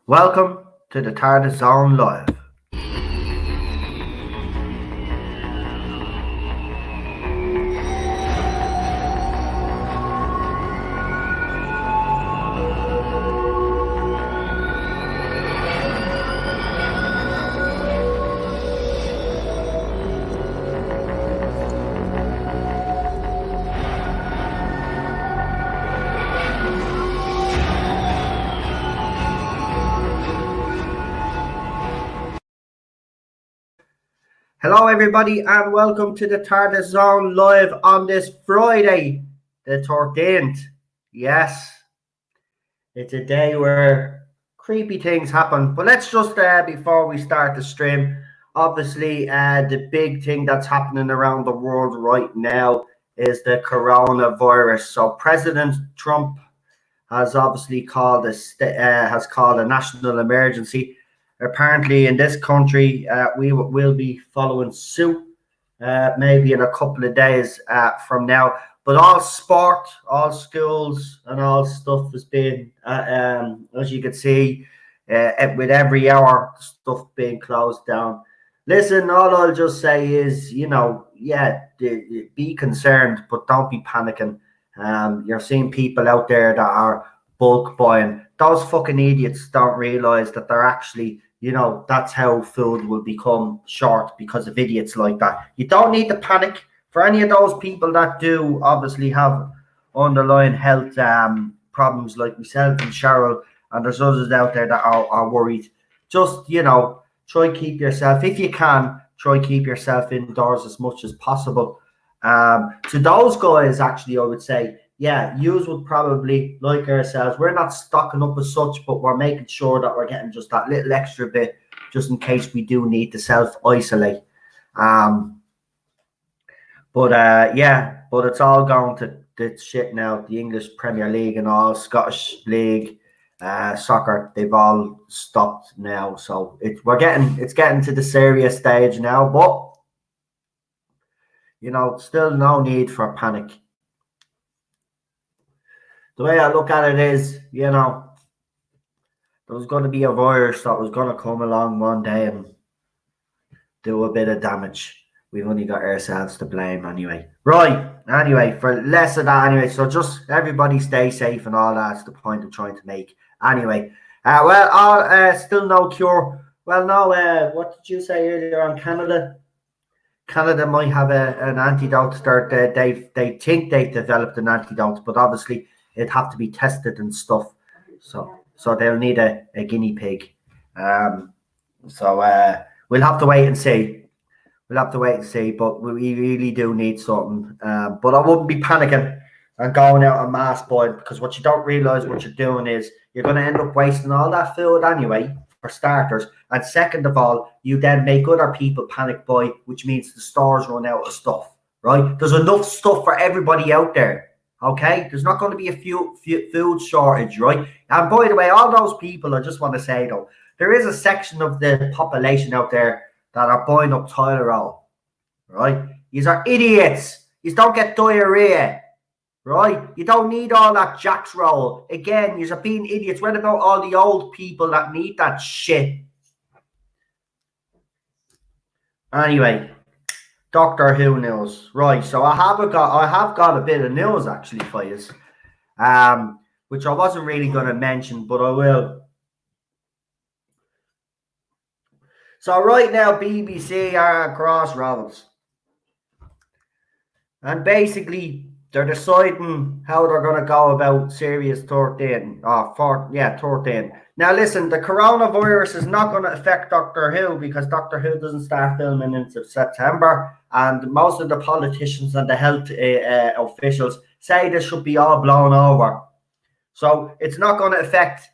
Welcome to the Tardis Zone Live. Hello, everybody, and welcome to the Tardis Zone Live on this Friday, the 13th. Yes, it's a day where creepy things happen. But let's just, before we start the stream, obviously, the big thing that's happening around the world right now is the coronavirus. So President Trump has obviously called a national emergency. Apparently, in this country, we will be following suit maybe in a couple of days from now. But all sport, all schools, and all stuff has been, as you can see, with every hour, stuff being closed down. Listen, all I'll just say is, be concerned, but don't be panicking. You're seeing people out there that are bulk buying. Those fucking idiots don't realize that they're actually, that's how food will become short because of idiots like that. You don't need to panic. For any of those people that do obviously have underlying health problems like myself and Cheryl, and there's others out there that are worried, just, try keep yourself, if you can, try keep yourself indoors as much as possible. To those guys, actually, I would say, yeah, yous would probably like ourselves. We're not stocking up as such, but we're making sure that we're getting just that little extra bit just in case we do need to self-isolate. But it's all going to the shit now. The English Premier League and all, Scottish League, soccer, they've all stopped now. So it's getting to the serious stage now, but still no need for panic. The way I look at it is, there was going to be a virus that was going to come along one day and do a bit of damage. We've only got ourselves to blame anyway. Right, anyway, for less of that anyway, so just everybody stay safe and all that's the point I'm trying to make. Anyway, still no cure. Well, no, what did you say earlier on Canada? Canada might have an antidote. They think they've developed an antidote, but obviously it'd have to be tested and stuff. So they'll need a guinea pig. We'll have to wait and see. But we really do need something. But I wouldn't be panicking and going out and mass buying, because what you don't realize what you're doing is you're going to end up wasting all that food anyway, for starters. And second of all, you then make other people panic buy, which means the stores run out of stuff, right? There's enough stuff for everybody out there, okay? There's not going to be a food shortage, right? And by the way, all those people, I just want to say though, there is a section of the population out there that are buying up Tylenol, right? These are idiots. You don't get diarrhea, right? You don't need all that Jack's roll. Again, you're being idiots. What about all the old people that need that shit? Anyway, Doctor Who news. Right, so I have got a bit of news actually for you, which I wasn't really going to mention, but I will. So right now, BBC are at crossroads. And basically, they're deciding how they're going to go about Series 13. 13. Now listen, the coronavirus is not going to affect Doctor Who, because Doctor Who doesn't start filming until September. And most of the politicians and the health officials say this should be all blown over. So it's not going to affect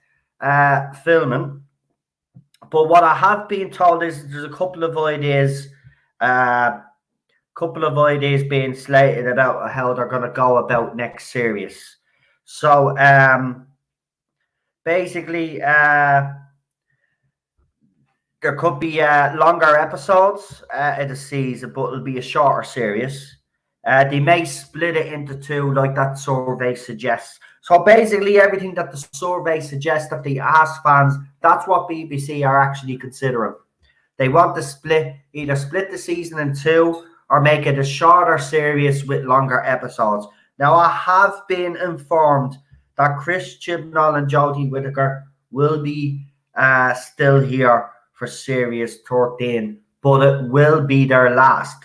filming. But what I have been told is there's a couple of ideas being slated about how they're going to go about next series. So basically, there could be longer episodes in the season, but it'll be a shorter series. They may split it into two, like that survey suggests. So basically, everything that the survey suggests that they ask fans That's what BBC are actually considering. They want to either split the season in two or make it a shorter series with longer episodes. Now, I have been informed that Chris Chibnall and Jodie Whittaker will be still here for Series 13, but it will be their last.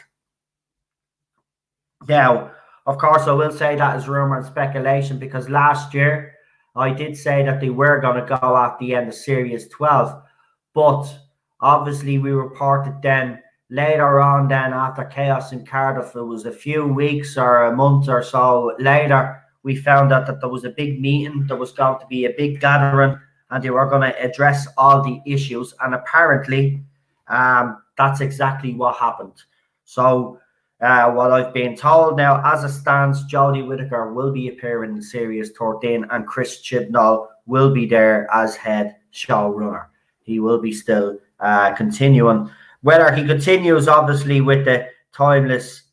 Now, of course, I will say that is rumour and speculation, because last year I did say that they were going to go at the end of Series 12. But obviously we reported then later on, then after Chaos in Cardiff, it was a few weeks or a month or so later, we found out that there was a big meeting, there was going to be a big gathering, and they were going to address all the issues. And apparently that's exactly what happened. So what I've been told now, as it stands, Jodie Whittaker will be appearing in Series 13 and Chris Chibnall will be there as head showrunner. He will be still continuing. Whether he continues, obviously, with the timeless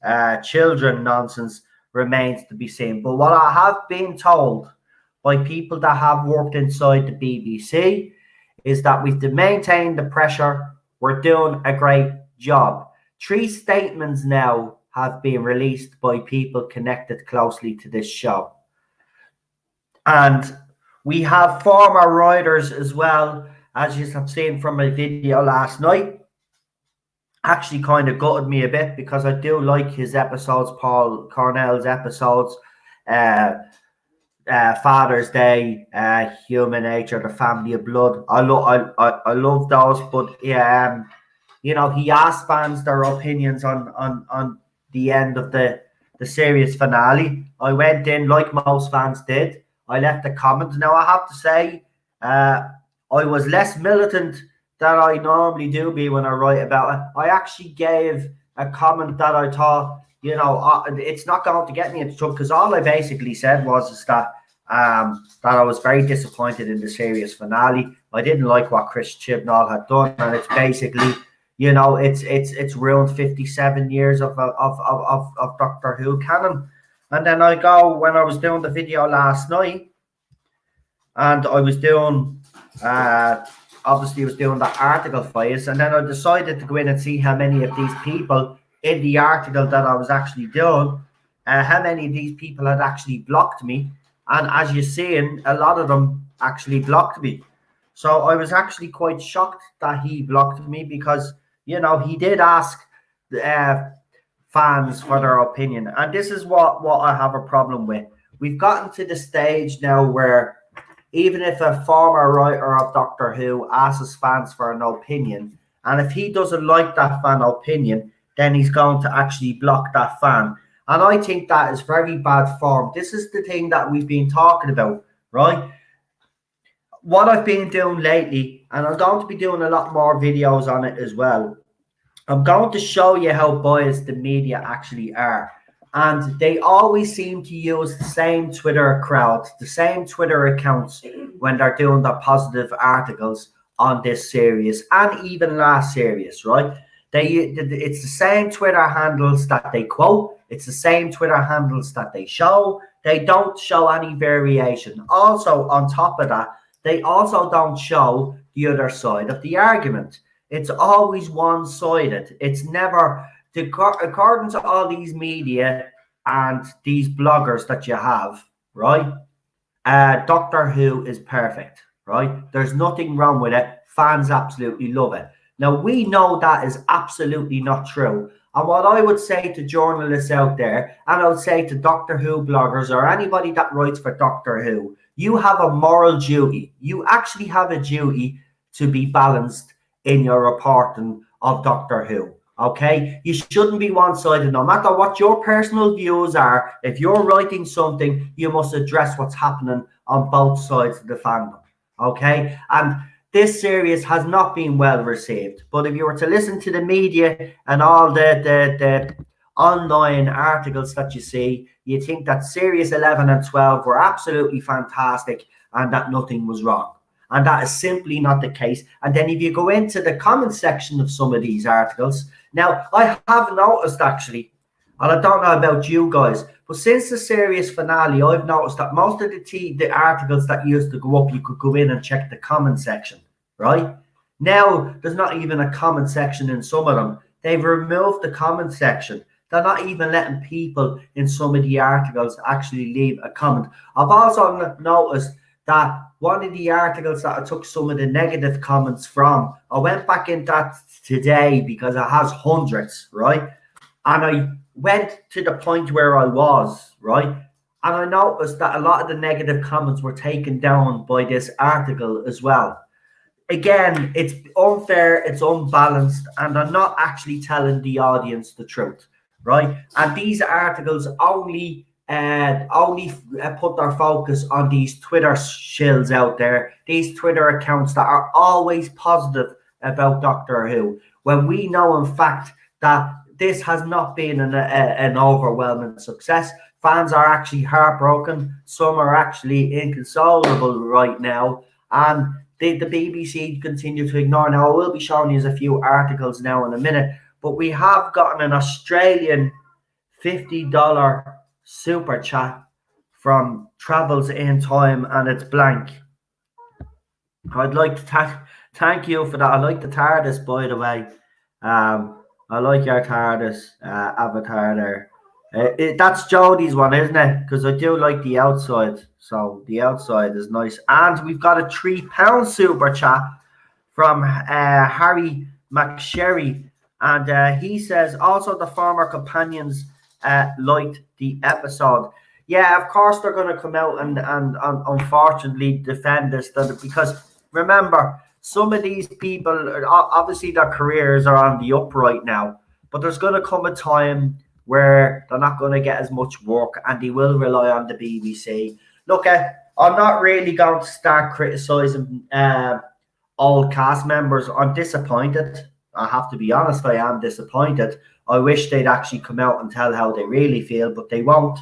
children nonsense remains to be seen. But what I have been told by people that have worked inside the BBC is that we've maintained the pressure. We're doing a great job. 3 statements now have been released by people connected closely to this show. And we have former writers as well, as you have seen from my video last night. Actually kind of gutted me a bit, because I do like his episodes, Paul Cornell's episodes, Father's Day, Human Nature, The Family of Blood. I love those, but yeah, you know, he asked fans their opinions on the end of the series finale. I went in like most fans did. I left a comment. Now I have to say, I was less militant than I normally do be when I write about it. I actually gave a comment that I thought, you know, it's not going to get me into trouble, because all I basically said was that I was very disappointed in the series finale. I didn't like what Chris Chibnall had done, and it's basically, you know, it's ruined 57 years of Doctor Who canon. And then I go, when I was doing the video last night, and I was doing obviously I was doing that article for you, and then I decided to go in and see how many of these people in the article that I was actually doing, how many of these people had actually blocked me. And as you're seeing, a lot of them actually blocked me. So I was actually quite shocked that he blocked me, because, you know, he did ask fans for their opinion. And this is what I have a problem with. We've gotten to the stage now where even if a former writer of Doctor Who asks fans for an opinion, and if he doesn't like that fan opinion, then he's going to actually block that fan. And I think that is very bad form. This is the thing that we've been talking about, right? What I've been doing lately, and I'm going to be doing a lot more videos on it as well, I'm going to show you how biased the media actually are. And they always seem to use the same Twitter crowd, the same Twitter accounts when they're doing their positive articles on this series and even last series, right? It's the same Twitter handles that they quote. It's the same Twitter handles that they show. They don't show any variation. Also, on top of that, they also don't show the other side of the argument. It's always one-sided. It's never, according to all these media and these bloggers that you have, right? Doctor Who is perfect, right? There's nothing wrong with it. Fans absolutely love it. Now, we know that is absolutely not true. And what I would say to journalists out there, and I would say to Doctor Who bloggers or anybody that writes for Doctor Who, you have a moral duty. You actually have a duty to be balanced in your reporting of Doctor Who. Okay? You shouldn't be one-sided. No matter what your personal views are, if you're writing something, you must address what's happening on both sides of the fandom. Okay? And this series has not been well received. But if you were to listen to the media and all the online articles that you see, you think that series 11 and 12 were absolutely fantastic and that nothing was wrong. And that is simply not the case. And then if you go into the comment section of some of these articles, now I have noticed actually, and I don't know about you guys, but since the series finale, I've noticed that most of the articles that used to go up, you could go in and check the comment section, right? Now, there's not even a comment section in some of them. They've removed the comment section. They're not even letting people in some of the articles actually leave a comment. I've also noticed that one of the articles that I took some of the negative comments from, I went back in that today because it has hundreds, right? And I went to the point where I was, right? And I noticed that a lot of the negative comments were taken down by this article as well. Again, it's unfair, it's unbalanced, and they're not actually telling the audience the truth, right? And these articles only put their focus on these Twitter shills out there, these Twitter accounts that are always positive about Doctor Who, when we know in fact that this has not been an overwhelming success. Fans are actually heartbroken. Some are actually inconsolable right now, and the BBC continue to ignore. Now, I will be showing you a few articles now in a minute, but we have gotten an Australian $50 super chat from Travels in Time, and it's blank. I'd like to thank you for that. I like the TARDIS, by the way. I like your TARDIS avatar there. That's Jodie's one, isn't it? Because I do like the outside. So the outside is nice. And we've got a £3 super chat from Harry McSherry. And he says, also the former companions liked the episode. Yeah, of course they're going to come out and unfortunately defend this. Because remember, some of these people, obviously their careers are on the up right now. But there's going to come a time where they're not going to get as much work and they will rely on the BBC. Look, I'm not really going to start criticising old cast members. I'm disappointed. I have to be honest, I am disappointed. I wish they'd actually come out and tell how they really feel, but they won't.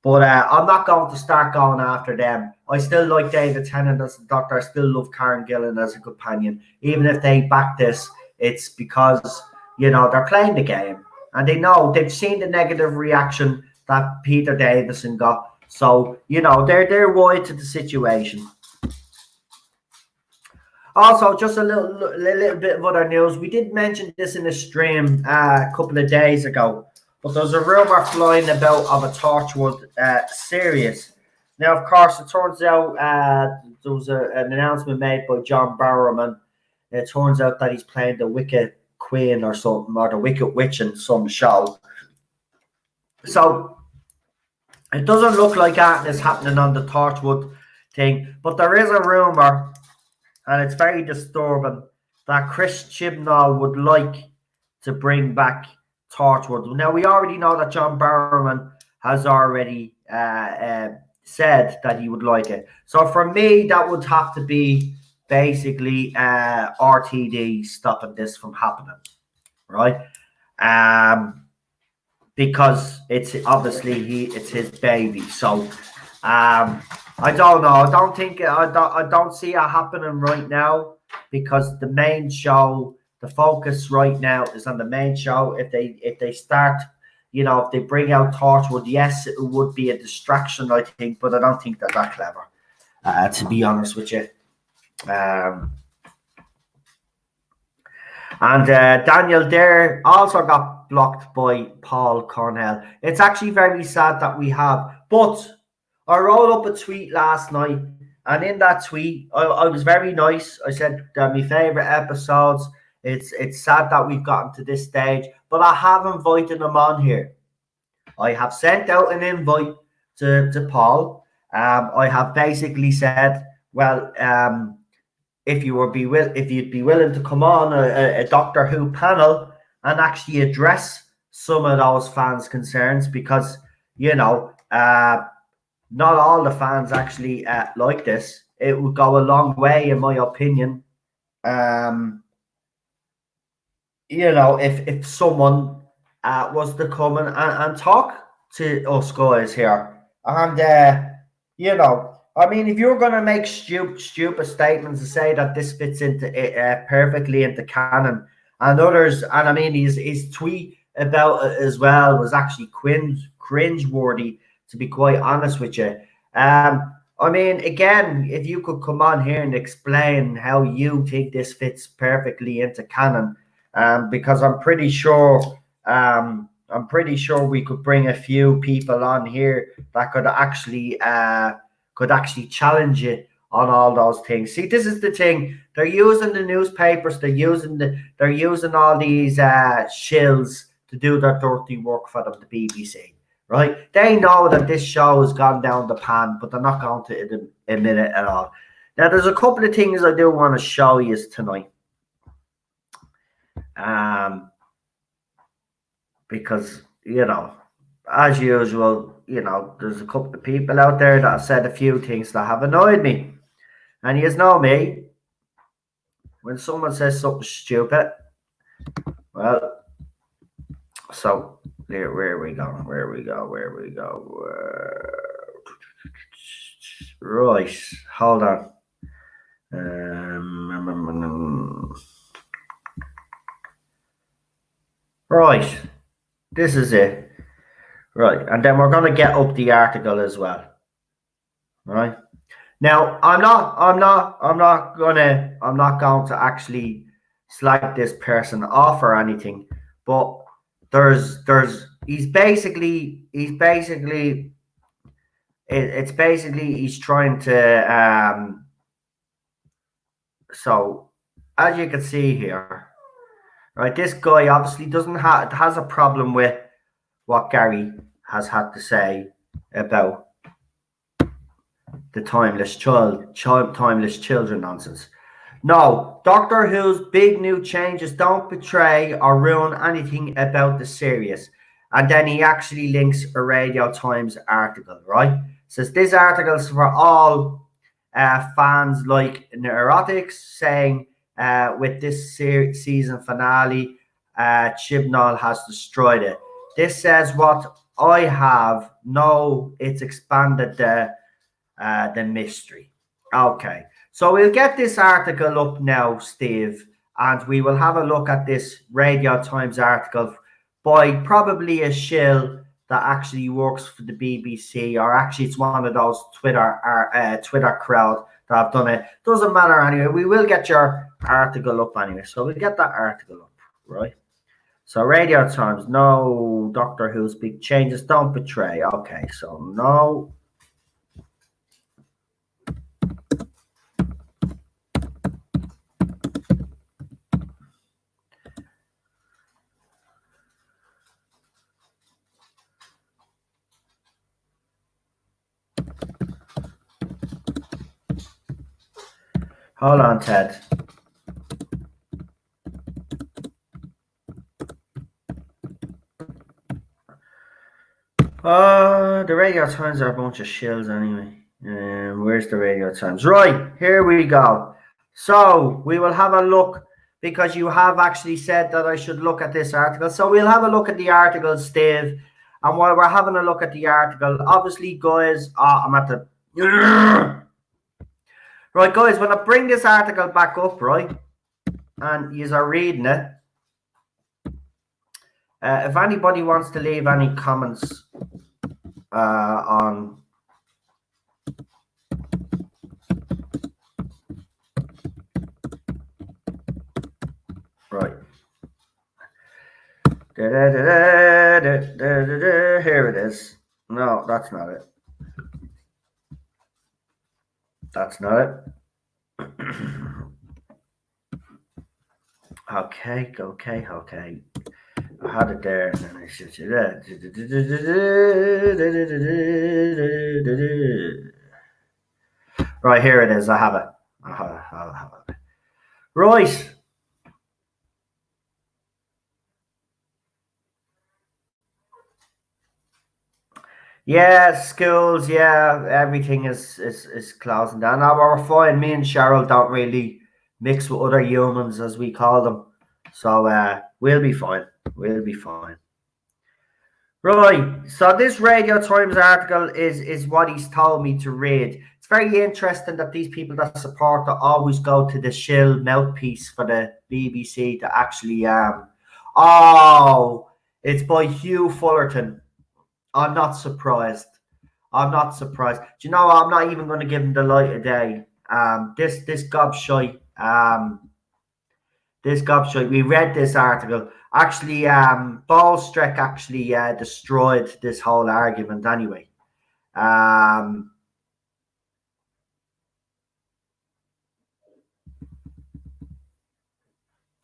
But I'm not going to start going after them. I still like David Tennant as a Doctor. I still love Karen Gillan as a companion. Even if they back this, it's because, you know, they're playing the game. And they know, they've seen the negative reaction that Peter Davison got. So, you know, they're wide to the situation. Also, just a little bit of other news. We did mention this in the stream a couple of days ago. But there's a rumour flying about of a Torchwood series. Now, of course, it turns out there was an announcement made by John Barrowman. It turns out that he's playing the Wicked Queen or something, or the Wicked Witch in some show. So it doesn't look like that is happening on the Torchwood thing, but there is a rumour, and it's very disturbing, that Chris Chibnall would like to bring back Torchwood. Now, we already know that John Barrowman has already said that he would like it. So for me, that would have to be basically RTD stopping this from happening, right? Because it's obviously it's his baby. So I don't know. I don't see it happening right now, because the main show, the focus right now is on the main show. If they start, you know, if they bring out Torchwood, yes, it would be a distraction, I think, but I don't think they're that clever, to be honest with you. And Daniel Dare also got blocked by Paul Cornell. It's actually very sad that we have. But I wrote up a tweet last night, and in that tweet, I was very nice. I said they're my favourite episodes. It's sad that we've gotten to this stage, but I have invited him on here. I have sent out an invite to Paul. I have basically said, well, if you'd be willing to come on a Doctor Who panel and actually address some of those fans' concerns, because, you know, not all the fans actually like this. It would go a long way, in my opinion. You know, if someone was to come and talk to us guys here, and you know, I mean, if you're going to make stupid statements and say that this fits into perfectly into canon, and others, and I mean, his tweet about it as well was actually cringe-worthy, to be quite honest with you. I mean, again, if you could come on here and explain how you think this fits perfectly into canon, because I'm pretty sure we could bring a few people on here that could actually challenge it on all those things. See, this is the thing. They're using the newspapers. They're using all these shills to do their dirty work for them, the BBC. Right? They know that this show has gone down the pan, but they're not going to admit it at all. Now, there's a couple of things I do want to show you tonight. Because, as usual, there's a couple of people out there that have said a few things that have annoyed me. And you know me, when someone says something stupid, well, so where we go? Right, hold on. Right, this is it. Right, and then we're going to get up the article as well. Right. Now, I'm not going to actually slag this person off or anything, but he's basically he's trying to so as you can see here, right, this guy obviously has a problem with what Gary has had to say about the timeless children nonsense. No, Doctor Who's big new changes don't betray or ruin anything about the series. And then he actually links a Radio Times article, right? Says this article's for all fans like neurotics, saying with this season finale, Chibnall has destroyed it. This says what I have. No, it's expanded the mystery. Okay, so we'll get this article up now, Steve, and we will have a look at this Radio Times article by probably a shill that actually works for the BBC, or actually it's one of those Twitter crowd that have done it. Doesn't matter anyway. We will get your article up anyway, so we'll get that article up, right? So Radio Times, no, Doctor Who's big changes don't betray. Okay, so no. Hold on, Ted. The Radio Times are a bunch of shills anyway. Where's the Radio Times? Right, here we go. So we will have a look, because you have actually said that I should look at this article. So we'll have a look at the article, Steve. And while we're having a look at the article, obviously, guys, I'm at the... Right, guys, when I bring this article back up, right, and you are reading it, if anybody wants to leave any comments on... Right. Here it is. No, that's not it. That's not it. Okay. I had it there, and then I should do that. Right, here it is. I have it. Right. Yeah, schools, yeah, everything is closing down. Now we're fine. Me and Cheryl don't really mix with other humans, as we call them. So we'll be fine. Right. So this Radio Times article is what he's told me to read. It's very interesting that these people that support it always go to the shill mouthpiece for the BBC to actually it's by Hugh Fullerton. I'm not surprised. I'm not surprised. Do you know what? I'm not even going to give him the light of day. This gobshite. This gobshite. We read this article. Actually, Ballstreck actually destroyed this whole argument anyway.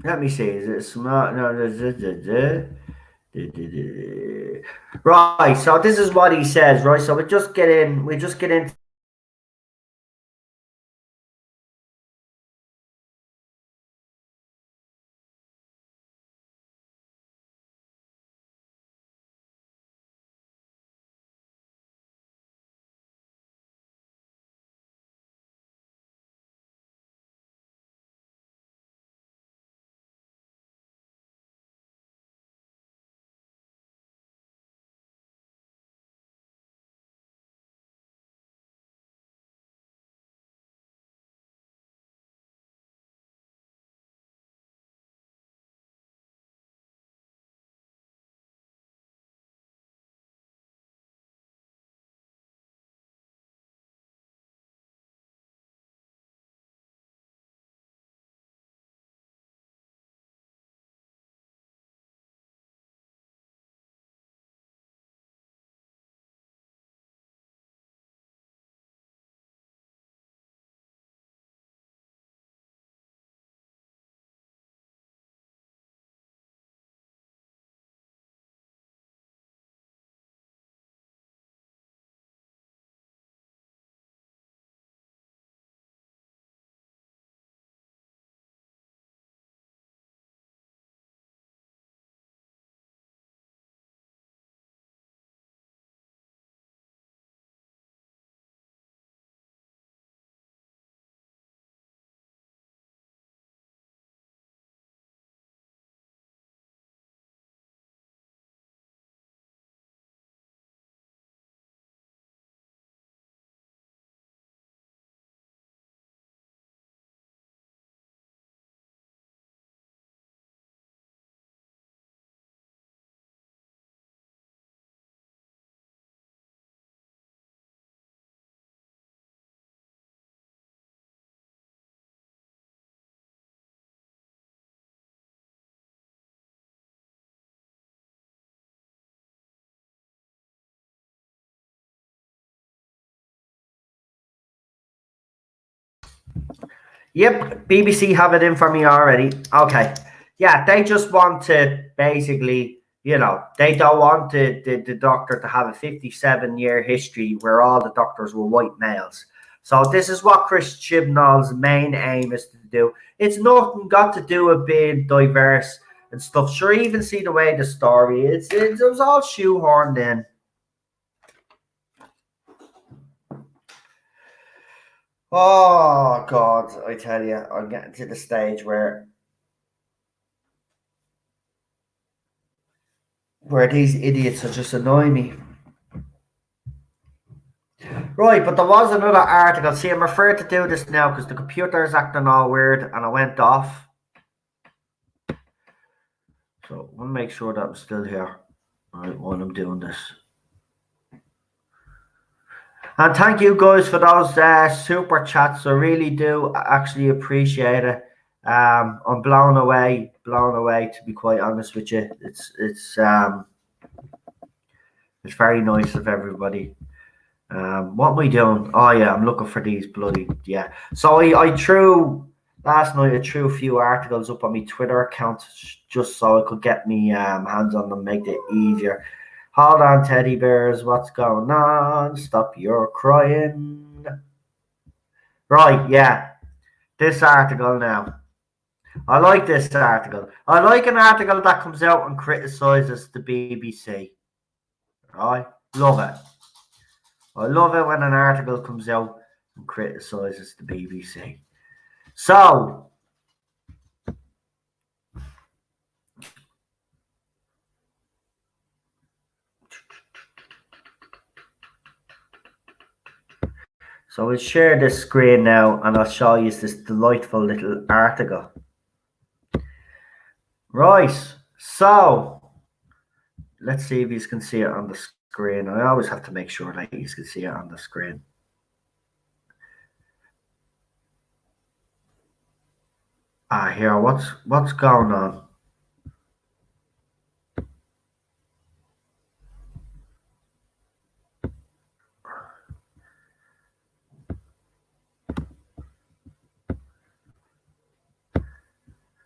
Let me see. Is it smart? No. Right. So this is what he says. Right. So we just get in. We just get in. Yep, BBC have it in for me already. Okay. Yeah, they just want to basically, they don't want the doctor to have a 57-year history where all the doctors were white males. So this is what Chris Chibnall's main aim is to do. It's nothing got to do with being diverse and stuff. Sure, even see the way the story is. It was all shoehorned in. Oh, God, I tell you, I'm getting to the stage where these idiots are just annoying me. Right, but there was another article. See, I'm afraid to do this now because the computer is acting all weird and I went off. So I want to make sure that I'm still here while I'm doing this. And thank you guys for those super chats. I really do actually appreciate it. I'm blown away to be quite honest with you. It's very nice of everybody. What am I doing? Oh yeah, I'm looking for these bloody So I threw last night. I threw a few articles up on my Twitter account just so I could get me hands on them, make it easier. Hold on, teddy bears. What's going on? Stop your crying. Right, yeah. This article now. I like this article. I like an article that comes out and criticises the BBC. Right? Love it. I love it when an article comes out and criticises the BBC. So we'll share this screen now and I'll show you this delightful little article. Right, so let's see if you can see it on the screen. screen. I always have to make sure that you can see it on the screen. Here, what's going on?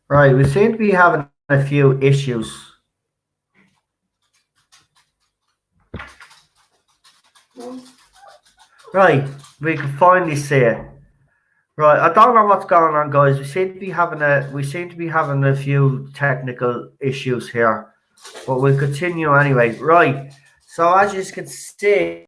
Right, we seem to be having a few issues. Right, we can finally see it. Right, I don't know what's going on, guys. We seem to be having a few technical issues here, but we'll continue anyway. Right, so as you can see,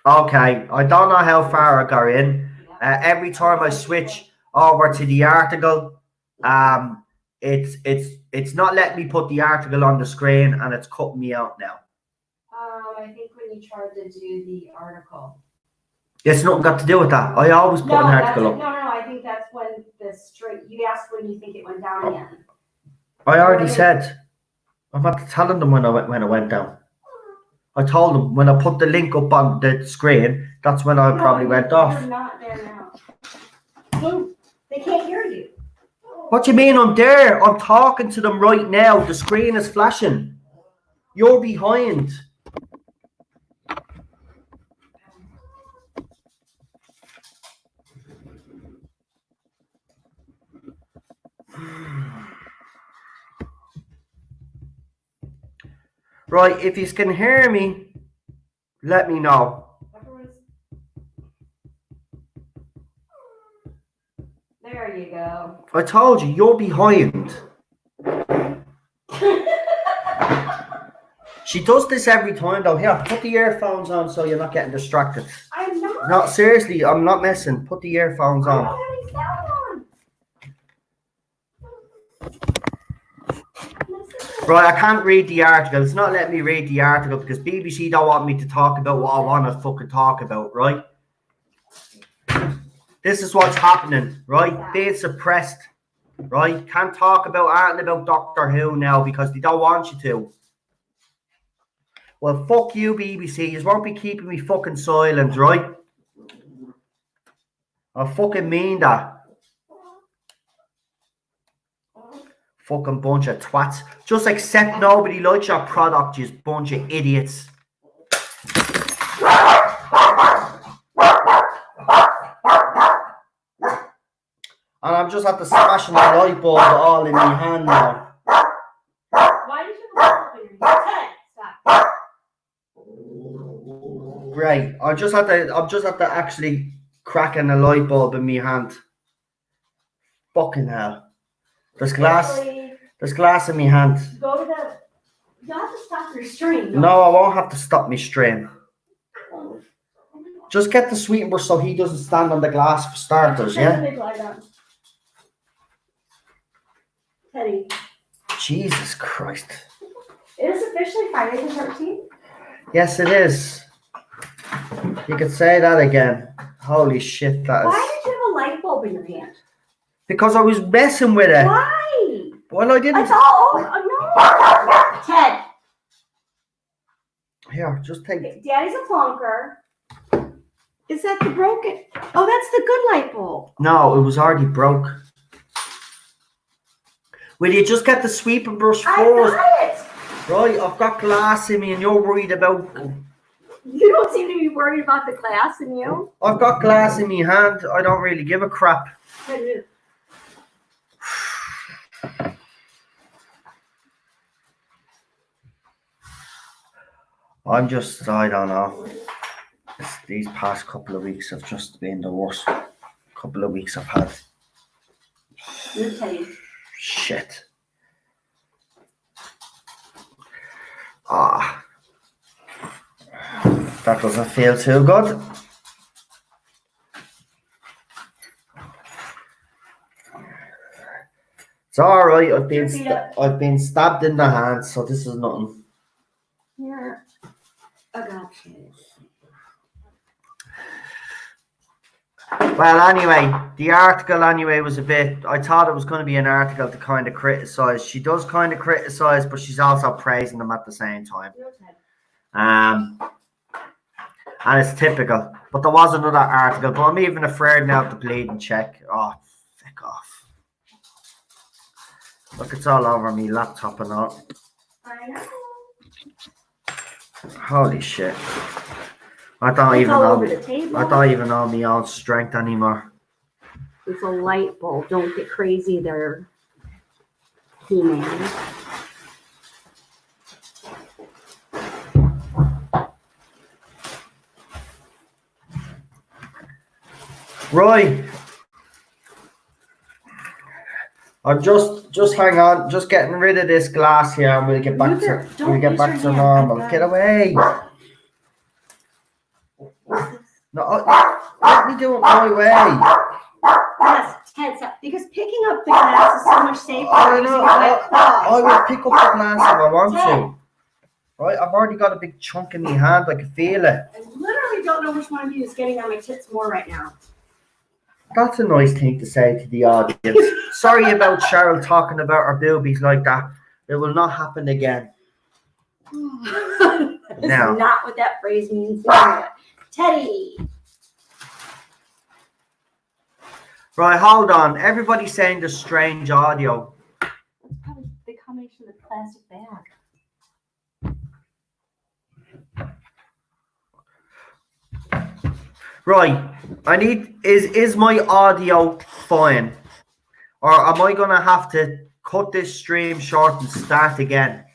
Okay, I don't know how far I got in. Every time I switch over to the article, um, it's not letting me put the article on the screen, and it's cutting me out now. I think when you tried to do the article. It's nothing got to do with that. I always put an article up. No, I think that's when you asked when you think it went down again. I already said. I'm not telling them when I went down. I told them when I put the link up on the screen, that's when I probably went off. You're not there now. They can't hear you. What do you mean I'm there? I'm talking to them right now. The screen is flashing. You're behind. Right, if you can hear me, let me know. There you go. I told you, you're behind. She does this every time though. Here, put the earphones on so you're not getting distracted. I'm not. No, seriously, I'm not messing. Put the earphones on. I don't have any sound on. Right, I can't read the article. It's not letting me read the article because BBC don't want me to talk about what I want to fucking talk about, right? This is what's happening, right? Being suppressed, right? Can't talk about anything about Doctor Who now because they don't want you to. Well, fuck you, BBC. You won't be keeping me fucking silent, right? I fucking mean that. Fucking bunch of twats. Just accept nobody likes your product, you bunch of idiots. And I'm just at the smashing the light bulb all in my hand now. Why did you have a light bulb in your hand? Stop. Right. I'm just at the actually cracking a light bulb in my hand. Fucking hell. There's glass in my hand. Go to the. You have to stop your stream. No, I won't have to stop my stream. Just get the sweetener so he doesn't stand on the glass for starters, yeah? Teddy. Jesus Christ. It is officially Friday the 13th? Yes, it is. You could say that again. Holy shit, that is. Why did you have a light bulb in your hand? Because I was messing with it. Why? Well, I didn't. That's all. No. Ted. Here, just take. Daddy's a plonker. Is that the broken? Oh, that's the good light bulb. No, it was already broke. Will you just get the sweeping brush first? I got it. Right, I've got glass in me and you're worried about... You don't seem to be worried about the glass in you. I've got glass in my hand. I don't really give a crap. I don't know. These past couple of weeks have just been the worst couple of weeks I've had. Shit. That doesn't feel too good. It's all right. I've been stabbed in the hand, so this is nothing. Yeah, I got you. Well, anyway, the article was a bit... I thought it was going to be an article to kind of criticise. She does kind of criticise, but she's also praising them at the same time. And it's typical. But there was another article, but I'm even afraid now to bleed and check. Oh, fuck off. Look, it's all over me laptop and all. I know. Holy shit. I don't even know my own strength anymore. It's a light bulb. Don't get crazy there, He-Man. Right. I'm just hang on, just getting rid of this glass here and we'll get back to normal. Get away. No, let me do it my way. Yes, Ted, because picking up the glass is so much safer I than know. using wet cloths. I will pick up the glass if I want Ted. to. Right, I've already got a big chunk in my hand. I can feel it. I literally don't know which one of you is getting on my tits more right now. That's a nice thing to say to the audience. Sorry about Cheryl talking about her boobies like that. It will not happen again. That's No. not what that phrase means. Teddy. Right, hold on. Everybody's saying there's strange audio. That's probably the combination of the plastic bag. Right, I need is my audio fine, or am I gonna have to cut this stream short and start again?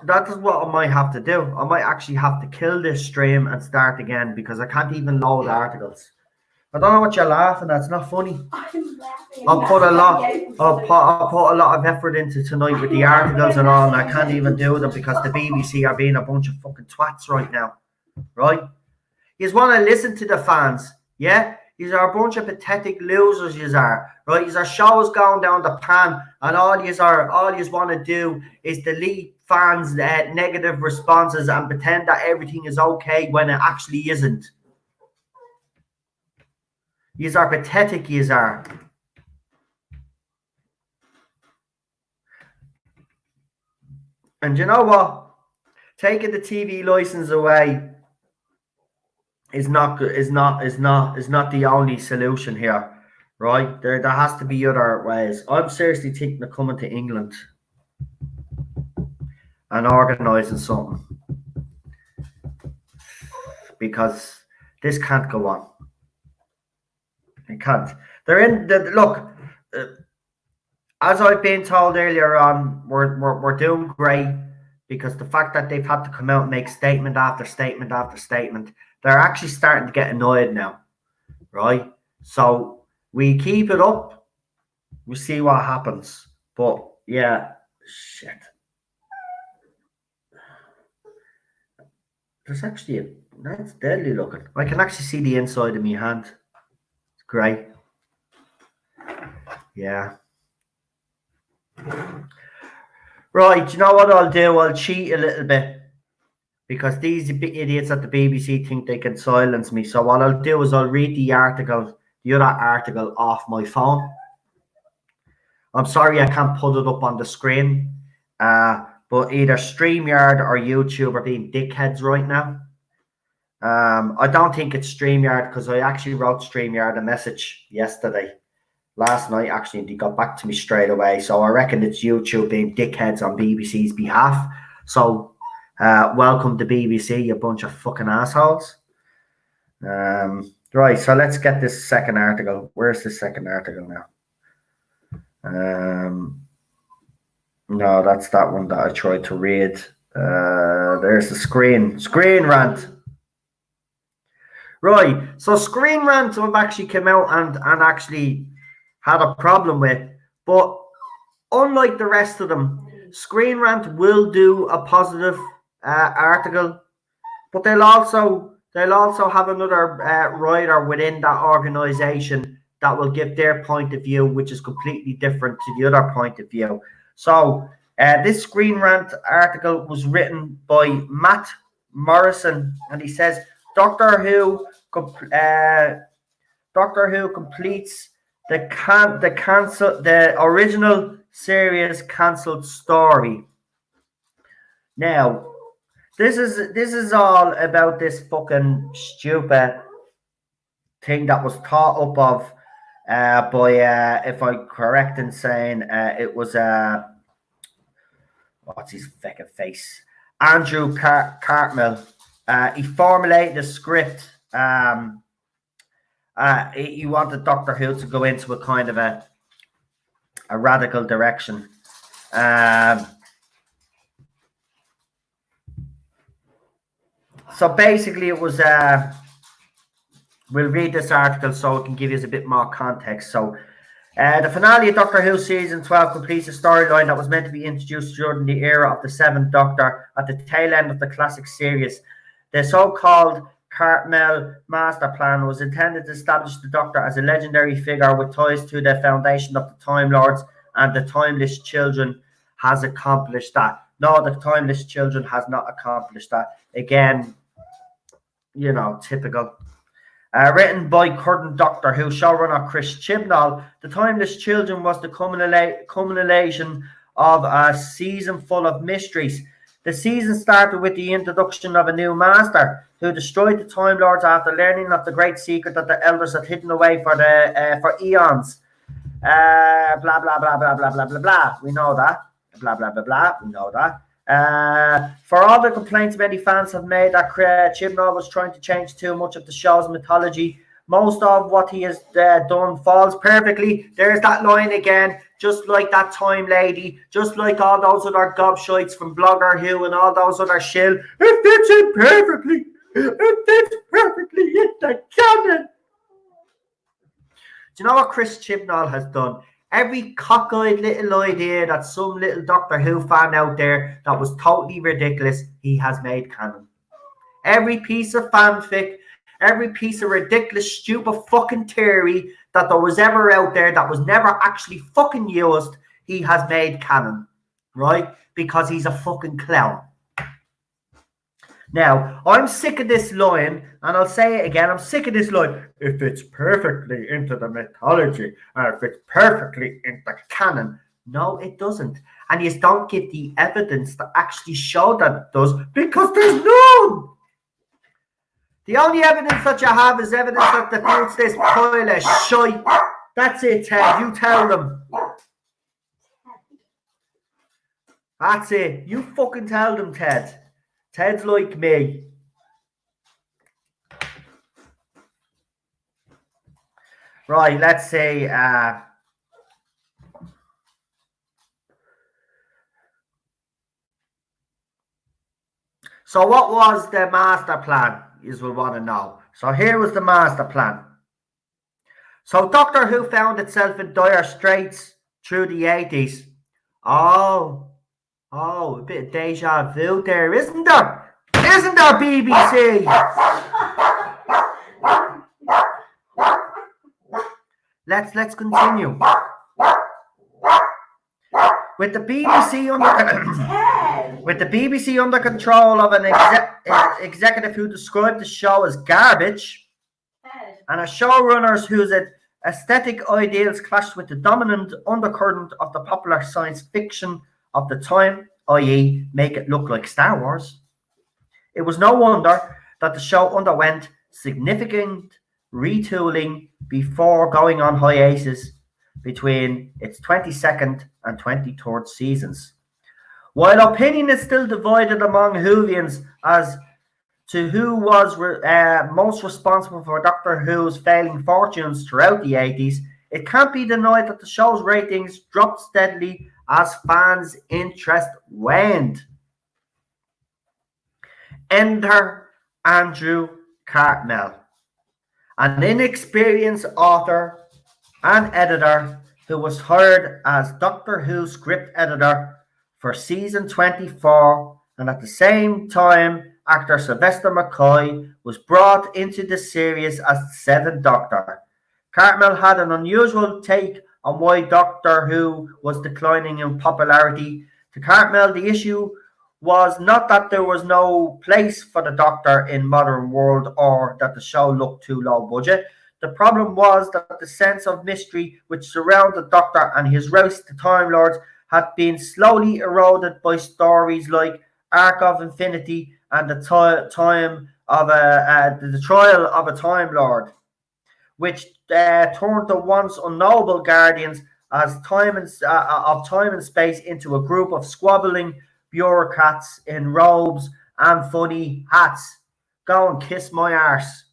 That is what I might have to do. I might actually have to kill this stream and start again because I can't even load articles. I don't know what you're laughing at. It's not funny. I'm laughing. I'll put a lot of effort into tonight with the articles and all, and I can't even do them because the BBC are being a bunch of fucking twats right now. Right? You want to listen to the fans, yeah? These are a bunch of pathetic losers, you are. Right? These are shows going down the pan, and all you want to do is delete fans' negative responses and pretend that everything is okay when it actually isn't. Yous are pathetic, yous are. And you know what? Taking the TV license away is not the only solution here, right? There has to be other ways. I'm seriously thinking of coming to England and organising something because this can't go on. It can't. They're in the look. As I've been told earlier on, we're doing great because the fact that they've had to come out and make statement after statement after statement, they're actually starting to get annoyed now, right? So we keep it up, we see what happens. But yeah, shit. There's actually that's deadly looking. I can actually see the inside of my hand. It's great. Yeah. Right, you know what I'll do? I'll cheat a little bit because these idiots at the BBC think they can silence me. So what I'll do is I'll read the other article off my phone. I'm sorry I can't put it up on the screen, but either StreamYard or YouTube are being dickheads right now. I don't think it's StreamYard because I actually wrote StreamYard a message last night actually, and they got back to me straight away. So I reckon it's YouTube being dickheads on BBC's behalf. So welcome to BBC, you bunch of fucking assholes. Right, so let's get this second article. Where's the second article now? No, that's that one that I tried to read. There's the screen rant. Right, so Screen Rant have actually come out and actually had a problem with, but unlike the rest of them, Screen Rant will do a positive article, but they'll also have another writer within that organization that will give their point of view, which is completely different to the other point of view. So this Screen Rant article was written by Matt Morrison, and he says Doctor Who completes the original series cancelled story. Now, this is all about this fucking stupid thing that was thought up of by if I'm correct in saying it was what's his fucking face, Andrew Cartmel. He formulated a script. He wanted Doctor Who to go into a kind of a radical direction. So basically it was, we'll read this article so it can give you a bit more context. So the finale of Doctor Who Season 12 completes a storyline that was meant to be introduced during the era of the Seventh Doctor at the tail end of the classic series. The so-called Cartmel Master Plan was intended to establish the Doctor as a legendary figure with ties to the foundation of the Time Lords, and the Timeless Children has accomplished that. No, the Timeless Children has not accomplished that. Again, typical. Written by current Doctor Who showrunner Chris Chibnall, The Timeless Children was the culmination of a season full of mysteries. The season started with the introduction of a new master who destroyed the Time Lords after learning of the great secret that the Elders had hidden away for eons. Blah blah blah blah blah blah blah blah. We know that. Blah blah blah blah. We know that. For all the complaints many fans have made that Chibnall was trying to change too much of the show's mythology, most of what he has done falls perfectly. There's that line again, just like that Time Lady, just like all those other gobshites from Blogger Who and all those other shill. It fits in perfectly. It fits perfectly in the canon. Do you know what Chris Chibnall has done? Every cockeyed little idea that some little Doctor Who fan out there that was totally ridiculous, he has made canon. Every piece of fanfic, every piece of ridiculous, stupid fucking theory that there was ever out there that was never actually fucking used, he has made canon, right? Because he's a fucking clown. Now, I'm sick of this line, and I'll say it again, I'm sick of this line. It fits perfectly into the mythology, and it fits perfectly into canon. No, it doesn't. And you don't give the evidence to actually show that it does, because there's none. The only evidence that you have is evidence that defeats this pile of shite. That's it, Ted. You tell them. That's it. You fucking tell them, Ted. Ted's like me. Right, let's say so what was the master plan? You will want to know. So here was the master plan. So Doctor Who found itself in dire straits through the 80s. Oh, a bit of deja vu there, isn't there? Isn't there, BBC? Let's continue. With the BBC under control of an executive who described the show as garbage, and a showrunners whose aesthetic ideals clashed with the dominant undercurrent of the popular science fiction of the time, i.e. make it look like Star Wars. It was no wonder that the show underwent significant retooling before going on hiatus between its 22nd and 23rd seasons. While opinion is still divided among Whovians as to who was most responsible for Doctor Who's failing fortunes throughout the 80s, it can't be denied that the show's ratings dropped steadily as fans' interest waned. Enter Andrew Cartmel, an inexperienced author and editor who was hired as Doctor Who script editor for season 24, and at the same time actor Sylvester McCoy was brought into the series as the Seventh Doctor. Cartmel had an unusual take on why Doctor Who was declining in popularity. To Cartmel, the issue was not that there was no place for the Doctor in modern world or that the show looked too low budget. The problem was that the sense of mystery which surrounded the Doctor and his race to Time Lords had been slowly eroded by stories like Arc of Infinity and the trial of a Time Lord, which turned the once unknowable guardians as time and space into a group of squabbling bureaucrats in robes and funny hats. Go and kiss my arse.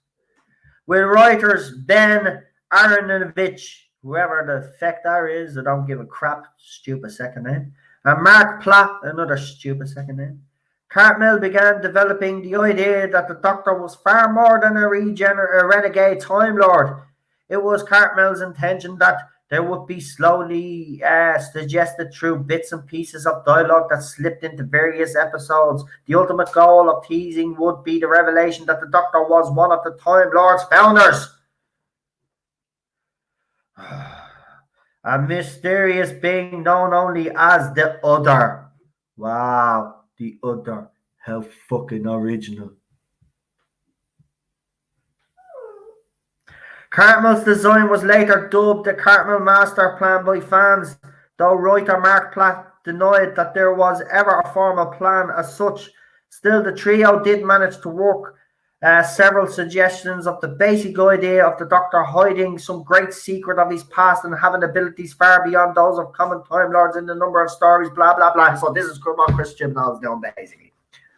With writers Ben Aronovich, whoever the feck that is, I don't give a crap, stupid second name, and Mark Platt, another stupid second name, Cartmel began developing the idea that the Doctor was far more than a renegade Time Lord. It was Cartmel's intention that There would be slowly suggested through bits and pieces of dialogue that slipped into various episodes. The ultimate goal of teasing would be the revelation that the Doctor was one of the Time Lord's founders. A mysterious being known only as the Other. Wow, the Other. How fucking original. Cartmel's design was later dubbed the Cartmel Master Plan by fans, though writer Mark Platt denied that there was ever a formal plan as such. Still, the trio did manage to work several suggestions of the basic idea of the Doctor hiding some great secret of his past and having abilities far beyond those of common Time Lords in a number of stories, blah, blah, blah. So this is what Chris Chibnall's doing, basically.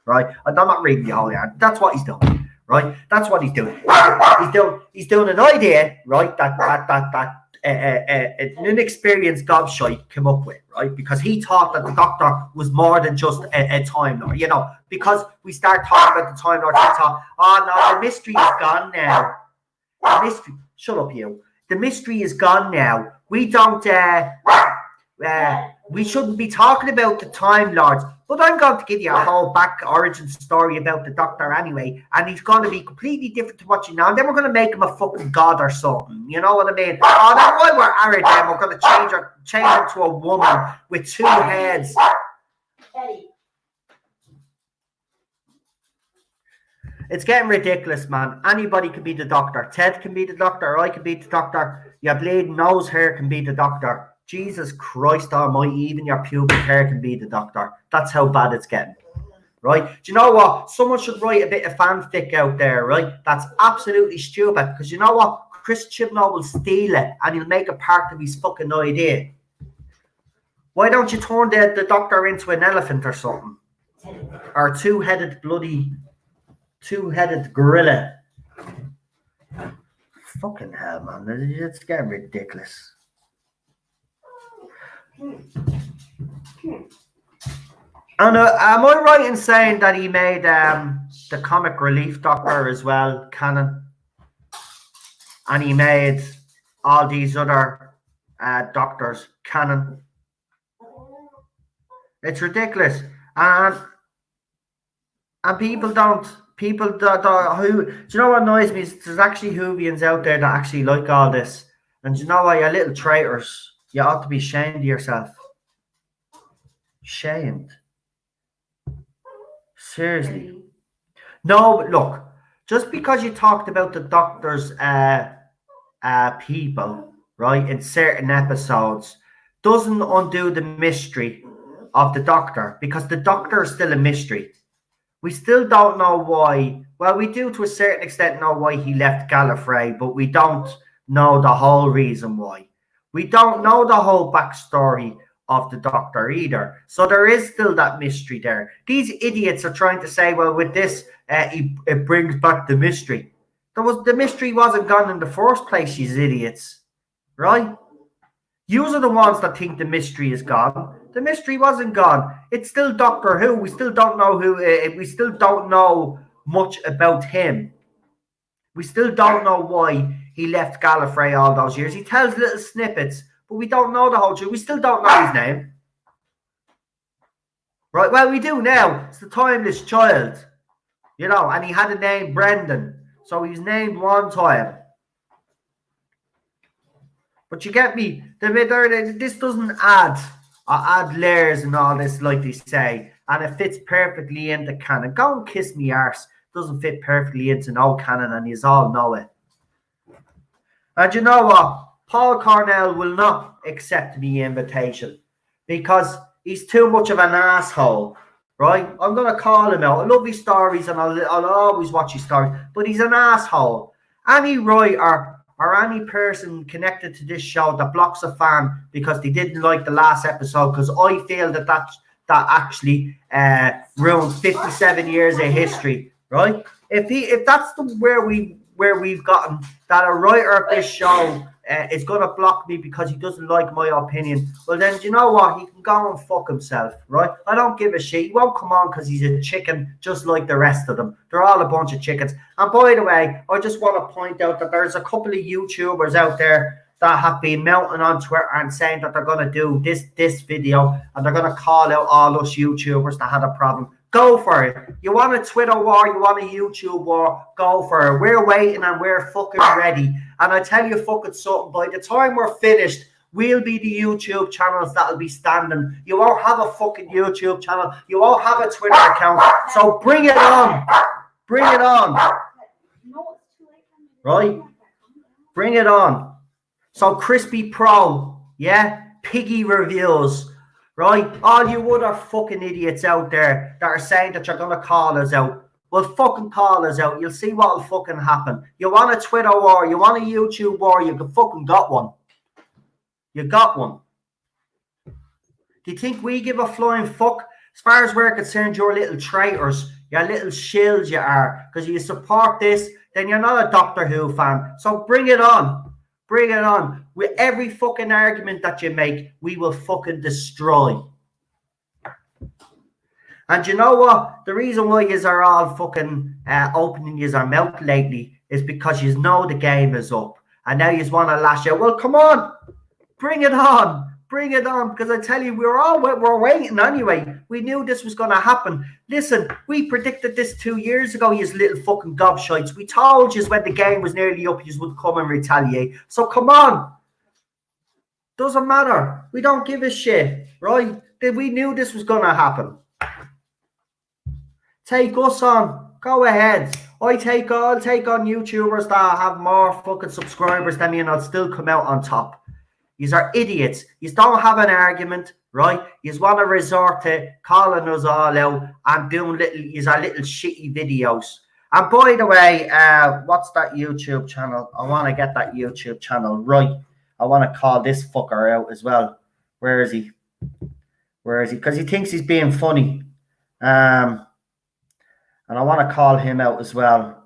Right? I'm not reading the whole yarn. That's what he's doing. Right, that's what he's doing. He's doing an idea, right? That an inexperienced gobshite came up with, right? Because he thought that the Doctor was more than just a Time Lord, you know. Because we start talking about the Time Lord, he thought, oh no, the mystery is gone now. The mystery, shut up, you. The mystery is gone now. We don't. We shouldn't be talking about the Time Lords. But I'm going to give you a whole back origin story about the Doctor anyway, and he's going to be completely different to what you know. And then we're going to make him a fucking god or something. You know what I mean? Oh, that's why we're arid. Then we're going to change her to a woman with two heads. It's getting ridiculous, man. Anybody can be the Doctor. Ted can be the Doctor, or I can be the Doctor. Your bleeding nose hair can be the Doctor. Jesus Christ almighty, even your pubic hair can be the Doctor. That's how bad it's getting. Right? Do you know what? Someone should write a bit of fanfic out there, right? That's absolutely stupid. Because you know what? Chris Chibnall will steal it and he'll make it part of his fucking idea. Why don't you turn the Doctor into an elephant or something? Or two-headed gorilla. Fucking hell, man. It's getting ridiculous. And am I right in saying that he made the comic relief Doctor as well canon, and he made all these other Doctors canon? It's ridiculous, and people don't. People who do you know what annoys me is there's actually Whovians out there that actually like all this, and you know what, you little traitors. You ought to be ashamed of yourself. Shamed. Seriously. No, but look, just because you talked about the Doctor's people, right, in certain episodes, doesn't undo the mystery of the Doctor, because the Doctor is still a mystery. We still don't know why. Well, we do to a certain extent know why he left Gallifrey, but we don't know the whole reason why. We don't know the whole backstory of the Doctor either. So there is still that mystery there. These idiots are trying to say, well, with this, it brings back the mystery. The mystery wasn't gone in the first place, you idiots. Right? You are the ones that think the mystery is gone. The mystery wasn't gone. It's still Doctor Who. We still don't know we still don't know much about him. We still don't know why he left Gallifrey all those years. He tells little snippets, but we don't know the whole truth. We still don't know his name. Right? Well, we do now. It's the Timeless Child. You know, and he had a name, Brendan. So he was named one time. But you get me? This doesn't add layers and all this, like they say. And it fits perfectly into canon. Go and kiss me arse. Doesn't fit perfectly into no canon, and you all know it. And you know what? Paul Cornell will not accept the invitation because he's too much of an asshole, right? I'm going to call him out. I love his stories and I'll always watch his stories, but he's an asshole. Any writer or any person connected to this show that blocks a fan because they didn't like the last episode, because I feel that actually ruined 57 years of history, right? If that's where we've gotten, that a writer of this show is going to block me because he doesn't like my opinion, well then, do you know what? He can go and fuck himself, right? I don't give a shit. He won't come on because he's a chicken just like the rest of them. They're all a bunch of chickens. And by the way, I just want to point out that there's a couple of YouTubers out there that have been mounting on Twitter and saying that they're going to do this video and they're going to call out all us YouTubers that had a problem. Go for it. You want a Twitter war, you want a YouTube war, go for it. We're waiting and we're fucking ready. And I tell you fucking something, by the time we're finished, we'll be the YouTube channels that'll be standing. You won't have a fucking YouTube channel. You won't have a Twitter account. So bring it on. Bring it on. Right? Bring it on. So Crispy Pro, yeah? Piggy reviews, right? All you other fucking idiots out there that are saying that you're going to call us out, well, fucking call us out. You'll see what'll fucking happen. You want a Twitter war, you want a YouTube war, you fucking got one. You got one. Do you think we give a flying fuck? As far as we're concerned, you're little traitors. You're little shills you are. Because you support this, then you're not a Doctor Who fan. So bring it on. Bring it on. With every fucking argument that you make, we will fucking destroy. And you know what? The reason why you are all fucking opening your mouth lately is because you know the game is up. And now you want to lash out. Well, come on. Bring it on. Bring it on. Because I tell you, we're waiting anyway. We knew this was going to happen. Listen, we predicted this 2 years ago, you little fucking gobshites. We told you when the game was nearly up, you would come and retaliate. So come on. Doesn't matter. We don't give a shit, right? We knew this was going to happen. Take us on. Go ahead. I'll take on YouTubers that have more fucking subscribers than me and I'll still come out on top. Yous are idiots. Yous don't have an argument, right? Yous want to resort to calling us all out and doing little shitty videos. And by the way, what's that YouTube channel? I want to get that YouTube channel right. I want to call this fucker out as well. Where is he? Where is he? Because he thinks he's being funny. And I want to call him out as well.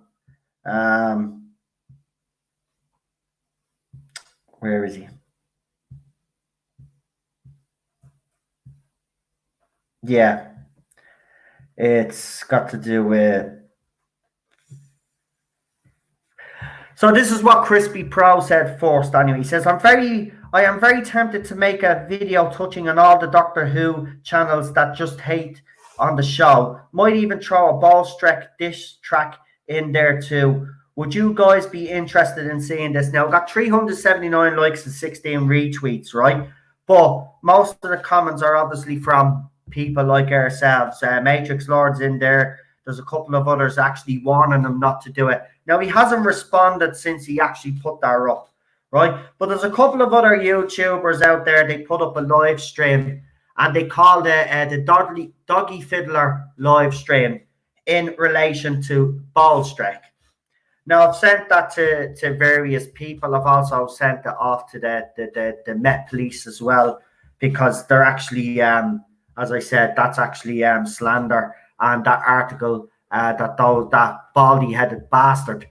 Where is he? Yeah, it's got to do with. So this is what Crispy Pro said first. Anyway, he says, I am very tempted to make a video touching on all the Doctor Who channels that just hate on the show. Might even throw a ball-streck dish track in there too. Would you guys be interested in seeing this? Now, I've got 379 likes and 16 retweets, right? But most of the comments are obviously from people like ourselves. Matrix Lord's in there. There's a couple of others actually warning him not to do it. Now, he hasn't responded since he actually put that up, right? But there's a couple of other YouTubers out there. They put up a live stream and they called it the Doggy Fiddler live stream in relation to Ballstreck. Now, I've sent that to various people. I've also sent it off to the Met Police as well, because they're actually, as I said, that's actually slander. And that article that baldy-headed bastard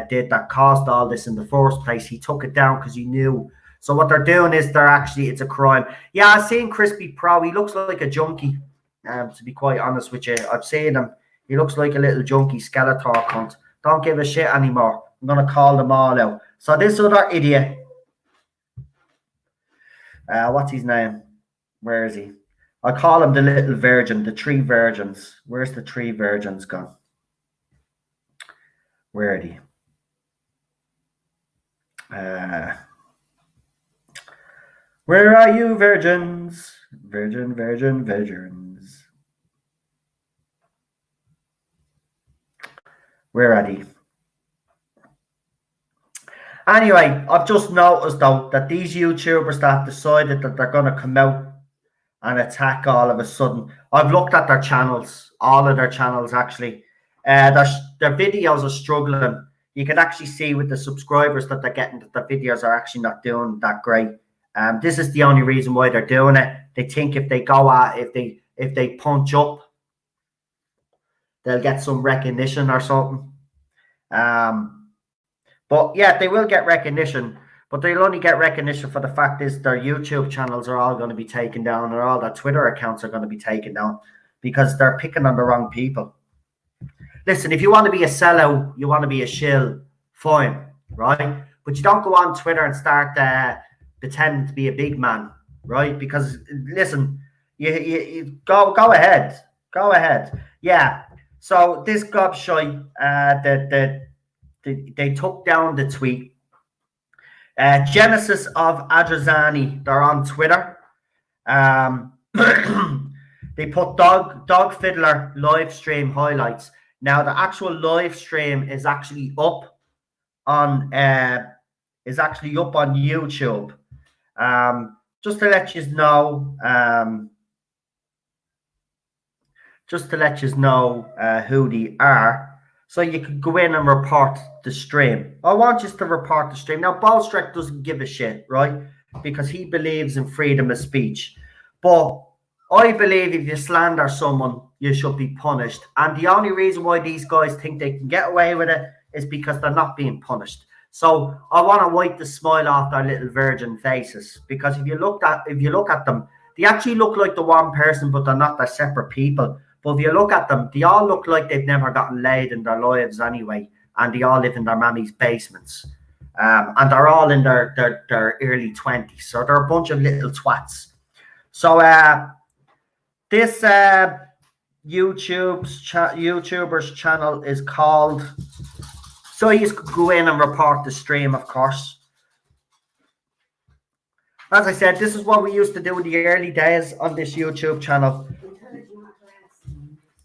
did that caused all this in the first place, he took it down because he knew. So what they're doing is it's a crime. Yeah, I've seen Crispy Pro. He looks like a junkie, to be quite honest with you. I've seen him. He looks like a little junkie Skeletor cunt. Don't give a shit anymore. I'm going to call them all out. So this other idiot, what's his name? Where is he? I call him the little virgin, the three virgins. Where's the three virgins gone? Where are they? Where are you, virgins? Virgins. Where are they? Anyway, I've just noticed though that these YouTubers that have decided that they're going to come out and attack all of a sudden. I've looked at their channels, all of their channels actually. Their videos are struggling. You can actually see with the subscribers that they're getting that their videos are actually not doing that great. This is the only reason why they're doing it. They think if they go at if they punch up, they'll get some recognition or something. But yeah, they will get recognition. But they'll only get recognition for the fact is their YouTube channels are all going to be taken down, or all their Twitter accounts are going to be taken down because they're picking on the wrong people. Listen, if you want to be a sellout, you want to be a shill, fine. right? But you don't go on Twitter and start pretending to be a big man, right? Because listen, you go ahead, go ahead. Yeah. So this gobshite, they took down the tweet. Genesis of Adrazani, they're on Twitter. They put Dog Fiddler live stream highlights. Now the actual live stream is actually up on YouTube. Just to let you know, who they are. So you can go in and report the stream. I want you to report the stream. Now, Ballstrek doesn't give a shit, right? Because he believes in freedom of speech. But I believe if you slander someone, you should be punished. And the only reason why these guys think they can get away with it is because they're not being punished. So I want to wipe the smile off their little virgin faces. Because if you look at them, they actually look like the one person, but they're not. They're separate people. But if you look at them, they all look like they've never gotten laid in their lives anyway, and they all live in their mammy's basements. And they're all in their early 20s, so they're a bunch of little twats. So this YouTuber's channel is called, so you could go in and report the stream, of course. As I said, this is what we used to do in the early days on this YouTube channel.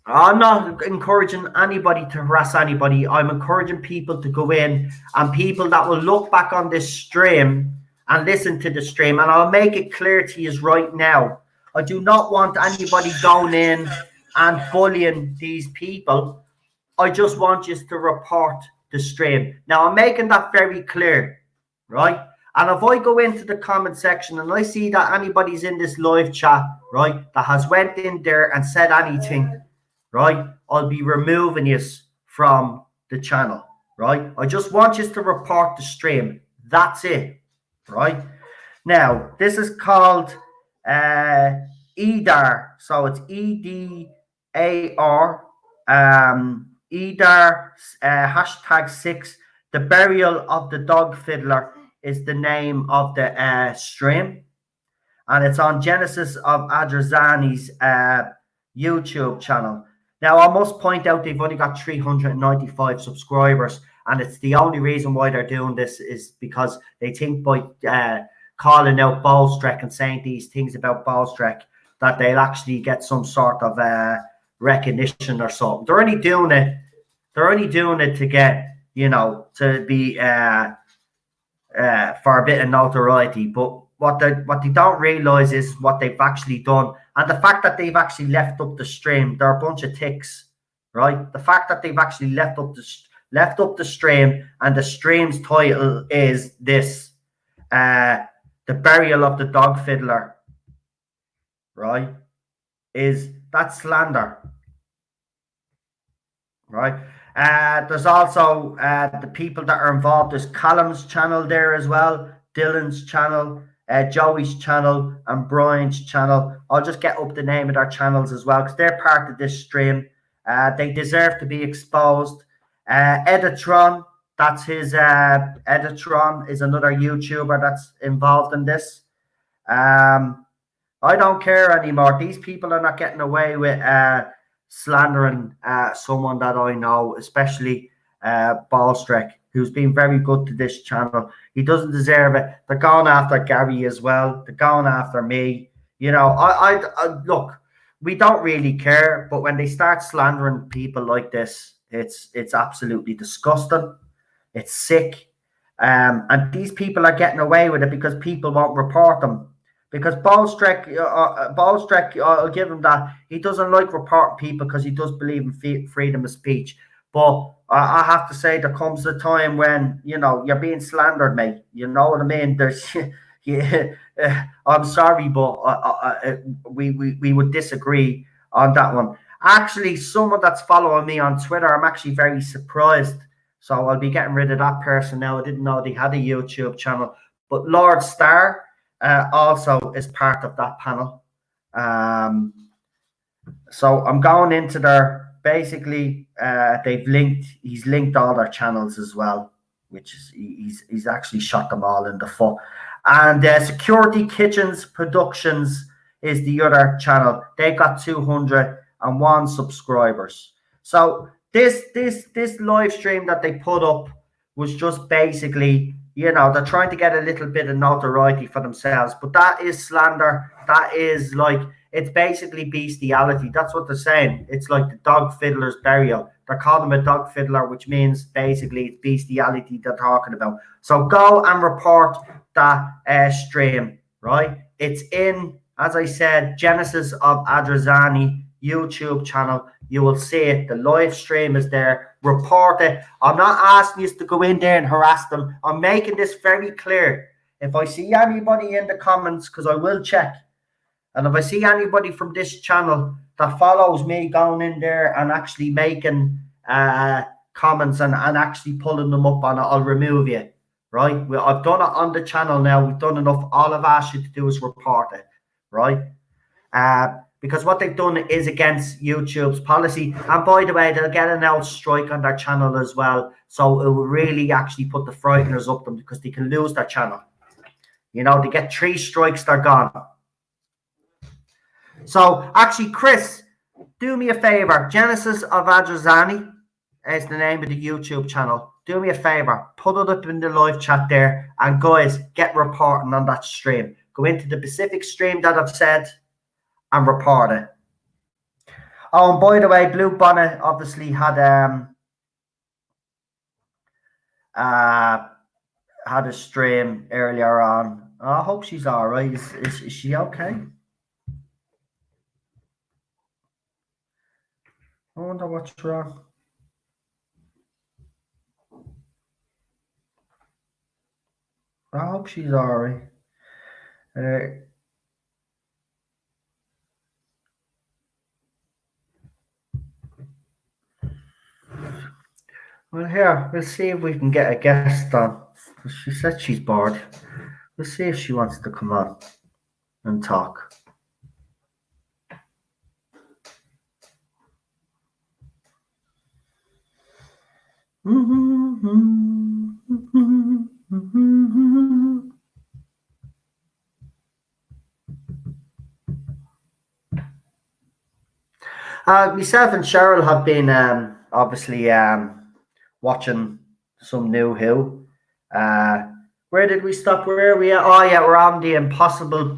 I'm not encouraging anybody to harass anybody. I'm encouraging people to go in, and people that will look back on this stream and listen to the stream. And I'll make it clear to you right now, I do not want anybody going in and bullying these people. I just want you to report the stream. Now, I'm making that very clear, right? And if I go into the comment section and I see that anybody's in this live chat, right, that has went in there and said anything, right, I'll be removing you from the channel, right? I just want you to report the stream. That's it, right? Now, this is called EDAR. So it's EDAR. EDAR #6. The Burial of the Dog Fiddler is the name of the stream. And it's on Genesis of Adrazani's YouTube channel. Now, I must point out they've only got 395 subscribers, and it's the only reason why they're doing this is because they think by calling out Ballstrek and saying these things about Ballstrek that they'll actually get some sort of recognition or something. They're only doing it to get, to be for a bit of notoriety. But what they don't realize is what they've actually done. And the fact that they've actually left up the stream, they're a bunch of ticks, right? The fact that they've actually left up the stream, and the stream's title is this, The Burial of the Dog Fiddler, right? That's slander, right? There's also the people that are involved. There's Callum's channel there as well, Dylan's channel, Joey's channel, and Brian's channel. I'll just get up the name of their channels as well because they're part of this stream. They deserve to be exposed. Editron, that's his. Editron is another YouTuber that's involved in this. I don't care anymore. These people are not getting away with slandering someone that I know, especially Ballstrek, who's been very good to this channel. He doesn't deserve it. They're going after Gary as well. They're going after me. I look, we don't really care, but when they start slandering people like this, it's absolutely disgusting. It's sick. And these people are getting away with it because people won't report them. Because Ballstrek, I'll give him that. He doesn't like reporting people because he does believe in freedom of speech. But I have to say, there comes a time when, you're being slandered, mate. You know what I mean? There's, I'm sorry, but we would disagree on that one. Actually, someone that's following me on Twitter, I'm actually very surprised. So I'll be getting rid of that person now. I didn't know they had a YouTube channel. But Lord Star also is part of that panel. So I'm going into their, basically, he's linked all their channels as well. which is he's actually shot them all in the foot. And Security Kitchens Productions is the other channel. They got 201 subscribers. So this live stream that they put up was just basically, you know, they're trying to get a little bit of notoriety for themselves, but that is slander. That is like, it's basically bestiality. That's what they're saying. It's like the dog fiddler's burial. They're calling him a dog fiddler, which means basically it's bestiality they're talking about. So go and report that stream, right? It's in, as I said, Genesis of Adrazani YouTube channel. You will see it. The live stream is there. Report it. I'm not asking you to go in there and harass them. I'm making this very clear. If I see anybody in the comments, because I will check, and if I see anybody from this channel that follows me going in there and actually making comments and actually pulling them up on it, I'll remove you. Right? I've done it on the channel now. We've done enough. All I've asked you to do is report it. Right? Because what they've done is against YouTube's policy. And by the way, they'll get an out strike on their channel as well. So it will really actually put the frighteners up them, because they can lose their channel. You know, they get 3 strikes, they're gone. So actually, Chris, do me a favor. Genesis of Adrazani is the name of the YouTube channel. Do me a favor, put it up in the live chat there, and guys, get reporting on that stream. Go into the specific stream that I've said and report it. Oh, and by the way, Blue Bonnet obviously had a stream earlier on. Oh, I hope she's all right. Is she okay? I wonder what's wrong. I hope she's all right. Well, here, we'll see if we can get a guest on. She said she's bored. We'll see if she wants to come on and talk. Myself and Cheryl have been obviously watching some new Who. Where did we stop? Where are we at? Oh yeah, we're on the Impossible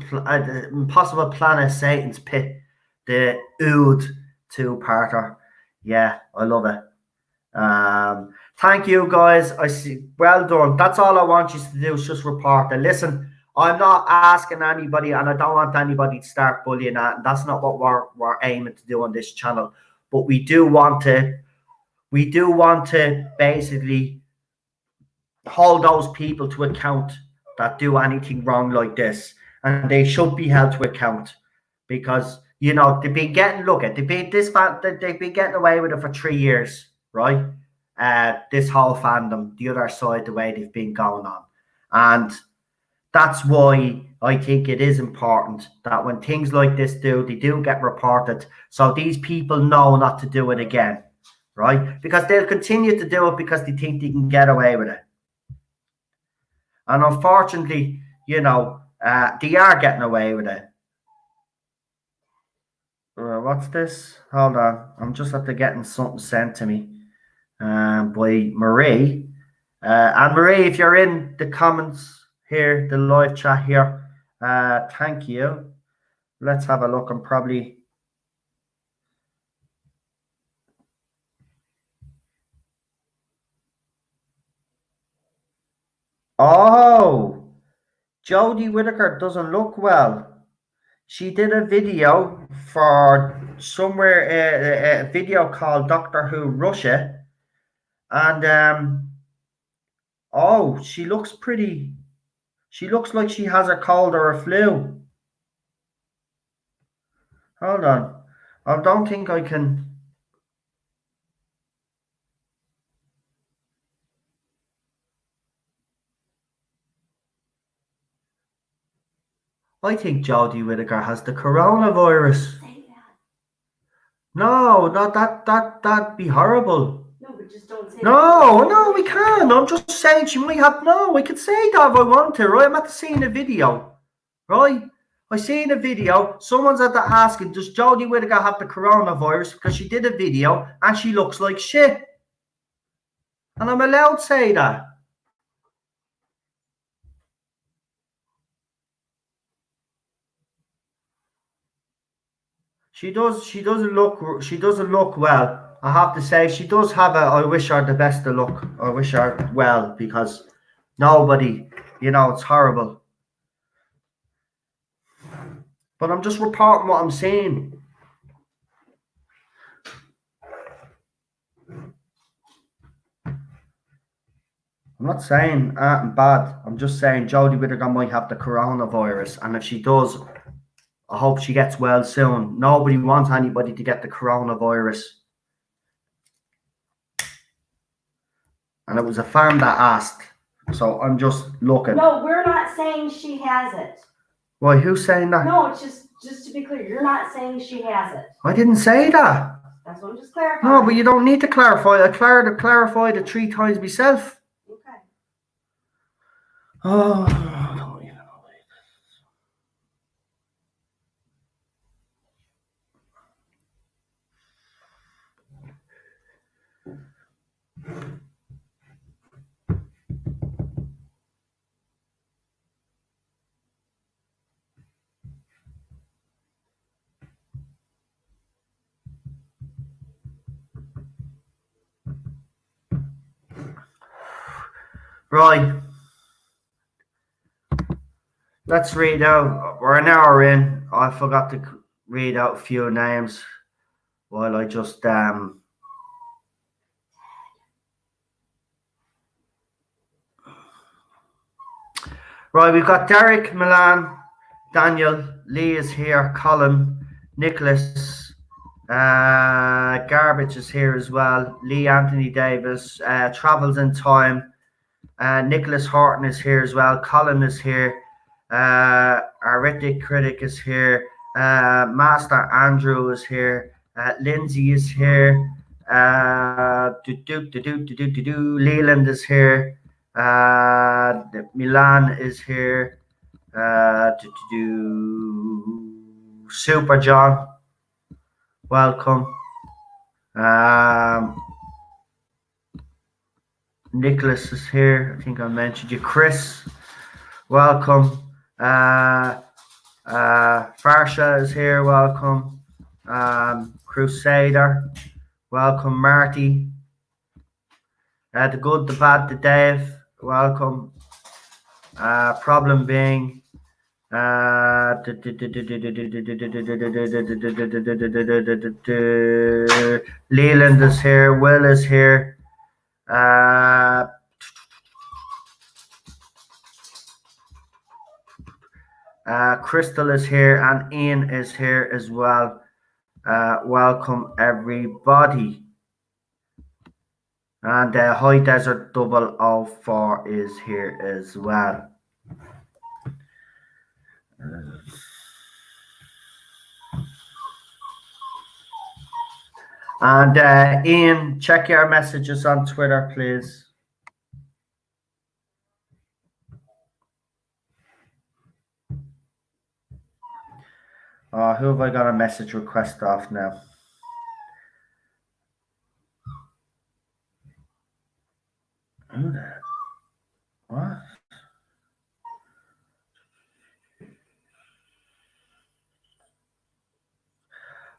Planet Satan's Pit, the Ood 2-parter. Yeah, I love it. Thank you guys. I see. Well done. That's all I want you to do is just report it. Listen, I'm not asking anybody, and I don't want anybody to start bullying that. And that's not what we're aiming to do on this channel. But we do want to basically hold those people to account that do anything wrong like this, and they should be held to account, because you know they've been getting they've been getting away with it for 3 years, right? This whole fandom, the other side, the way they've been going on, and that's why I think it is important that when things like this they do get reported, so these people know not to do it again, right? Because they'll continue to do it because they think they can get away with it. And unfortunately, you know, they are getting away with it. What's this? Hold on. I'm just after getting something sent to me by Marie. And Marie, if you're in the comments here, the live chat here, thank you. Let's have a look. I'm probably... Oh, Jodie Whittaker doesn't look well. She did a video for somewhere, a video called Doctor Who Russia, and oh, she looks pretty. She looks like she has a cold or a flu. Hold on, I don't think I can. I think Jodie Whittaker has the coronavirus. No, not that. That'd be horrible. No, but but just don't say No, we can. I'm just saying she might have. No, I could say that if I want to, right? I'm at seeing a video, right? I seen a video. Someone's at the asking, does Jodie Whittaker have the coronavirus? Because she did a video and she looks like shit. And I'm allowed to say that. She doesn't look well. I have to say, she does have I wish her the best of luck. I wish her well, because nobody, it's horrible. But I'm just reporting what I'm seeing. I'm not saying I'm bad. I'm just saying Jodie Whittaker might have the coronavirus, and if she does, I hope she gets well soon. Nobody wants anybody to get the coronavirus. And it was a fan that asked, so I'm just looking. No, we're not saying she has it. Why, who's saying that? No, it's just to be clear, you're not saying she has it. I didn't say that. That's what I'm just clarifying. No, but you don't need to clarify. I clarified it 3 times myself. Okay. Oh, I don't even know. Right. Let's read out. We're an hour in. I forgot to read out a few names while I just Right, we've got Derek, Milan, Daniel, Lee is here, Colin, Nicholas, Garbage is here as well, Lee Anthony Davis, Travels in Time, Nicholas Horton is here as well, Colin is here, Arithmetic Critic is here, Master Andrew is here, Lindsay is here, Leland is here, Milan is here, Super John, welcome. Nicholas is here. I think I mentioned you. Chris, welcome. Farsha is here. Welcome. Crusader, welcome. Marty. The good, the bad, the Dave, welcome. Problem being. Leland is here. Will is here. Crystal is here, and Ian is here as well. Welcome everybody. And High Desert 004 is here as well. And Ian, check your messages on Twitter, please. Who have I got a message request off now? Who the? What?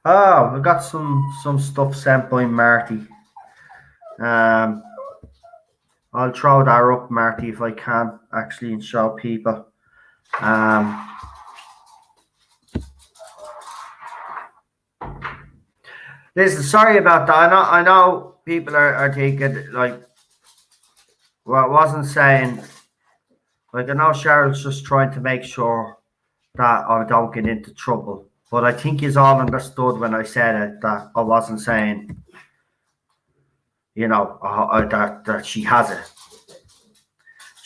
Oh, we got some stuff sent by Marty. I'll throw that up, Marty, if I can actually, and show people. Listen, sorry about that. I know people are thinking, like, well, I wasn't saying, like, I know Cheryl's just trying to make sure that I don't get into trouble. But I think you all understood when I said it, that I wasn't saying, that she has it.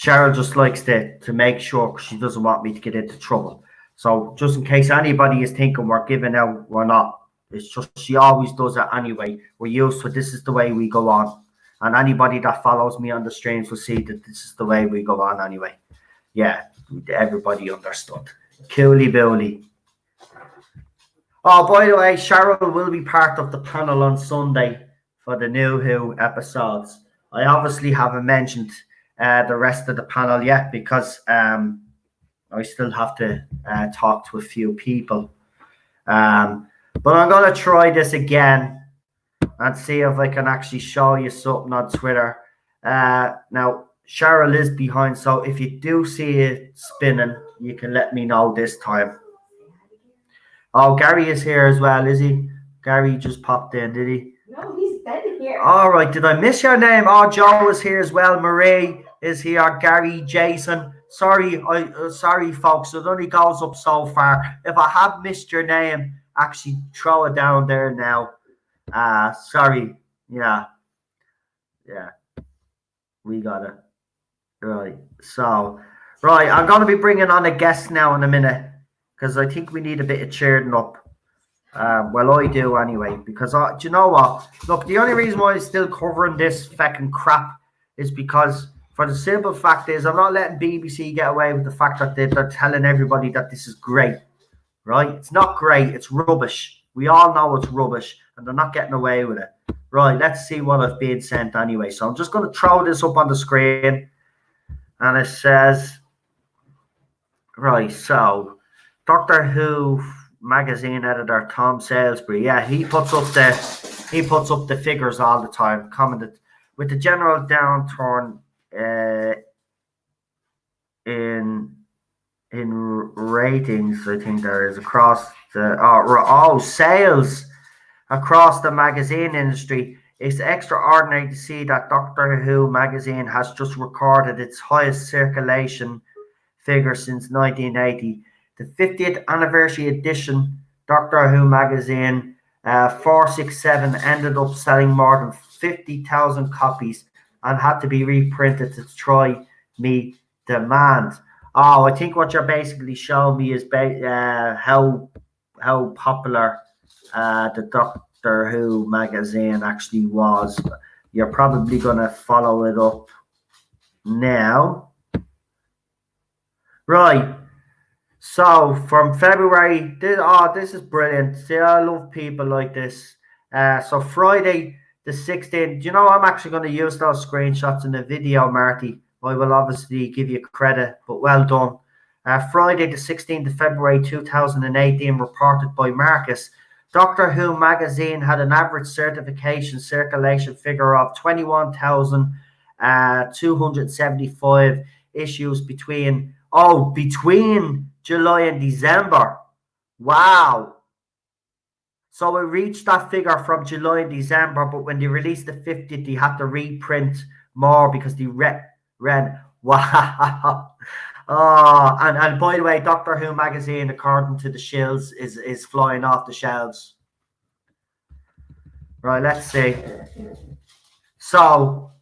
Cheryl just likes to make sure, because she doesn't want me to get into trouble. So just in case anybody is thinking we're giving out, we're not. It's just she always does it anyway. We're used to it. This is the way we go on. And anybody that follows me on the streams will see that this is the way we go on anyway. Yeah, everybody understood. Coolly billy. Oh, by the way, Cheryl will be part of the panel on Sunday for the New Who episodes. I obviously haven't mentioned the rest of the panel yet because I still have to talk to a few people. But I'm going to try this again and see if I can actually show you something on Twitter. Now, Cheryl is behind, so if you do see it spinning, you can let me know this time. Oh, Gary is here as well, is he? Gary just popped in, did he? No, he's been here. All right, did I miss your name? Oh, Joe is here as well. Marie is here. Gary, Jason. Sorry, sorry, folks. It only goes up so far. If I have missed your name, actually throw it down there now. Sorry. Yeah. We got it. Right. So, right, I'm going to be bringing on a guest now in a minute because I think we need a bit of cheering up. Well, I do anyway, because do you know what? Look, the only reason why I'm still covering this fucking crap is because, for the simple fact is, I'm not letting BBC get away with the fact that they're telling everybody that this is great, right? It's not great. It's rubbish. We all know it's rubbish, and they're not getting away with it. Right, let's see what I've been sent anyway. So I'm just going to throw this up on the screen, and it says, right, so Doctor Who magazine editor Tom Salisbury, yeah, he puts up the figures all the time. Commented with the general downturn in ratings, I think there is across the sales across the magazine industry. It's extraordinary to see that Doctor Who magazine has just recorded its highest circulation figure since 1980. The 50th anniversary edition Doctor Who magazine 467 ended up selling more than 50,000 copies and had to be reprinted to try meet demand. Oh, I think what you're basically showing me is how popular the Doctor Who magazine actually was. You're probably going to follow it up now. Right. So from February, this is brilliant. See, I love people like this. So Friday the 16th, you know, I'm actually going to use those screenshots in the video, Marty. I will obviously give you credit, but well done. Friday the 16th of February 2018, reported by Marcus, Doctor Who magazine had an average circulation figure of 21,275 issues between July and December. Wow. So it reached that figure from July and December, but when they released the 50th, they had to reprint more because they ran. Wow. Oh, and by the way, Doctor Who magazine, according to the shills, is flying off the shelves. Right, let's see. So,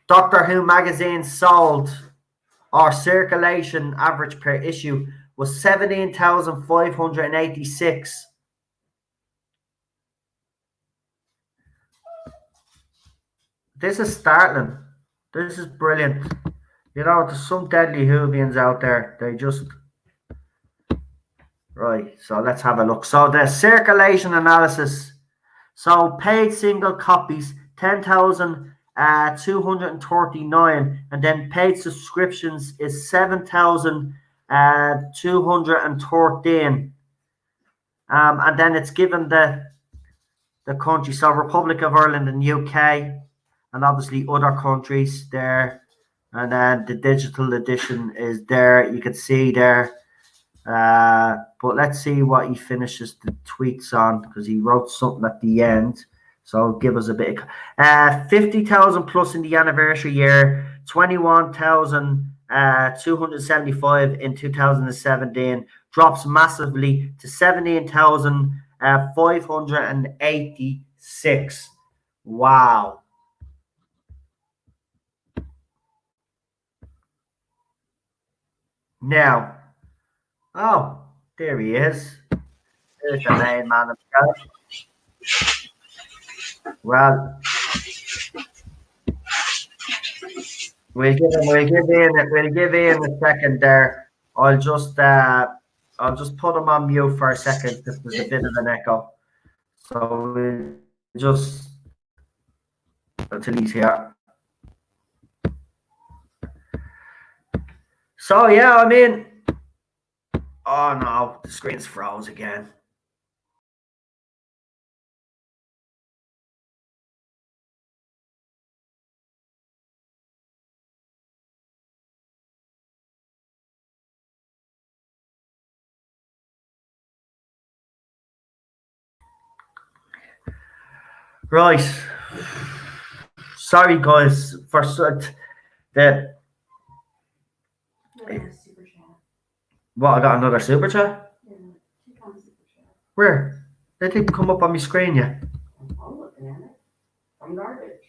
Doctor Who magazine sold, or circulation average per issue was 17,586. This is startling. This is brilliant. You know, there's some deadly Whovians out there. They just... Right, so let's have a look. So the circulation analysis. So paid single copies, 10,239, and then paid subscriptions is 7,213. And then it's given the country. So Republic of Ireland and UK, and obviously other countries there. And then the digital edition is there. You can see there. But let's see what he finishes the tweets on, because he wrote something at the end. So give us a bit of 50,000 plus in the anniversary year, 21,275 in 2017, drops massively to 17,586. Wow. Now, oh, there he is. There's the main man himself. Well, We'll give Ian a second there. I'll just put him on mute for a second because there's a bit of an echo. So we'll just until he's here. So yeah, I mean, oh no, the screen's froze again. Right. Sorry, guys, for the. What? I got another super chat. Where? They didn't come up on my screen yet. I'm looking at it. From garbage.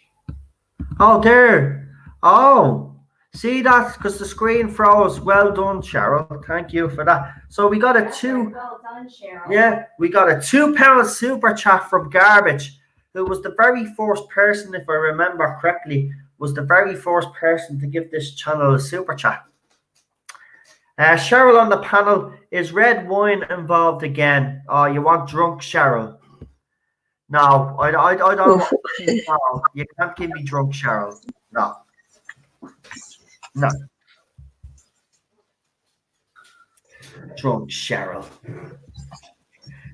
Oh, there. Oh, see that? Because the screen froze. Well done, Cheryl. Thank you for that. So we got a two. Well done, Cheryl. Yeah, we got a £2 super chat from Garbage, who was the very first person, if I remember correctly, was the very first person to give this channel a super chat. Cheryl on the panel, is red wine involved again? Oh, you want drunk, Cheryl? No, I don't. No, you can't give me drunk, Cheryl. No, no. Drunk, Cheryl.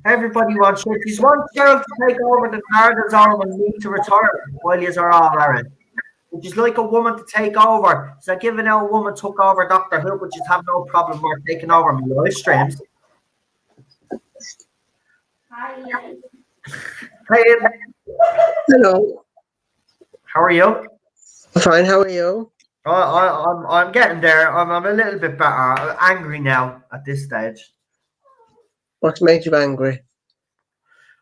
Everybody wants She's one Cheryl to take over the Tardis arm and me to retire while you are all Aaron. Which is like a woman to take over. It's like giving out a woman took over Doctor Who, but just have no problem with taking over my live streams. Hi. Hey, Hello. how are you? Fine. How are you? I'm getting there. I'm a little bit better. I'm angry now at this stage. What's made you angry?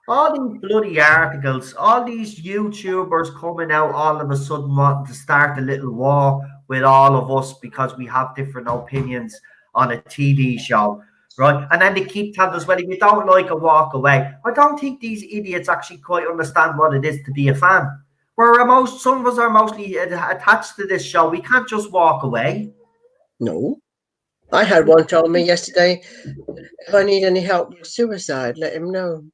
All these bloody articles, all these YouTubers coming out all of a sudden wanting to start a little war with all of us because we have different opinions on a TV show, right? And then they keep telling us, well, if you don't like it, walk away. I don't think these idiots actually quite understand what it is to be a fan. Some of us are mostly attached to this show. We can't just walk away. No. I had one told me yesterday, if I need any help with suicide, let him know.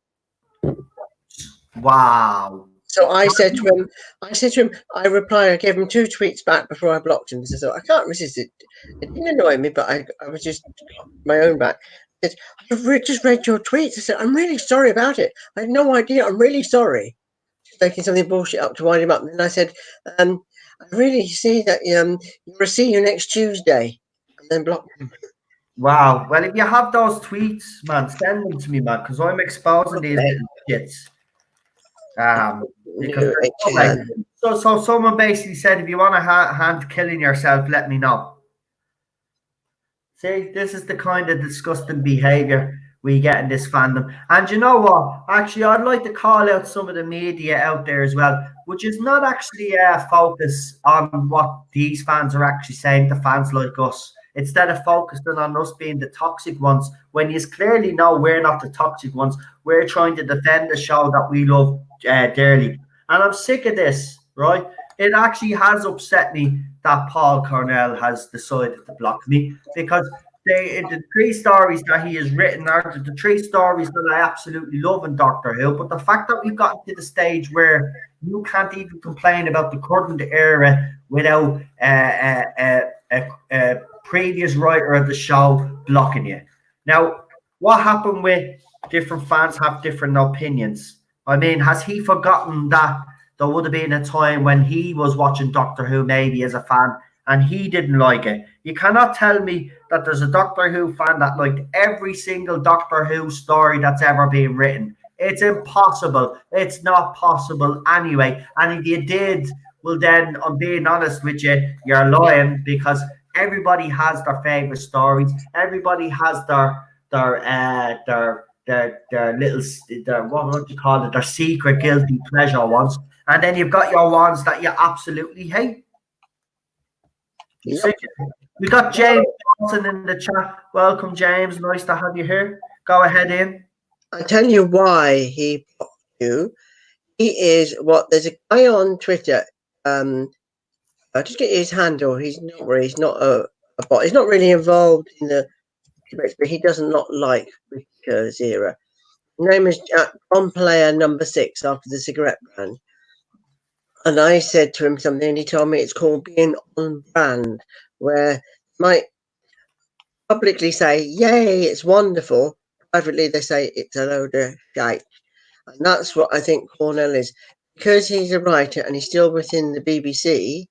Wow. So I said to him, I replied, I gave him 2 tweets back before I blocked him because I thought, I can't resist it. It didn't annoy me, but I was just my own back. I said, I've just read your tweets. I said, I'm really sorry about it. I had no idea. I'm really sorry. Just making something bullshit up to wind him up. And I said, I really see that you'll see you next Tuesday. And then blocked him. Wow. Well, if you have those tweets, man, send them to me, man, because I'm exposing these little shits. Because so someone basically said, if you want a hand killing yourself, let me know. See, this is the kind of disgusting behavior we get in this fandom. And you know what? Actually, I'd like to call out some of the media out there as well, which is not actually focus on what these fans are actually saying to fans like us, instead of focusing on us being the toxic ones, when you clearly know we're not the toxic ones. We're trying to defend the show that we love dearly. And I'm sick of this, right? It actually has upset me that Paul Cornell has decided to block me, because the 3 stories that he has written are the 3 stories that I absolutely love in Doctor Who. But the fact that we've gotten to the stage where you can't even complain about the current era without a previous writer of the show blocking you. Now, what happened with different fans have different opinions? I mean, has he forgotten that there would have been a time when he was watching Doctor Who maybe as a fan and he didn't like it? You cannot tell me that there's a Doctor Who fan that liked every single Doctor Who story that's ever been written. It's impossible. It's not possible anyway. And if you did, well then, I'm being honest with you, you're lying, because everybody has their favorite stories. Everybody has their little, what would you call it, their secret guilty pleasure ones. And then you've got your ones that you absolutely hate. Yep. We got James Johnson in the chat. Welcome, James. Nice to have you here. Go ahead in. I tell you why he blocked you. He is there's a guy on Twitter, just get his handle. He's not a bot. He's not really involved in the debates, but he does not like Rick Zera. His name is on player number 6 after the cigarette brand. And I said to him something, and he told me it's called being on brand, where might publicly say, "Yay, it's wonderful." Privately, they say it's a load of shite. And that's what I think Cornell is. Because he's a writer and he's still within the BBC,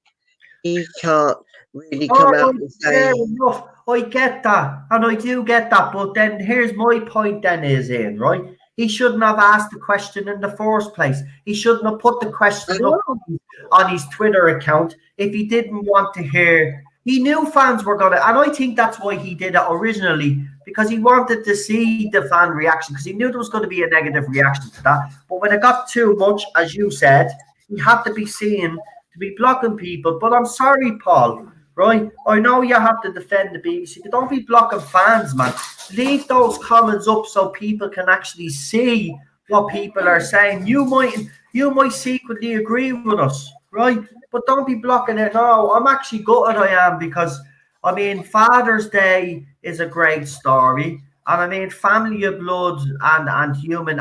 he can't really come out and fair say, enough. I get that, and I do get that. But then here's my point. Then is in right. He shouldn't have asked the question in the first place. He shouldn't have put the question up on his Twitter account if he didn't want to hear. He knew fans were gonna, and I think that's why he did it originally, because he wanted to see the fan reaction, because he knew there was going to be a negative reaction to that. But when it got too much, as you said, he had to be seen to be blocking people. But I'm sorry, Paul, right? I know you have to defend the BBC, but don't be blocking fans, man. Leave those comments up so people can actually see what people are saying. You might secretly agree with us, right? But don't be blocking it. No, I'm actually gutted I am, because I mean Father's Day is a great story. And I mean Family of Blood and Human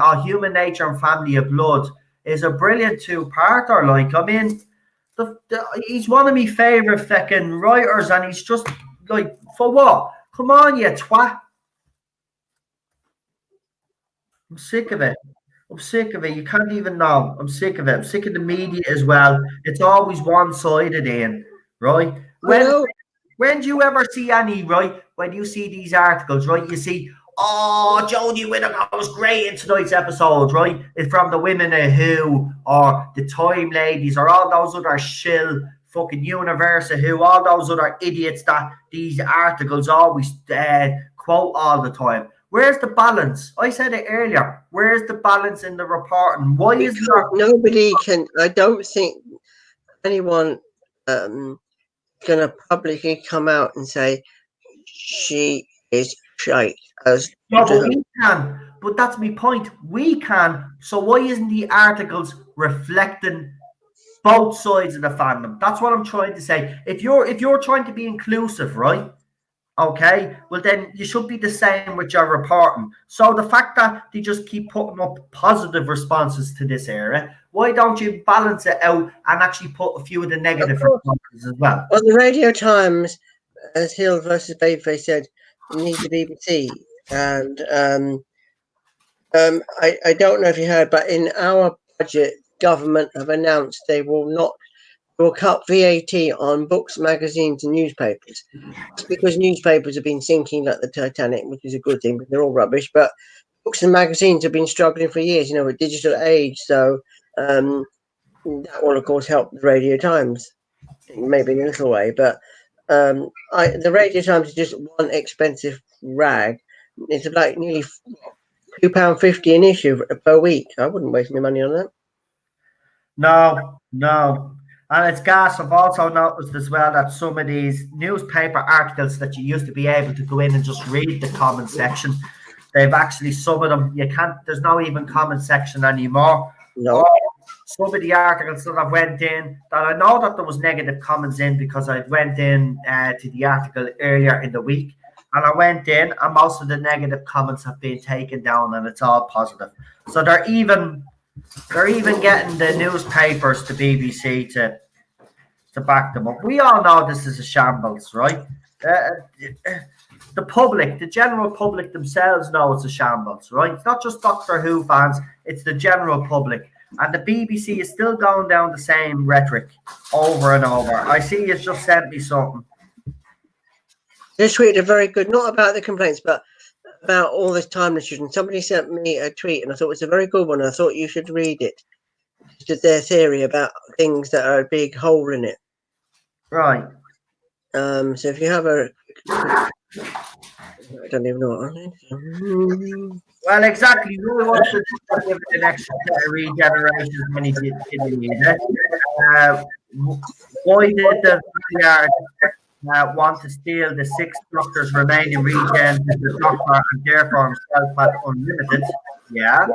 Nature and Family of Blood is a brilliant two-parter. Like, I mean, he's one of my favourite fucking writers, and he's just like, for what? Come on, you twat. I'm sick of it. I'm sick of it. You can't even know. I'm sick of it. I'm sick of the media as well. It's always one-sided, Ian, right? When do you ever see any, right? When you see these articles, right? You see, oh, Jodie Whittaker was great in tonight's episode, right? It's from the Women of Who, or the Time Ladies, or all those other shill fucking Universe of Who, all those other idiots that these articles always quote all the time. Where's the balance? I said it earlier. Where's the balance in the reporting? Why is there... Nobody can... I don't think anyone going to publicly come out and say she is shite. No, but we can. But that's my point. We can. So why isn't the articles reflecting both sides of the fandom? That's what I'm trying to say. If you're trying to be inclusive, right? Okay, well then you should be the same with your reporting. So the fact that they just keep putting up positive responses to this era, why don't you balance it out and actually put a few of the negative responses as well? Well, the Radio Times, as Hill versus Babyface said, needs the BBC. And I don't know if you heard, but in our budget, government have announced they will cut VAT on books, magazines, and newspapers. It's because newspapers have been sinking like the Titanic, which is a good thing, but they're all rubbish. But books and magazines have been struggling for years, with digital age. So that will, of course, help the Radio Times, maybe in a little way. But the Radio Times is just one expensive rag. It's like nearly £2.50 an issue per week. I wouldn't waste my money on that. No. And it's gas. I've also noticed as well that some of these newspaper articles that you used to be able to go in and just read the comment section, they've actually, some of them, there's no even comment section anymore. No. Some of the articles that I've went in, that I know that there was negative comments in, because I went in to the article earlier in the week, and I went in, and most of the negative comments have been taken down, and it's all positive. So they're even getting the newspapers, the BBC, to back them up. We all know this is a shambles, right? The public, the general public themselves know it's a shambles, right? It's not just Doctor Who fans, it's the general public. And the BBC is still going down the same rhetoric over and over. I see you just sent me something. This tweet is very good, not about the complaints, but about all this time restriction. Somebody sent me a tweet, and I thought it was a very good one. I thought you should read it. Just their theory about things that are a big hole in it. Right. So if you have I don't even know what I mean. Well, exactly. We want to give it an extra regeneration when he did it. Why did the Vanguard want to steal the 6 Doctor's remaining regen to the Doctor and therefore himself at Unlimited? Yeah.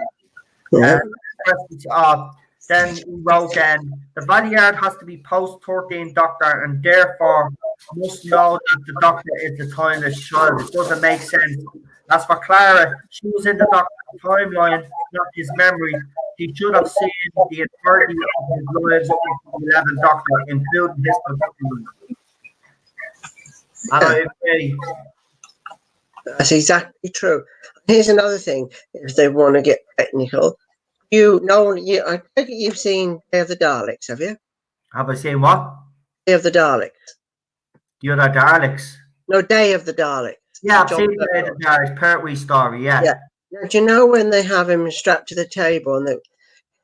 Questions of Then he wrote, the Valiard has to be post-13 doctor and therefore must know that the doctor is the timeless child. It doesn't make sense. As for Clara, she was in the doctor's timeline, not his memory. He should have seen the entirety of his lives up to the 11th doctor, including his predicament. And I agree. That's exactly true. Here's another thing, if they want to get technical. I think you've seen Day of the Daleks, have you? Have I seen what? Day of the Daleks. The other Daleks. No, Day of the Daleks. Yeah, I've seen Day of the Daleks, Pertwee story, yeah. Now, do you know when they have him strapped to the table and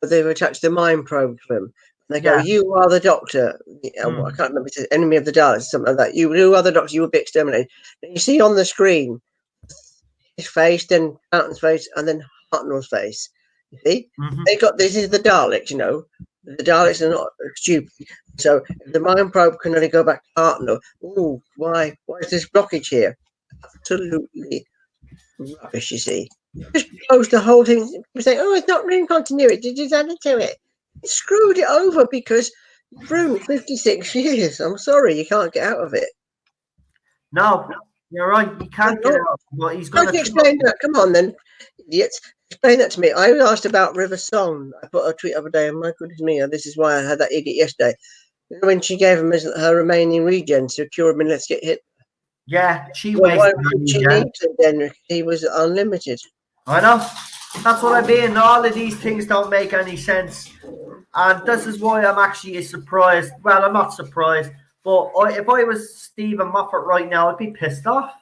they've attached the mind probe to him? And they go, you are the doctor. I can't remember, it's the enemy of the Daleks, something like that. You are the doctor, you will be exterminated. And you see on the screen his face, then Fountain's face, and then Hartnell's face. You see? They got, this is the Daleks, you know. The Daleks are not stupid. So if the mind probe can only go back to Hartnell, why is this blockage here? Absolutely rubbish, you see. Just blows the whole thing. You say, it's not room continuity, just add it to it. It screwed it over because you've ruined 56 years. I'm sorry, you can't get out of it. No, you're right. You can't get out. But he's going to explain that. Come on, then, idiots. Explain that to me. I was asked about River Song. I put a tweet the other day, and my goodness me, this is why I had that idiot yesterday. When she gave him her remaining regen to cure him and let's get hit. Yeah, she wasted then he was unlimited. I know. That's what I mean. All of these things don't make any sense. And this is why I'm actually surprised. Well, I'm not surprised. But if I was Stephen Moffat right now, I'd be pissed off.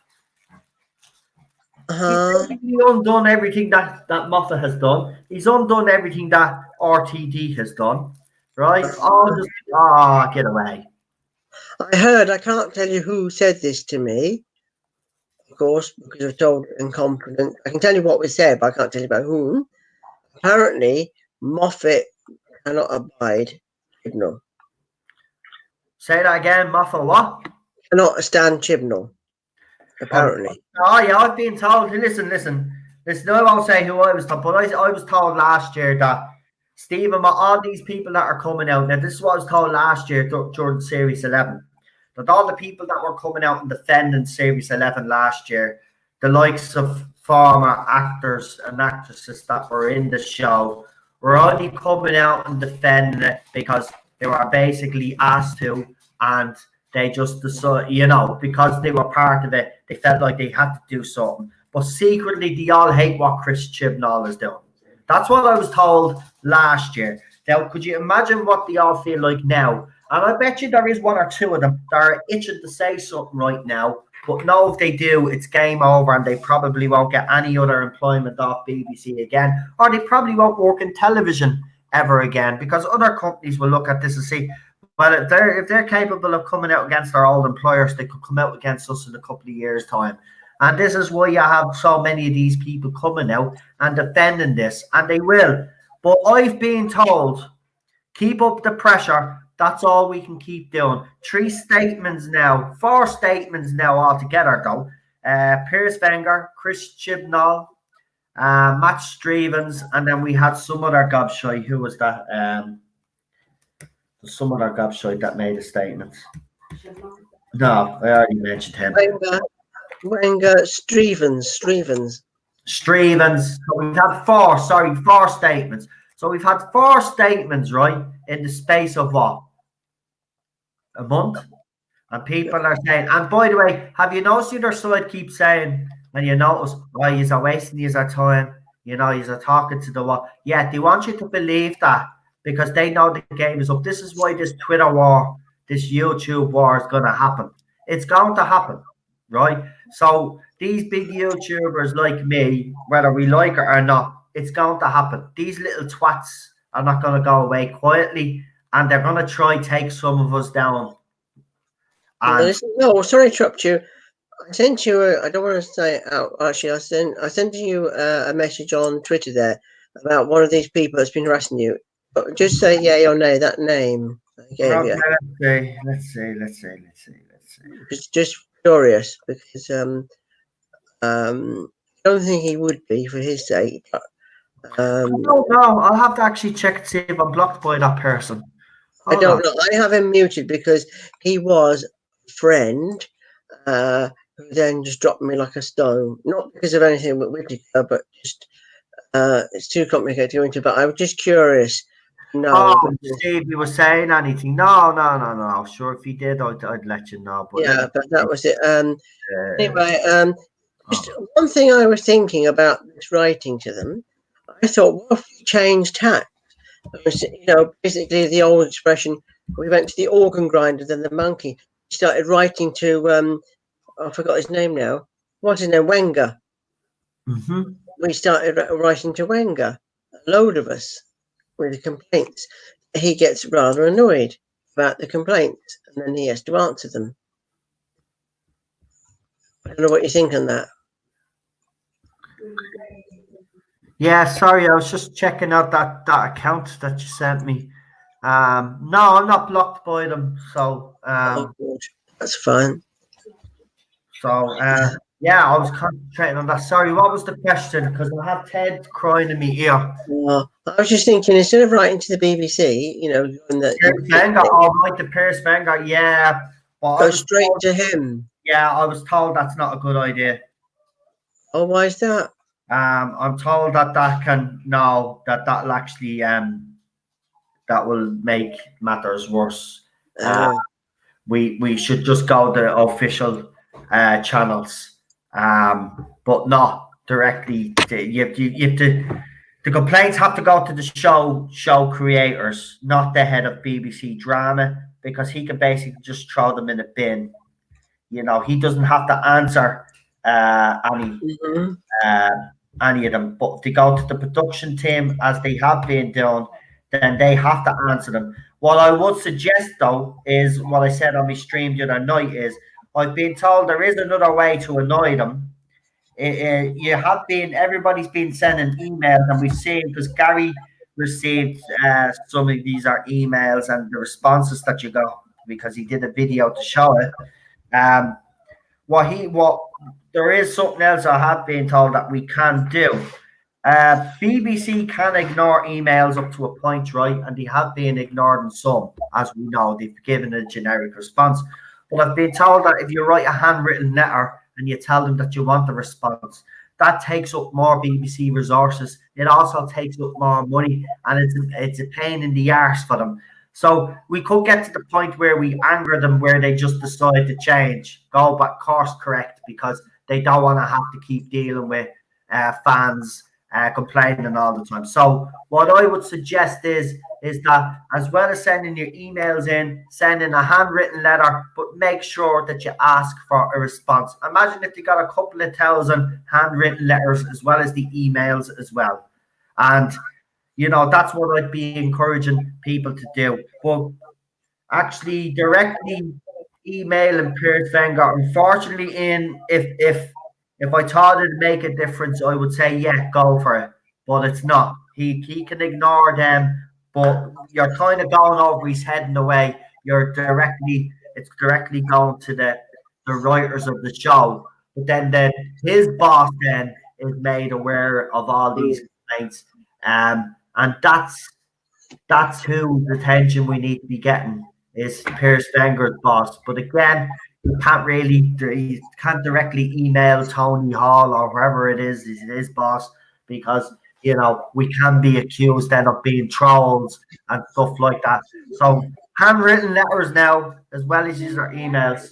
He's undone everything that Moffat has done. He's undone everything that RTD has done. Right? Get away. I heard, I can't tell you who said this to me, of course, because I've told incompetent. I can tell you what was said, but I can't tell you about whom. Apparently, Moffat cannot abide Chibnall. Say that again, Moffat what? Cannot stand Chibnall, apparently. I've been told, listen, I won't say who I was told, but I was told last year that Stephen, all these people that are coming out, now this is what I was told last year during Series 11, that all the people that were coming out and defending Series 11 last year, the likes of former actors and actresses that were in the show, were only coming out and defending it because they were basically asked to, and they just decided, because they were part of it, they felt like they had to do something. But secretly, they all hate what Chris Chibnall is doing. That's what I was told last year. Now, could you imagine what they all feel like now? And I bet you there is one or two of them that are itching to say something right now. But no, if they do, it's game over and they probably won't get any other employment off BBC again. Or they probably won't work in television ever again, because other companies will look at this and see, well, if they're capable of coming out against their old employers, they could come out against us in a couple of years' time. And this is why you have so many of these people coming out and defending this, and they will. But I've been told, keep up the pressure. That's all we can keep doing. 4 statements now altogether, though. Piers Wenger, Chris Chibnall, Matt Strevens, and then we had some other gobshite. Who was that? Some other gobshite that made a statement. No, I already mentioned him. Wenger, Strevens. So we've had 4 statements. So we've had 4 statements, right, in the space of what? A month? And people are saying, and by the way, have you noticed the other side keeps saying, and you notice, you're wasting your time, you're talking to the what? Yeah, they want you to believe that because they know the game is up. This is why this Twitter war, this YouTube war is going to happen. It's going to happen, right? So these big YouTubers like me, whether we like it or not, it's going to happen. These little twats are not going to go away quietly, and they're going to try take some of us down. No, sorry to interrupt you. I sent you. I don't want to say it out. Actually, I sent you a message on Twitter there about one of these people that's been harassing you. But just say yay or nay that name. Let's see. It's just curious because I don't think he would be for his sake. But I Um, don't know. I'll have to actually check to see if I'm blocked by that person. I Hold on. don't know. I have him muted because he was a friend who then just dropped me like a stone. Not because of anything with Whittaker, but just it's too complicated to go into. But I was just curious to know Oh, because see if he was saying anything. No, no, no, no. Sure, if he did, I'd let you know. But let yeah, me. but that was it. Uh, Anyway, hold just on. one thing I was thinking about this writing to them. I thought, what if we changed tack? Basically the old expression, we went to the organ grinder, then the monkey. We started writing to, I forgot his name now. What's his name? Wenger. Mm-hmm. We started writing to Wenger, a load of us, with the complaints. He gets rather annoyed about the complaints, and then he has to answer them. I don't know what you think on that. Yeah, sorry, I was just checking out that account that you sent me. No, I'm not blocked by them. Oh, good. That's fine. Yeah, I was concentrating on that. Sorry, what was the question? Because I have Ted crying in my ear. I was just thinking, instead of writing to the BBC, doing the Pierce Wenger, thing, all right, the Pierce Wenger, yeah. But I go was straight told, to him. yeah, I was told that's not a good idea. Oh, why is that? I'm told that can no, that'll actually that will make matters worse. Uh, Oh, we should just go the official channels, but not directly. You have to. The complaints have to go to the show creators, not the head of BBC Drama, because he can basically just throw them in a bin. He doesn't have to answer mhm. uh, any of them. But if they go to the production team, as they have been doing, then they have to answer them. What I would suggest, though, is what I said on my stream the other night is I've been told there is another way to annoy them. Everybody's been sending emails, and we've seen because Gary received some of these are emails and the responses that you got because he did a video to show it. Um, what there is something else I have been told that we can do. BBC can ignore emails up to a point, right? And they have been ignored in some, as we know. They've given a generic response. But I've been told that if you write a handwritten letter and you tell them that you want a response, that takes up more BBC resources. It also takes up more money, and it's a pain in the arse for them. So we could get to the point where we anger them, where they just decide to change, go back course correct, because they don't want to have to keep dealing with fans complaining all the time. So what I would suggest is that as well as sending your emails in, send in a handwritten letter, but make sure that you ask for a response. Imagine if you got a couple of thousand handwritten letters as well as the emails as well. And that's what I'd be encouraging people to do. But actually directly emailing Piers Wenger, unfortunately, if I thought it'd make a difference, I would say yeah, go for it. But it's not. He can ignore them, but you're kind of going over his head in a way. It's directly going to the writers of the show. But then his boss then is made aware of all these complaints. And that's who the attention we need to be getting is Piers Wenger's boss. But again, he can't directly email Tony Hall or whoever it is his boss, because we can be accused then of being trolls and stuff like that. So handwritten letters now, as well as user emails,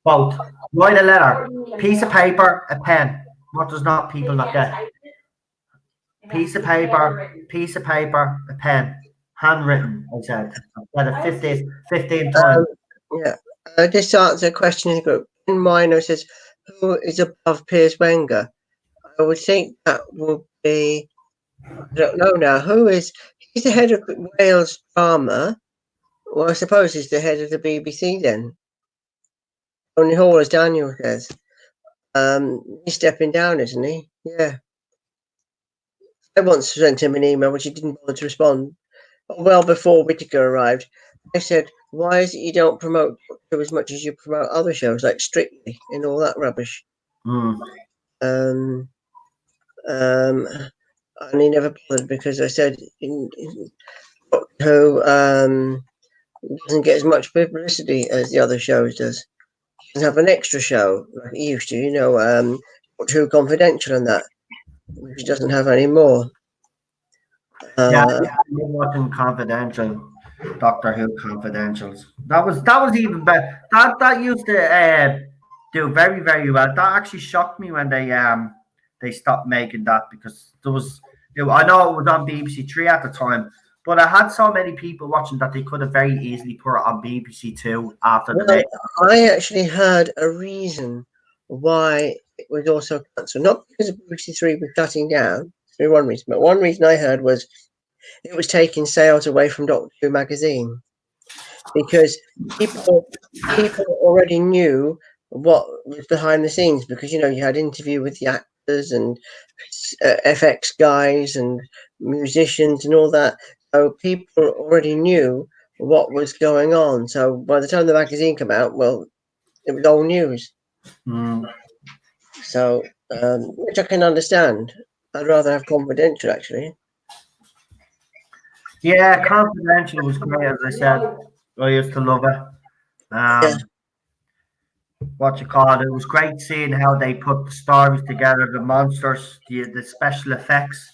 both. Write a letter, piece of paper, a pen. What does not people not get? Piece of paper, a pen, handwritten. I said. I said it 15 times. Um, yeah. Just to answer a question in the group. In Minor says, who is above Piers Wenger? I would think that would be, I don't know now, he's the head of Wales Drama. Well, I suppose he's the head of the BBC then. Tony Hall, as Daniel says. He's stepping down, isn't he? Yeah. I once sent him an email which he didn't bother to respond. Well before Whittaker arrived, I said, why is it you don't promote Doctor as much as you promote other shows like Strictly and all that rubbish? Mm. Um, and he never bothered because I said who doesn't get as much publicity as the other shows does. He doesn't have an extra show like he used to, Doctor Who Confidential and that, which he doesn't have anymore. Yeah, I've been watching Confidential, Doctor Who Confidentials. That was even better. That used to do very, very well. That actually shocked me when they stopped making that because I know it was on BBC Three at the time, but I had so many people watching that they could have very easily put it on BBC Two after the make. I actually heard a reason why it was also cancelled, not because of BBC Three was shutting down. One reason, but one reason I heard was it was taking sales away from Doctor Who magazine because people already knew what was behind the scenes because you had interview with the actors and FX guys and musicians and all that. So people already knew what was going on. So by the time the magazine came out, well, it was old news. So, which I can understand. I'd rather have Confidential, actually. Yeah, Confidential was great, as I said. I used to love it. Yeah. What you call it? It was great seeing how they put the stories together, the monsters, the special effects.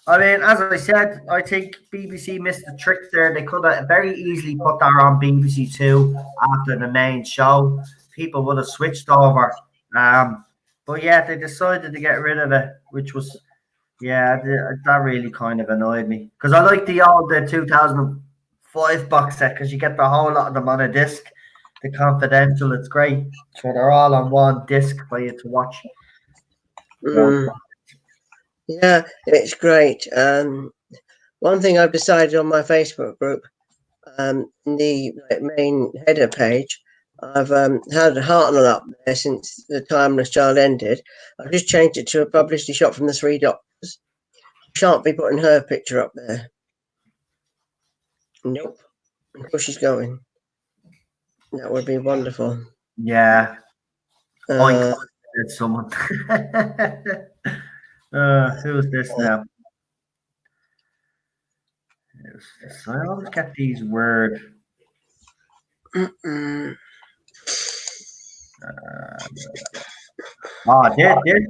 I mean, as I said, I think BBC missed the trick there. They could have very easily put that on BBC Two after the main show. People would have switched over. But yeah, they decided to get rid of it, which was that really kind of annoyed me because I like the 2005 box set because you get the whole lot of them on a disc. The Confidential, it's great. So they're all on one disc for you to watch. Yeah, it's great. One thing I've decided on my Facebook group, in the main header page, I've had a Hartnell up there since the Timeless Child ended. I've just changed it to a publicity shot from the Three Doctors. Shan't be putting her picture up there. Nope. Until she's going. That would be wonderful. Yeah. Someone. Who's this now? I always get these words. This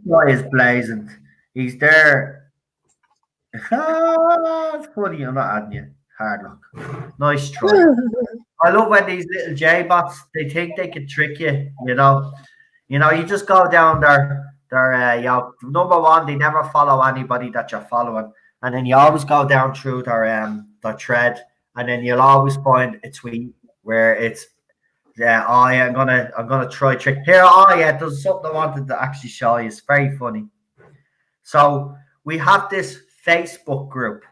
guy is blazing. He's there. It's funny. I'm not adding you. Hard luck. Nice try. I love when these little J-bots, they think they can trick you, you just go down their number one, they never follow anybody that you're following. And then you always go down through their thread, and then you'll always find a tweet where it's I'm gonna try trick here. There's something I wanted to actually show you. It's very funny. So we have this Facebook group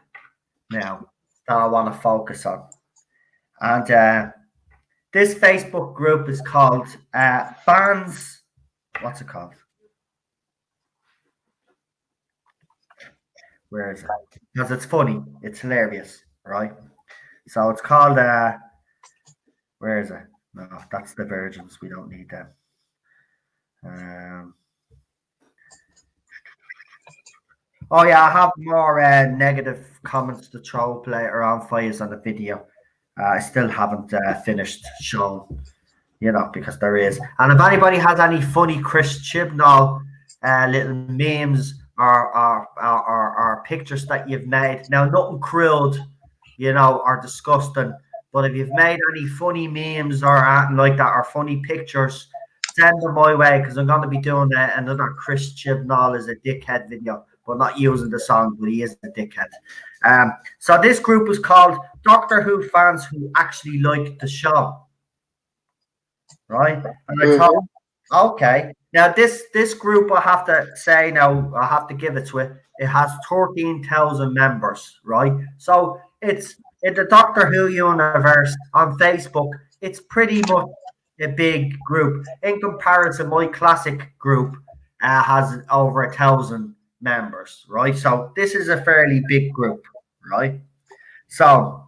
now that I want to focus on. And this Facebook group is called Fans. What's it called? Where is it? Because it's funny. It's hilarious, right? So it's called, where is it? No, that's the Virgins. We don't need them. I have more negative comments to throw later on for you on the video. I still haven't finished showing, because there is. And if anybody has any funny Chris Chibnall little memes or pictures that you've made, now nothing crude, or disgusting, but if you've made any funny memes or anything like that, or funny pictures, send them my way because I'm going to be doing another Chris Chibnall is a dickhead video, but not using the song, but he is a dickhead. So this group is called Doctor Who Fans Who Actually Like the Show. Right? And I thought, okay. Now this group, I have to say now, I have to give it to it. It has 13,000 members, right? So it's in the Doctor Who universe on Facebook. It's pretty much a big group. In comparison, my classic group has over 1,000 members, right? So this is a fairly big group, right? So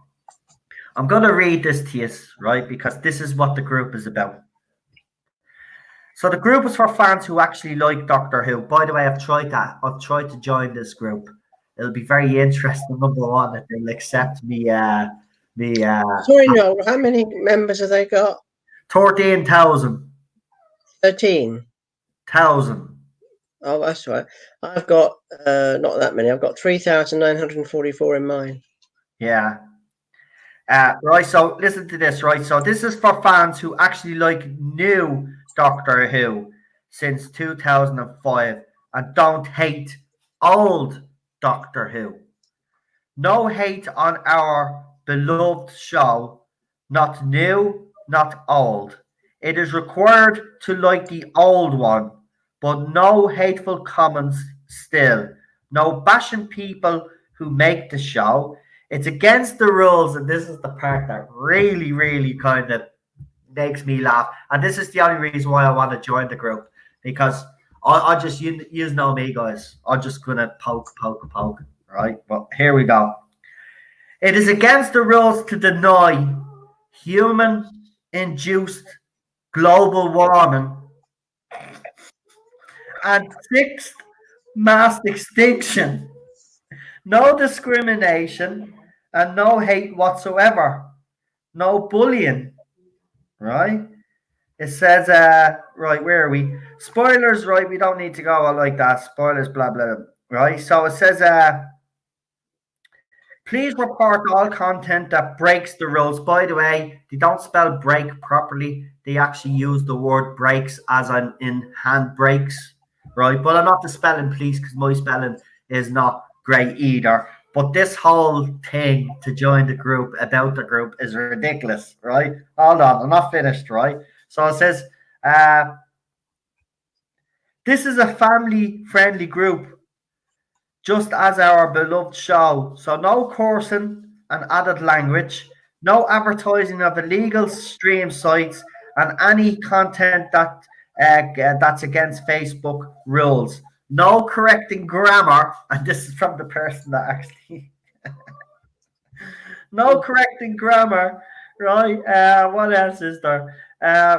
I'm going to read this to you, right? Because this is what the group is about. So the group is for fans who actually like Doctor Who. By the way, I've tried that. I've tried to join this group. It'll be very interesting. Number one, if they'll accept me. Sorry, no. How many members have they got? 13,000. 13. Oh, that's right. I've got not that many. I've got 3,944 in mine. Yeah. Right, so listen to this, right? So this is for fans who actually like new Doctor Who since 2005 and don't hate old Doctor Who. No hate on our beloved show, not new, not old. It is required to like the old one, but no hateful comments still. No bashing people who make the show. It's against the rules, and this is the part that really, really kind of makes me laugh. And this is the only reason why I want to join the group, because I just, you know me, guys. I'm just going to poke, right? But here we go. It is against the rules to deny human-induced global warming and sixth mass extinction. No discrimination and no hate whatsoever. No bullying, right? It says, right, where are we? Spoilers, right? We don't need to go like that. Spoilers, blah, blah, right? So it says, please report all content that breaks the rules. By the way, they don't spell break properly. They actually use the word breaks as in hand brakes, right? But I'm not the spelling, please, because my spelling is not great either. But this whole thing to join the group, about the group, is ridiculous, right? Hold on, I'm not finished, right? So it says, this is a family-friendly group, just as our beloved show. So no cursing and added language, no advertising of illegal stream sites, and any content that that's against Facebook rules. No correcting grammar, and this is from the person that actually no correcting grammar, right? What else is there?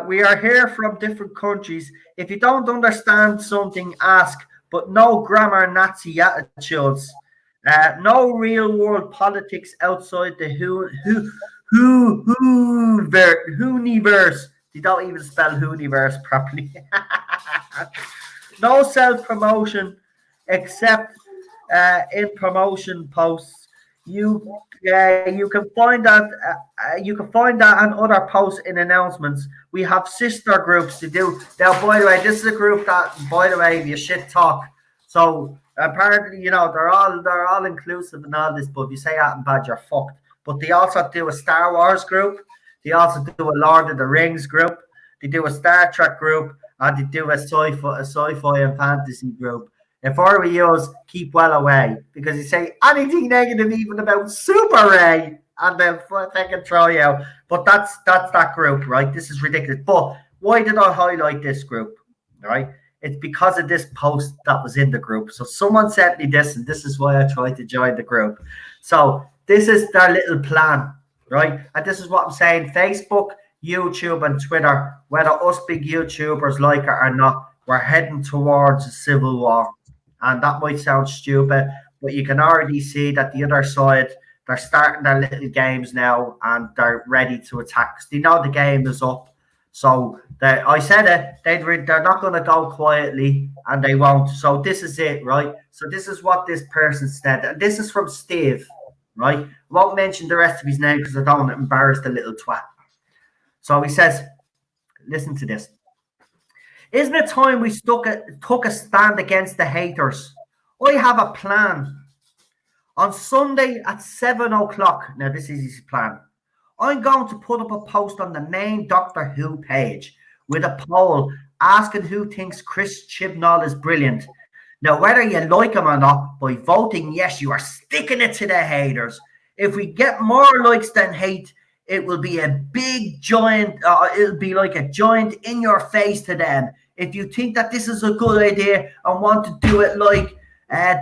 We are here from different countries. If you don't understand something, ask, but no grammar Nazi attitudes. No real world politics outside the Whoniverse. They don't even spell Whoniverse properly. No self promotion except in promotion posts. You can find that and other posts in announcements. We have sister groups to do. Now, by the way, this is a group that, by the way, you shit talk. So apparently, you know, they're all inclusive and all this, but if you say that and bad, you're fucked. But they also do a Star Wars group. They also do a Lord of the Rings group. They do a Star Trek group, and they do a sci-fi and fantasy group. If I were yours, keep well away, because you say anything negative, even about Super Ray, and they'll fucking throw you out. But that's that group, right? This is ridiculous. But why did I highlight this group, right? It's because of this post that was in the group. So someone sent me this, and this is why I tried to join the group. So this is their little plan, right? And this is what I'm saying. Facebook, YouTube, and Twitter, whether us big YouTubers like it or not, we're heading towards a civil war. And that might sound stupid, but you can already see that the other side, they're starting their little games now, and they're ready to attack. They know the game is up. So I said it, they're not going to go quietly, and they won't. So this is it, right? So this is what this person said. And this is from Steve, right? I won't mention the rest of his name because I don't want to embarrass the little twat. So he says, listen to this. Isn't it time we took a stand against the haters? I have a plan. On Sunday at 7 o'clock, now this is his plan, I'm going to put up a post on the main Doctor Who page with a poll asking who thinks Chris Chibnall is brilliant. Now, whether you like him or not, by voting yes, you are sticking it to the haters. If we get more likes than hate, it will be a big giant, it'll be like a giant in your face to them. If you think that this is a good idea and want to do it like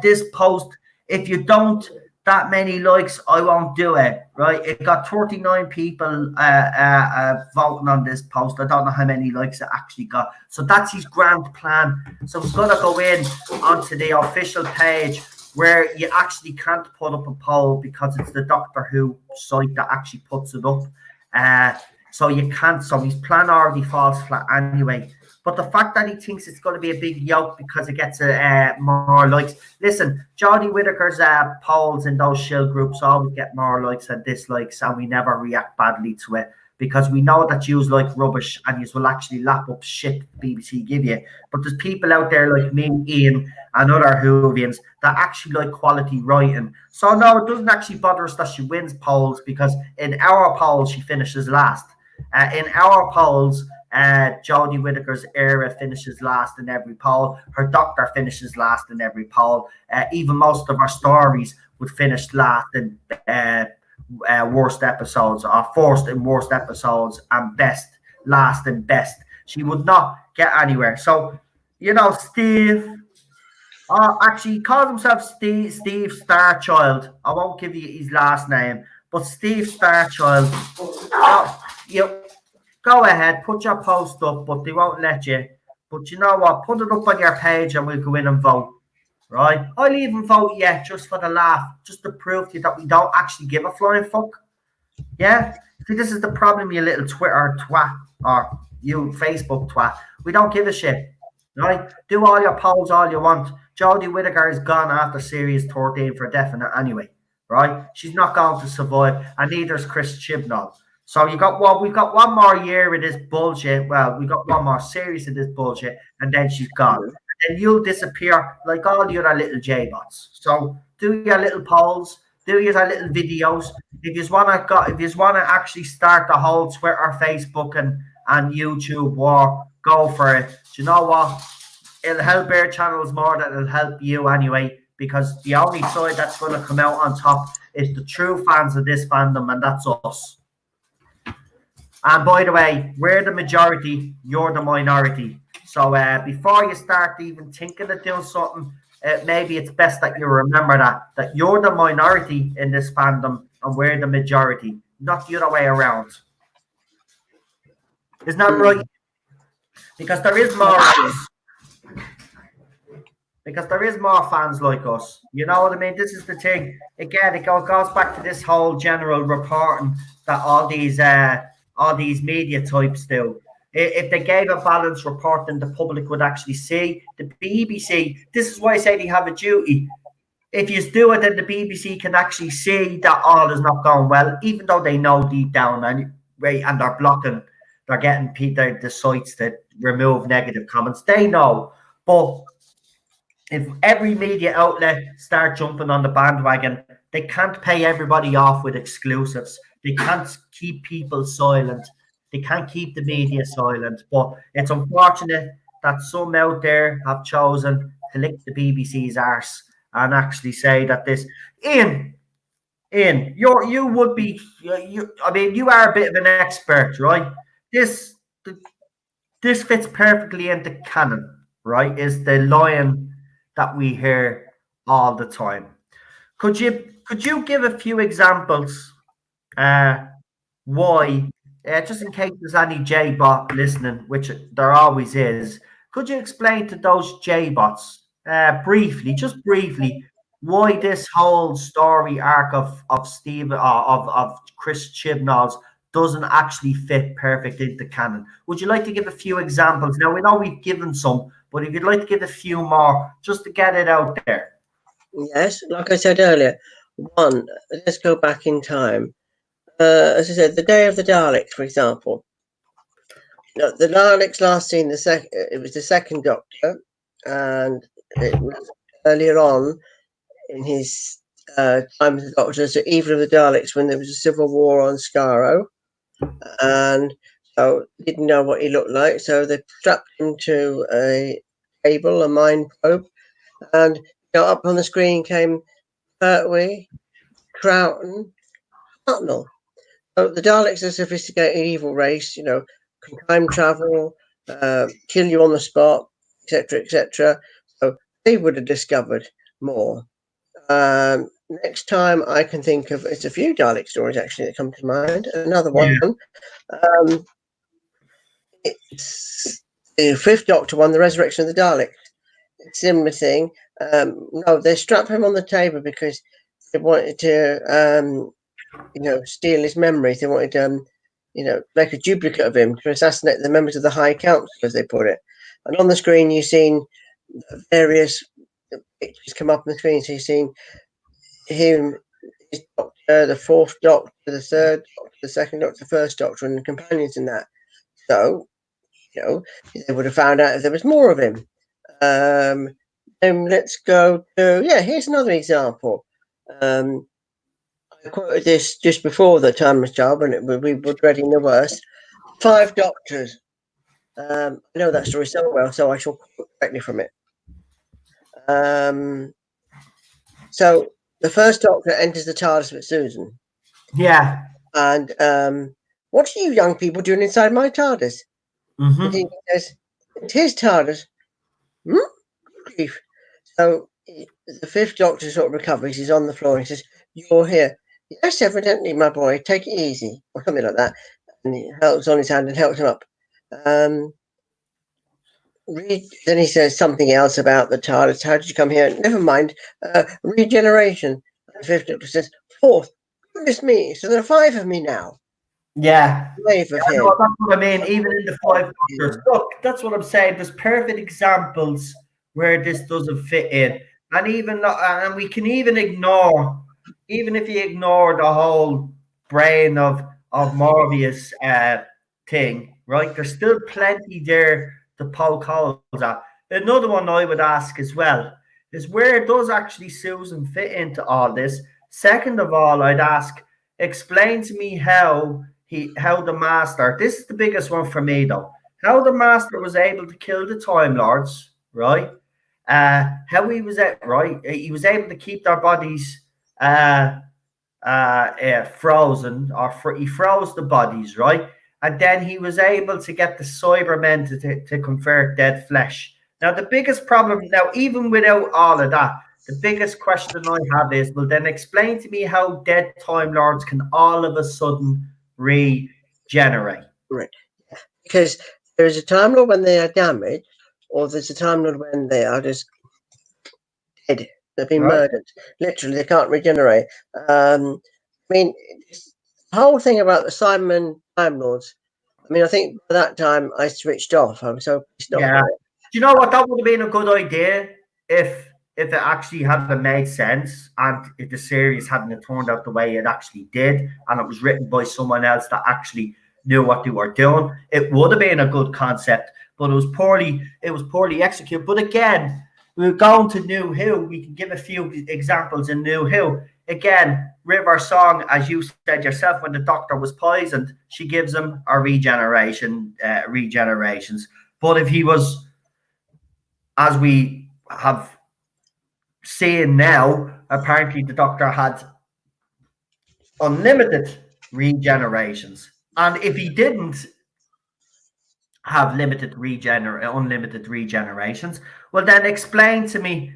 this post, if you don't, that many likes, I won't do it, right? It got 39 people voting on this post. I don't know how many likes it actually got. So that's his grand plan. So I'm going to go in onto the official page where you actually can't put up a poll because it's the Doctor Who site that actually puts it up. So you can't. So his plan already falls flat anyway. But the fact that he thinks it's going to be a big yoke because it gets more likes. Listen, Jodie Whittaker's polls in those shill groups always get more likes and dislikes, and we never react badly to it because we know that you like rubbish and you will actually lap up shit BBC give you. But there's people out there like me, Ian, and other Whovians that actually like quality writing. So no, it doesn't actually bother us that she wins polls because in our polls she finishes last. In our polls, Jodie Whittaker's era finishes last in every poll. Her Doctor finishes last in every poll. Even most of our stories would finish last in worst episodes, or first in worst episodes, and best last in best. She would not get anywhere. So, Steve. Actually, he calls himself Steve Starchild. I won't give you his last name, but Steve Starchild. Go ahead, put your post up, but they won't let you. But you know what? Put it up on your page and we'll go in and vote. Right? I'll even vote just for the laugh, just to prove to you that we don't actually give a flying fuck. Yeah? See, this is the problem, you little Twitter twat, or you Facebook twat. We don't give a shit. Right? Do all your polls all you want. Jodie Whittaker is gone after series 13 for definite anyway. Right? She's not going to survive, and neither is Chris Chibnall. So we've got one more year of this bullshit. Well, we got one more series of this bullshit, and then she's gone. And then you'll disappear like all the other little J-bots. So do your little polls, do your little videos. If you wanna actually start the whole Twitter, Facebook, and YouTube war, go for it. Do you know what? It'll help our channels more than it'll help you anyway, because the only side that's going to come out on top is the true fans of this fandom, and that's us. And by the way, we're the majority, you're the minority. So before you start even thinking of doing something, maybe it's best that you remember that you're the minority in this fandom and we're the majority, not the other way around. Isn't that right? Because there is more because there is more fans like us. You know what I mean? This is the thing. Again, it goes back to this whole general reporting that all these media types do. If they gave a balanced report, then the public would actually see. The BBC, this is why I say they have a duty. If you do it, then the BBC can actually see that all is not going well, even though they know deep down and they're blocking, they're getting the sites that remove negative comments. They know. But if every media outlet start jumping on the bandwagon, they can't pay everybody off with exclusives. They can't keep people silent. They can't keep the media silent. But it's unfortunate that some out there have chosen to lick the BBC's arse and actually say that this. Ian, you would be. You are a bit of an expert, right? This fits perfectly into canon, right? Is the line that we hear all the time. Could you give a few examples why, just in case there's any J-bot listening, which there always is, could you explain to those J-bots briefly, why this whole story arc of Steve of Chris Chibnall's doesn't actually fit perfect into canon? Would you like to give a few examples? Now, we know we've given some, but if you'd like to give a few more, just to get it out there. Yes, like I said earlier, let's go back in time. As I said, the Day of the Daleks, for example. No, the Daleks last seen it was the second Doctor, and it was earlier on in his time as the Doctor, so Evil of the Daleks, when there was a civil war on Skaro, and so didn't know what he looked like, so they strapped him to a cable, a mind probe, and up on the screen came Pertwee, Troughton, Hartnell. So the Daleks are a sophisticated evil race, can time travel, kill you on the spot, etc., etc. So they would have discovered more. Next time I can think of, it's a few Dalek stories actually that come to mind. Another Yeah. one. It's the Fifth Doctor one, the Resurrection of the Daleks. Similar thing. No, they strap him on the table because they wanted to, steal his memories. They wanted, make a duplicate of him to assassinate the members of the High Council, as they put it. And on the screen, you've seen various pictures come up on the screen. So you've seen him, his Doctor, the Fourth Doctor, the Third Doctor, the Second Doctor, the First Doctor, and the companions in that. So, they would have found out if there was more of him. Then let's go to, here's another example. I quoted this just before the Timeless Job, and we were dreading the worst. 5 Doctors. I know that story so well, so I shall quote directly from it. So the first Doctor enters the TARDIS with Susan. Yeah. And what are you young people doing inside my TARDIS? Mm-hmm. And he says, it's his TARDIS. Grief. So the Fifth Doctor sort of recovers. He's on the floor. And he says, "You're here." "Yes, evidently, my boy. Take it easy," or something like that. And he helps on his hand and helps him up. Then he says something else about the TARDIS. "How did you come here?" "Never mind. Regeneration." And the Fifth Doctor says, "Fourth. Goodness me. So there are 5 of me now." Yeah. 5 of him. No, that's what I mean. Even in the 5 Doctors, look, that's what I'm saying. There's perfect examples where this doesn't fit in, and and we can even ignore, even if you ignore the whole brain of Morbius thing, right? There's still plenty there to poke holes at. Another one I would ask as well is, where does actually Susan fit into all this? Second of all, I'd ask, explain to me how the Master, this is the biggest one for me though, how the Master was able to kill the Time Lords, right? How he was he was able to keep their bodies frozen, he froze the bodies, right? And then he was able to get the Cybermen to convert dead flesh. Now the biggest problem now, even without all of that, the biggest question I have is, well, then explain to me how dead Time Lords can all of a sudden regenerate. Right. Because there's a Time Lord when they are damaged, or there's a Time Lord when they are just dead. They've been murdered. Literally, they can't regenerate. I mean, the whole thing about the Simon Time Lords, I mean, I think by that time I switched off. I was so pissed off. Yeah. Do you know what? That would have been a good idea if it actually hadn't made sense, and if the series hadn't turned out the way it actually did, and it was written by someone else that actually knew what they were doing. It would have been a good concept, but it was poorly executed. But again, we're going to New Who. We can give a few examples in New Who. Again, River Song, as you said yourself, when the Doctor was poisoned, she gives him a regenerations. But if he was, as we have seen now, apparently the Doctor had unlimited regenerations. And if he didn't have unlimited regenerations, well, then explain to me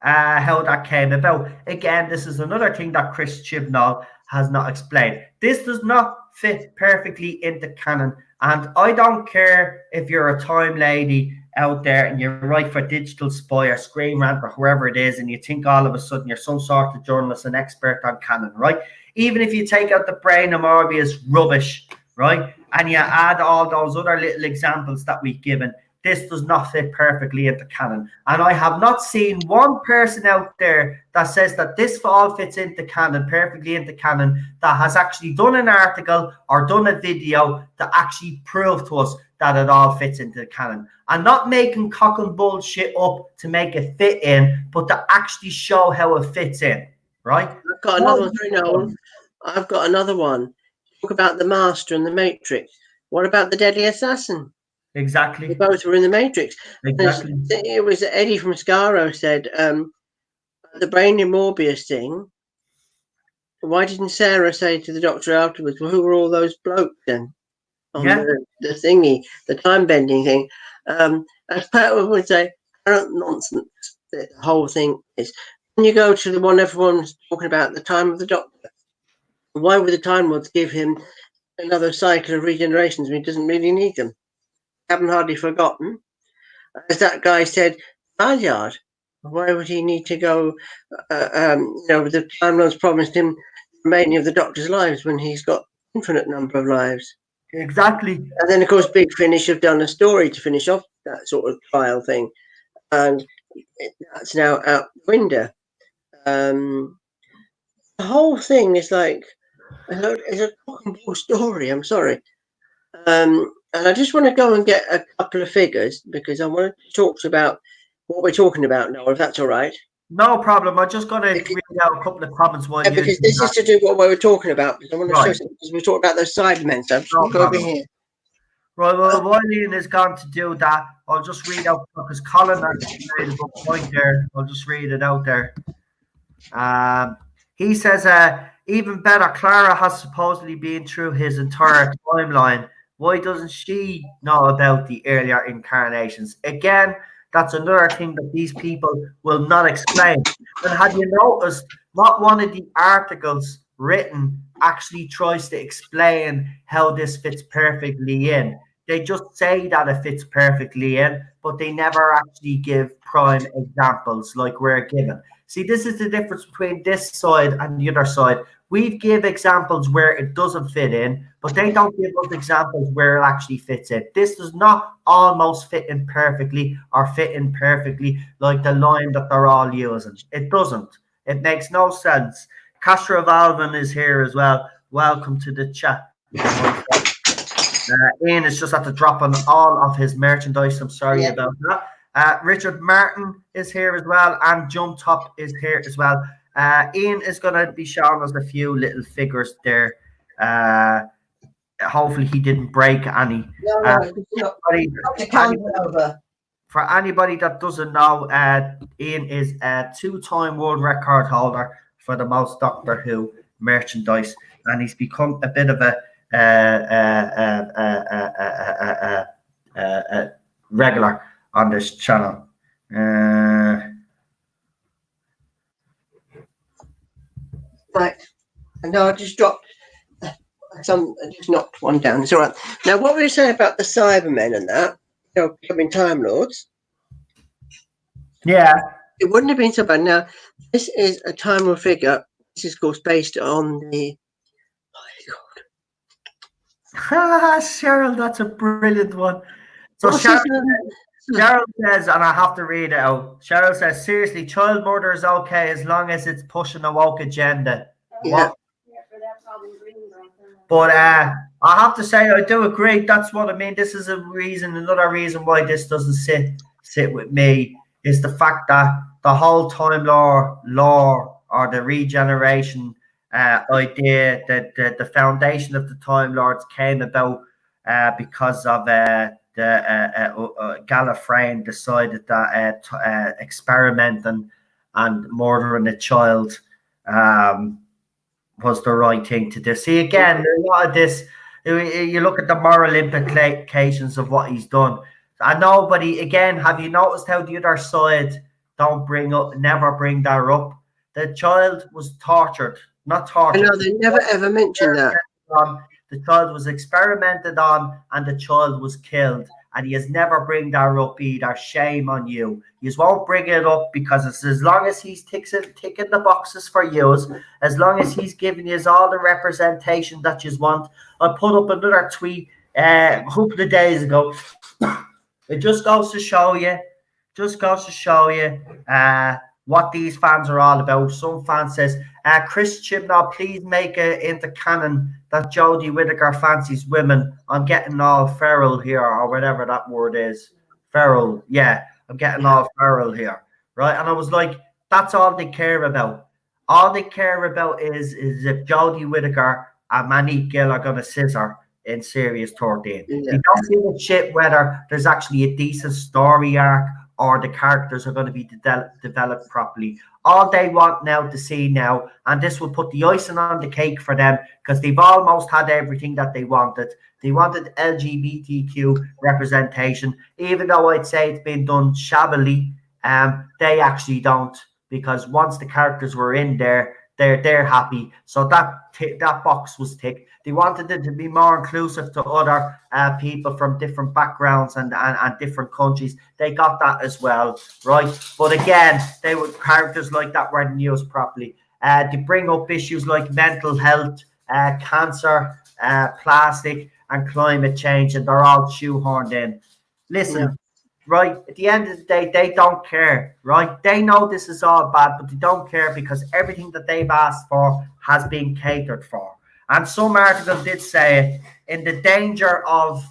how that came about. Again, this is another thing that Chris Chibnall has not explained. This does not fit perfectly into canon. And I don't care if you're a time lady out there and you write for Digital Spy or Screen Rant or whoever it is, and you think all of a sudden you're some sort of journalist and expert on canon, right? Even if you take out the brain of Morbius rubbish, right, and you add all those other little examples that we've given, this does not fit perfectly into canon. And I have not seen one person out there that says that this all fits into canon, perfectly into canon, that has actually done an article or done a video to actually prove to us that it all fits into the canon. And not making cock and bullshit up to make it fit in, but to actually show how it fits in, right? I've got another one. Sorry, Noel. I've got another one. Talk about the Master and the Matrix. What about the Deadly Assassin? Exactly. They both were in the Matrix. Exactly. It was Eddie from Scaro said, the brain in Morbius thing. Why didn't Sarah say to the Doctor afterwards, well, who were all those blokes then? On the thingy, the time bending thing. As Pat would say, nonsense. The whole thing is When you go to the one everyone's talking about, the Time of the Doctor, why would the Time Lords give him another cycle of regenerations when he doesn't really need them? Haven't hardly forgotten. As that guy said, Yard. Why would he need to go? The Time Lords promised him the remaining of the Doctor's lives when he's got infinite number of lives. Exactly. And then, of course, Big Finish have done a story to finish off that sort of trial thing, and that's now out the window. The whole thing is like it's a cock and bull story. I'm sorry, and I just want to go and get a couple of figures because I want to talk about what we're talking about now. If that's all right. No problem. I'm just going to read out a couple of comments while you. Because this is to do what we were talking about. Because I want to show something. Because we talked about those Cybermen. So I'm just going to go over here. Right, well, while Ian is gone to do that, I'll just read out because Colin has made a good point there. I'll just read it out there. He says, even better, Clara has supposedly been through his entire timeline. Why doesn't she know about the earlier incarnations? Again, that's another thing that these people will not explain. And have you noticed not one of the articles written actually tries to explain how this fits perfectly in? They just say that it fits perfectly in, but they never actually give prime examples like we're given. See, this is the difference between this side and the other side. We give examples where it doesn't fit in, but they don't give us examples where it actually fits in. This does not almost fit in perfectly or fit in perfectly like the line that they're all using. It doesn't. It makes no sense. Castro Valvin is here as well. Welcome to the chat. Ian is just after dropping all of his merchandise. I'm sorry about that. Richard Martin is here as well, and Jump Top is here as well. Ian is going to be showing us a few little figures there. Hopefully he didn't break any. For anybody that doesn't know, Ian is a two-time world record holder for the most Doctor Who merchandise, and he's become a bit of a regular on this channel. Right. No, I just dropped some. I just knocked one down. It's all right. Now, what were you saying about the Cybermen and that? Becoming Time Lords. Yeah. It wouldn't have been so bad. Now, this is a Time Lord figure. This is, of course, based on the. Cheryl, that's a brilliant one. So Cheryl says, and I have to read it out. Cheryl says, seriously, child murder is okay as long as it's pushing a woke agenda. Yeah. But I have to say, I do agree. That's what I mean. This is another reason why this doesn't sit with me is the fact that the whole Time Lord or the regeneration idea that the foundation of the Time Lords came about because of Gallifreyan decided that experimenting and murdering a child was the right thing to do. See, again, a lot of this, you look at the moral implications of what he's done. And nobody, again, have you noticed how the other side never bring that up? The child was tortured, not tortured. I know, they never ever mentioned that. The child was experimented on and the child was killed. And he has never bring that up either. Shame on you. You won't bring it up because it's as long as he's ticking the boxes for you, as long as he's giving you all the representation that you want. I put up another tweet a couple of days ago. It just goes to show you, what these fans are all about. Some fan says, Chris Chibnall, please make it into canon that Jodie Whittaker fancies women. I'm getting all feral here, or whatever that word is. Feral, yeah. I'm getting all feral here, right? And I was like, that's all they care about. All they care about is if Jodie Whittaker and Monique Gill are going to scissor in Series 13. Yeah. They don't give a shit whether there's actually a decent story arc or the characters are going to be developed properly. All they want now to see now, and this will put the icing on the cake for them, because they've almost had everything that they wanted. They wanted LGBTQ representation, even though I'd say it's been done shabbily. They actually don't. because once the characters were in there, they're happy. So that box was ticked. They wanted it to be more inclusive to other people from different backgrounds and different countries. They got that as well, right? But again, they were characters like that weren't used properly. They bring up issues like mental health, cancer, plastic, and climate change, and they're all shoehorned in. Listen, Yeah. right? At the end of the day, they don't care, right? They know this is all bad, but they don't care because everything that they've asked for has been catered for. And some article did say it, in the danger of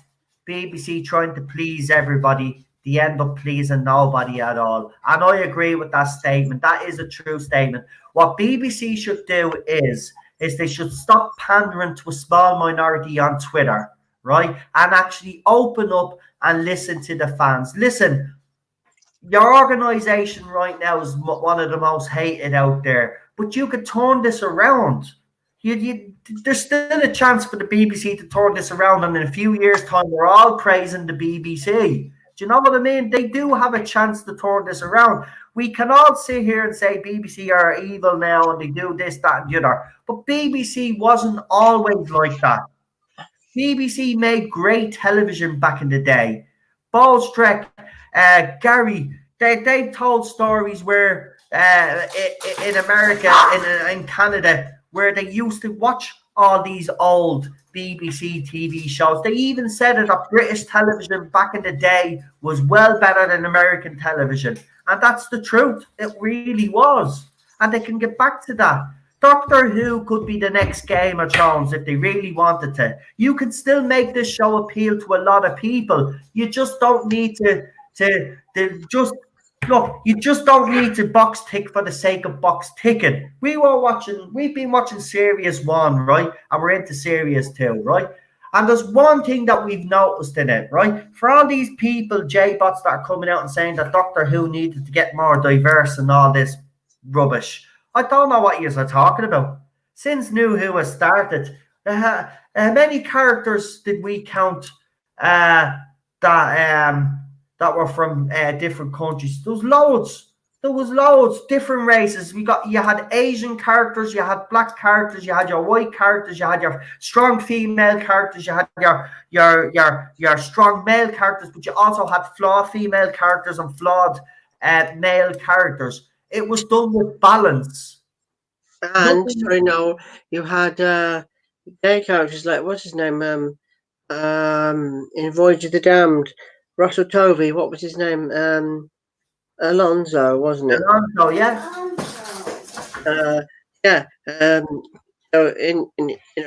BBC trying to please everybody, they end up pleasing nobody at all. And I agree with that statement. That is a true statement. What BBC should do is they should stop pandering to a small minority on Twitter, right? And actually open up and listen to the fans. Listen, your organization right now is one of the most hated out there, but you could turn this around. There's still a chance for the BBC to turn this around, and in a few years' time, we're all praising the BBC. Do you know what I mean? They do have a chance to turn this around. We can all sit here and say BBC are evil now and they do this, that, and the other, but BBC wasn't always like that. BBC made great television back in the day. Bolstrek, Gary, they told stories where in America, in Canada, where they used to watch all these old BBC TV shows. They even said that British television back in the day was well better than American television. And that's the truth. It really was. And they can get back to that. Doctor Who could be the next Game of Thrones if they really wanted to. You can still make this show appeal to a lot of people. You just don't need to just look. You just don't need to box tick for the sake of box ticking. We've been watching Series 1, right? And we're into Series 2, right? And there's one thing that we've noticed in it, right? For all these people, J-bots that are coming out and saying that Doctor Who needed to get more diverse and all this rubbish. I don't know what you're talking about. Since New Who has started, how many characters did we count that were from different countries? There was loads. There was loads, different races. You had Asian characters, you had black characters, you had your white characters, you had your strong female characters, you had your strong male characters, but you also had flawed female characters and flawed male characters. It was done with balance. And sorry, no, you had gay characters like what's his name? In Voyage of the Damned, Russell Tovey. What was his name? Alonso, wasn't it? Alonso, yeah. Yeah. So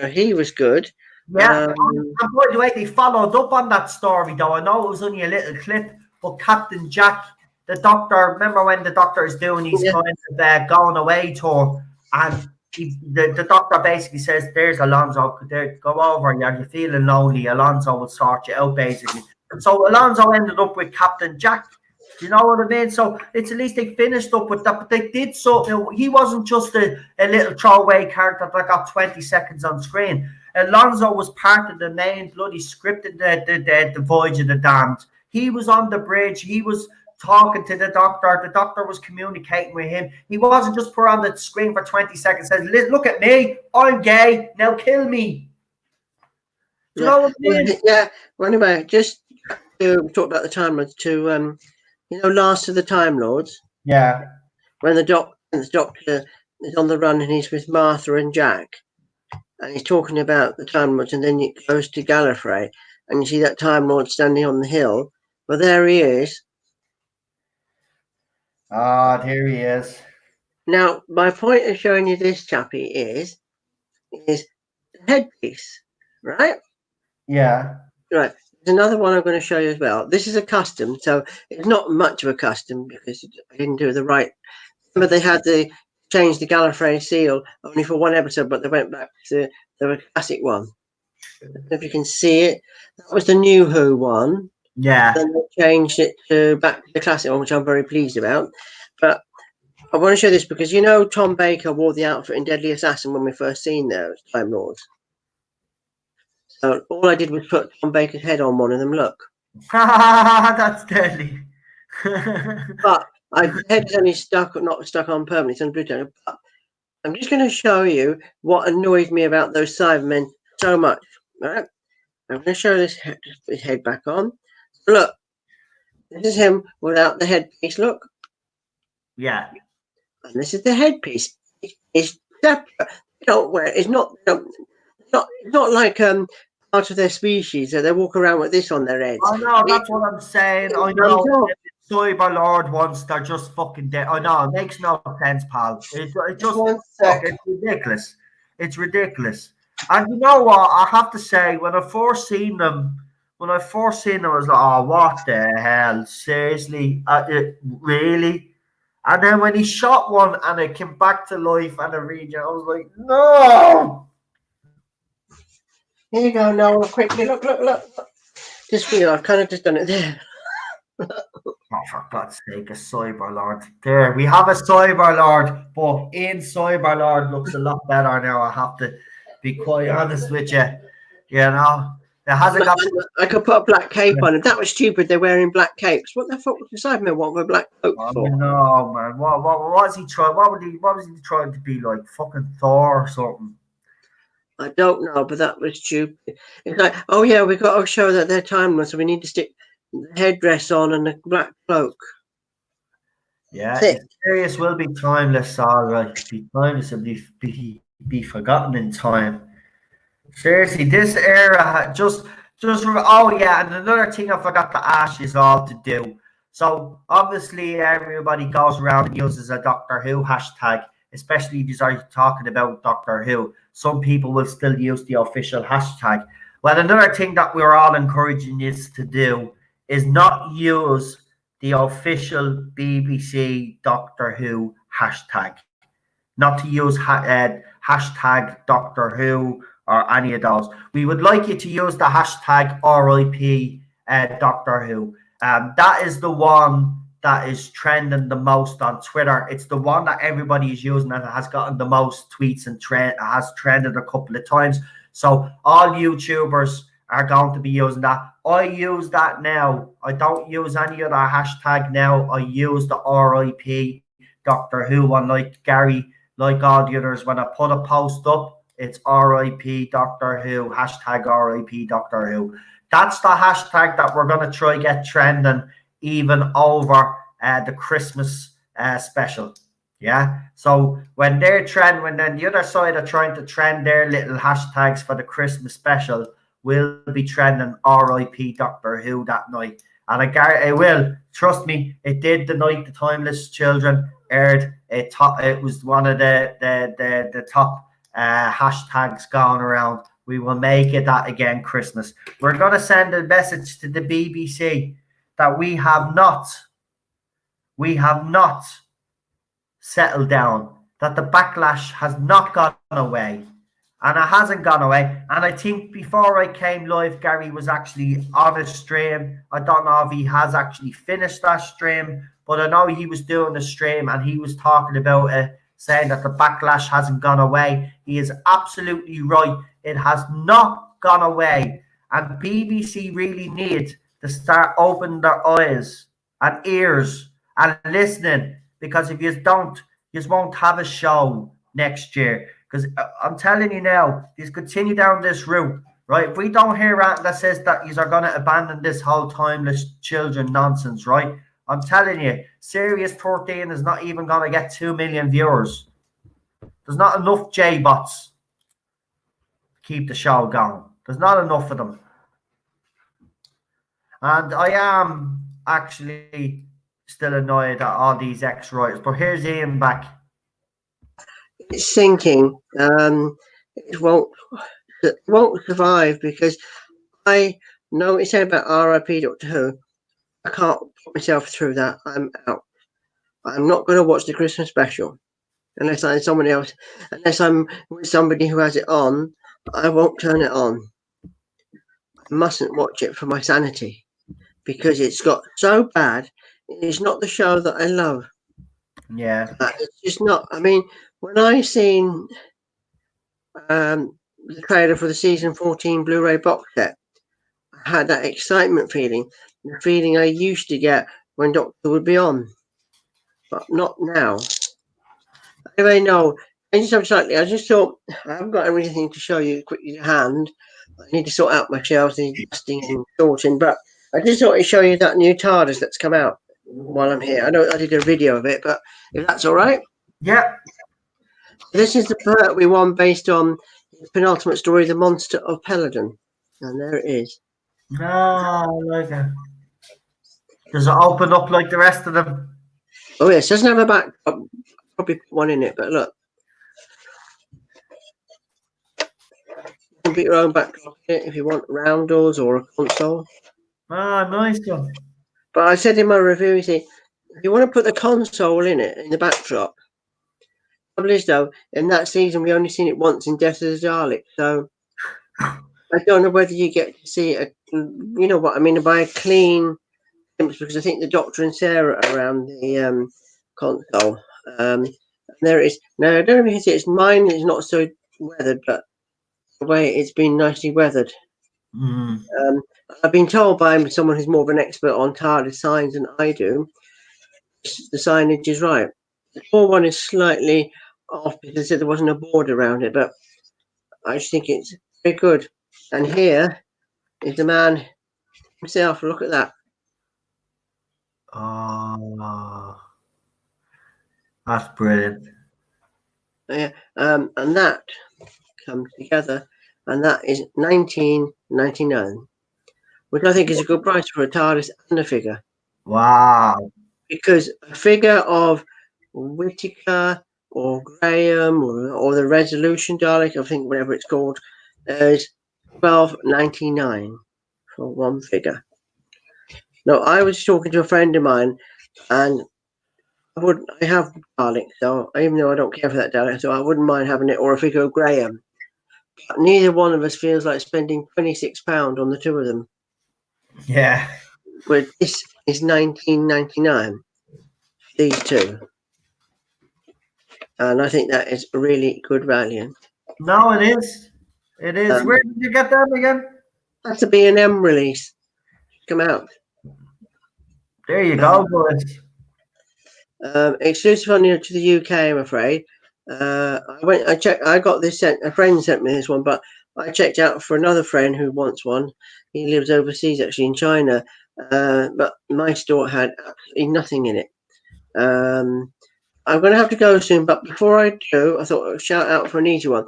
he was good. Yeah. And by the way, they followed up on that story, though. I know it was only a little clip, but Captain Jack, the Doctor. Remember when the Doctor is doing his kind of going away tour, and the Doctor basically says, "There's Alonso. Go over. You're feeling lonely. Alonso will sort you out, basically." And so Alonso ended up with Captain Jack. Do you know what I mean? So it's at least they finished up with that, but they did so. He wasn't just a little throwaway character that got 20 seconds on screen. Alonso was part of the main bloody script in the Voyage of the Damned. He was on the bridge. He was talking to the Doctor. The Doctor was communicating with him. He wasn't just put on the screen for 20 seconds. Says, "Look at me. I'm gay. Now kill me." Do you know what I mean? Yeah. Well, anyway, just to talk about the Time Lords. Last of the Time Lords. Yeah. When the Doctor is on the run and he's with Martha and Jack, and he's talking about the Time Lords, and then it goes to Gallifrey, and you see that Time Lord standing on the hill. Well, there he is. Ah, there he is. Now, my point of showing you this chappie is the headpiece, right? Yeah. Right. There's another one I'm going to show you as well. This is a custom, so it's not much of a custom because I didn't do the right. But they had to change the Gallifrey seal only for one episode, but they went back to the classic one. I don't know if you can see it. That was the New Who one. Yeah. Then they changed it back to the classic one, which I'm very pleased about. But I want to show this because Tom Baker wore the outfit in Deadly Assassin when we first seen those Time Lords. So all I did was put Tom Baker's head on one of them. Look. That's deadly. But The head's only not stuck on permanently. It's on Bluetooth. But I'm just going to show you what annoys me about those Cybermen so much. Right? I'm going to show his head back on. Look, this is him without the headpiece. Look, Yeah. and this is the headpiece. It's separate. They don't wear. It's not. Not like part of their species. So they walk around with this on their heads. I know, that's what I'm saying. I know. Off. Cyberlord ones, they're just fucking dead. I know, it makes no sense, pal. It just, One fuck, sec. it's ridiculous. It's ridiculous. And you know what? I have to say, when I first seen them, I was like, oh, what the hell? Seriously? Really? And then when he shot one and it came back to life and a region, I was like, no! Here you go, Noel. Quickly, look. Just for you, I've kind of just done it there. Oh, for God's sake, a Cyberlord. There, we have a Cyberlord, but in Cyberlord looks a lot better now. I have to be quite honest with you. You know, it hasn't got. I could put a black cape on it. That was stupid. They're wearing black capes. What the fuck was the Cyberman want with a black coat for? No, man. What was he trying? What was he trying to be like? Fucking Thor or something? I don't know, but that was stupid. It's like, oh yeah, we got to show that they're timeless, so we need to stick the headdress on and a black cloak. Yeah, Sirius will be timeless, all right. Be timeless and be forgotten in time. Seriously, this era just oh yeah, and another thing I forgot to ask is all to do. So obviously everybody goes around and uses a Doctor Who hashtag, especially if you're talking about Doctor Who. Some people will still use the official hashtag. Well, another thing that we're all encouraging you to do is not use the official BBC Doctor Who hashtag. Not to use hashtag Doctor Who or any of those. We would like you to use the hashtag RIP Doctor Who. That is the one that is trending the most on Twitter. It's the one that everybody is using and has gotten the most tweets and has trended a couple of times. So all YouTubers are going to be using that. I use that now. I don't use any other hashtag now. I use the RIP Doctor Who one, like Gary, like all the others. When I put a post up, it's RIP Doctor Who, hashtag RIP Doctor Who. That's the hashtag that we're going to try get trending even over the Christmas special. Yeah. So when they're trend, when then the other side are trying to trend their little hashtags for the Christmas special, will be trending RIP Doctor Who that night. And it will. Trust me, it did the night the Timeless Children aired. It was one of the top hashtags going around. We will make it that again Christmas. We're going to send a message to the BBC that we have not settled down, that the backlash has not gone away. And it hasn't gone away. And I think before I came live, Gary was actually on a stream. I don't know if he has actually finished that stream, but I know he was doing the stream and he was talking about it, saying that the backlash hasn't gone away. He is absolutely right. It has not gone away. And BBC really need to start opening their eyes and ears and listening, because if you don't, you won't have a show next year. Because I'm telling you now, these continue down this route, right? If we don't hear anything that says that you are going to abandon this whole timeless children nonsense, right? I'm telling you, Series 13 is not even going to get 2 million viewers. There's not enough J-bots to keep the show going. There's not enough of them. And I am actually still annoyed at all these ex-writers. But here's Ian back. It's sinking. It won't survive, because I know what you say about RIP Doctor Who. I can't put myself through that. I'm out. I'm not going to watch the Christmas special unless I'm with somebody who has it on. I won't turn it on. I mustn't watch it for my sanity, because it's got so bad. It's not the show that I love. Yeah. It's just not. I mean, when I seen the trailer for the season 14 Blu-ray box set, I had that excitement feeling, the feeling I used to get when Doctor would be on. but not now. Anyway, no. Change up slightly. I just thought I haven't got everything to show you quickly to hand. I need to sort out my shelves, need dusting and sorting. But I just thought I'd show you that new TARDIS that's come out while I'm here. I know I did a video of it, but if that's all right. Yeah. This is the Pertwee one based on the penultimate story, The Monster of Peladon. And there it is. No, I like it. Does it open up like the rest of them? Oh, yes, doesn't have a back. Probably put one in it, but look. You can put your own backdrop in it if you want roundels or a console. Ah, nice one. But I said in my review, you see, if you want to put the console in it, in the backdrop, the trouble is, though, in that season, we only seen it once in Death of the Dalek. So I don't know whether you get to see it, you know what I mean, by a clean image, because I think the Doctor and Sarah are around the console. There it is. Now, I don't know if you can see it. Mine is not so weathered, but the way it's been nicely weathered. Mm. I've been told by someone who's more of an expert on TARDIS signs than I do, the signage is right. The door one is slightly off because there wasn't a board around it, but I just think it's very good. And here is the man himself. Look at that. Oh, that's brilliant. Yeah, and that comes together, and that is 19.99, which I think is a good price for a TARDIS and a figure. Wow. Because a figure of Whittaker or Graham or the Resolution Dalek, I think whatever it's called, is $12.99 for one figure. Now, I was talking to a friend of mine, and I have Dalek, so even though I don't care for that Dalek, so I wouldn't mind having it or a figure of Graham. But neither one of us feels like spending £26 on the two of them. Yeah. But this is $19.99. These two. And I think that is really good value. No, it is. It is. Where did you get them again? That's a B&M release. Come out. There you go, boys. Exclusive only to the UK, I'm afraid. I checked. I got this sent. A friend sent me this one, but I checked out for another friend who wants one. He lives overseas, actually in China. But my store had absolutely nothing in it. I'm going to have to go soon, but before I do, I thought I'd shout out for an easy one.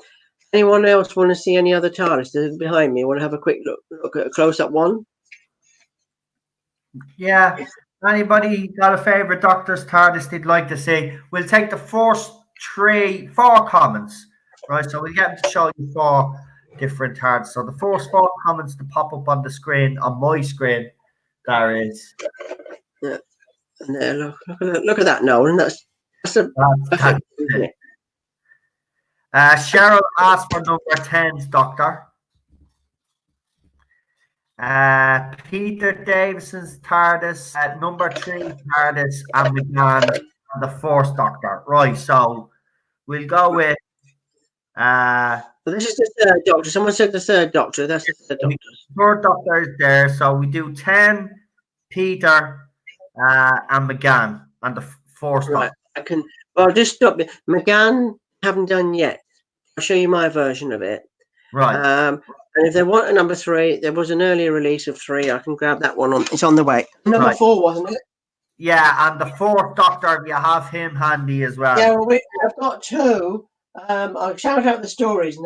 Anyone else want to see any other TARDIS? They're behind me. Want to have a quick look at a close-up one? Yeah. Anybody got a favourite Doctor's TARDIS they'd like to see? We'll take the first four comments, right? So we'll get to show you four different TARDIS. So the first four comments to pop up on the screen, on my screen, there is. Yeah. And there, look at that, Nolan. That's perfect, isn't it? Cheryl asked for number 10's Doctor. Peter Davison's TARDIS at number 3 TARDIS and McGann and the fourth Doctor. Right, so we'll go with Well, this is the third Doctor. Someone said the third Doctor. That's the third Doctor. third Doctor is there, so we do 10, Peter, and McGann and the fourth Right. Doctor. I can. Well, just stop it. McGann haven't done yet. I'll show you my version of it. Right. And if they want a number 3, there was an earlier release of 3. I can grab that one on. It's on the way. Number Right. 4, wasn't it? Yeah, and the fourth Doctor, you have him handy as well. Yeah, well, I've got 2. I'll shout out the stories.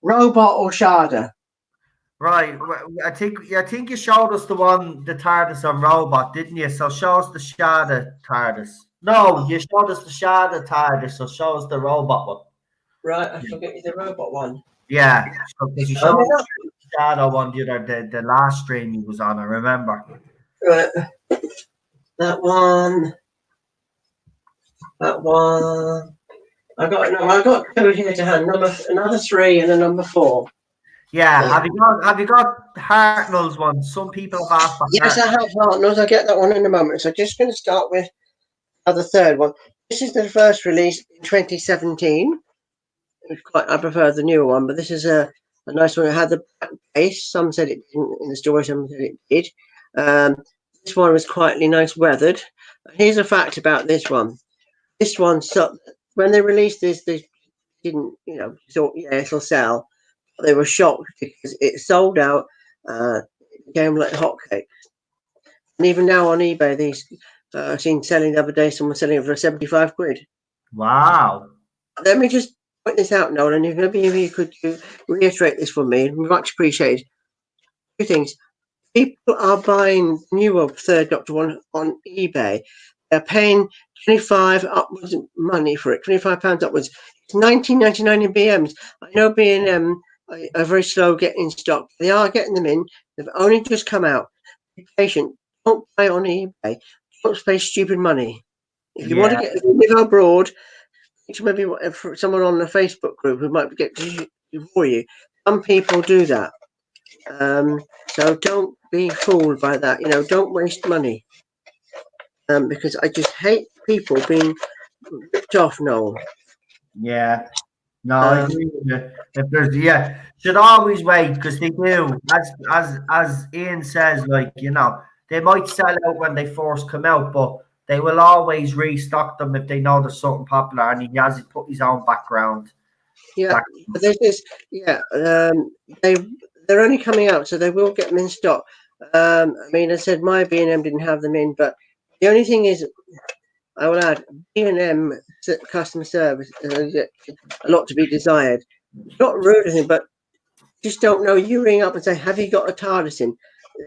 Robot or Sharda? Right. I think you showed us the TARDIS on Robot, didn't you? So show us the Sharda TARDIS. No, you showed us the Sharda TARDIS, so show us the Robot one. Right, I forget the robot one. Yeah, because you showed us the Sharda one the last stream he was on, I remember. Right. That one. I got 2 here to hand. Another 3 and a number 4. Yeah, have you got Hartnell's one? Some people have asked for Yes, I have Hartnell's. I'll get that one in a moment. So just going to start with the third one. This is the first release in 2017. I prefer the newer one, but this is a nice one. It had the black base. Some said it didn't in the story, some said it did. This one was quite nice weathered. Here's a fact about this one. This one, so when they released this, they didn't, thought, yeah, it'll sell. They were shocked because it sold out. It became like hotcakes. And even now on eBay, these I've seen selling the other day, someone selling it for 75 quid. Wow. Let me just point this out, Noel, and if maybe you could reiterate this for me, much appreciated. Two things. People are buying newer Third Doctor one on eBay. They're paying 25 upwards money for it, £25 upwards. It's 19.99 in BMs. I know B&M are very slow getting stock. They are getting them in. They've only just come out. Be patient. Don't buy on eBay. Don't pay stupid money. If you want to get live abroad, maybe someone on the Facebook group who might get to for you. Some people do that. So don't be fooled by that. Don't waste money. Because I just hate people being ripped off, Noel. Yeah. No, I agree with you. If there's should always wait because they do. As Ian says, they might sell out when they first come out, but they will always restock them if they know there's something popular and he has put his own background. Yeah, but there's this. Yeah, they're only coming out, so they will get them in stock. I mean, I said my B&M didn't have them in, but the only thing is, I will add B&M customer service a lot to be desired. Not rude or anything, but just don't know. You ring up and say, "Have you got a Tardis in?"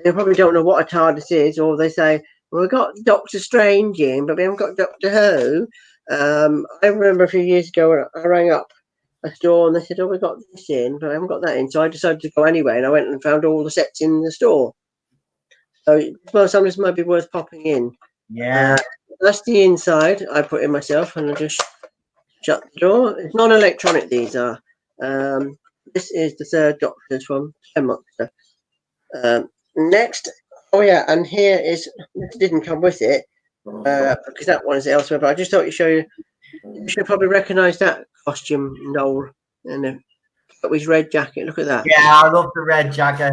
They probably don't know what a Tardis is, or they say, "Well, we've got Doctor Strange in, but we haven't got Doctor Who." I remember a few years ago when I rang up a store and they said, "Oh, we got this in, but I haven't got that in." So I decided to go anyway, and I went and found all the sets in the store. So sometimes might be worth popping in. Yeah. That's the inside. I put in myself, and I just shut the door. It's non-electronic. These are. This is the Third Doctor's from Monster. Next, and here is. This didn't come with it because that one is elsewhere. But I just thought you show you. You should probably recognise that costume, Noel, and his red jacket. Look at that. Yeah, I love the red jacket.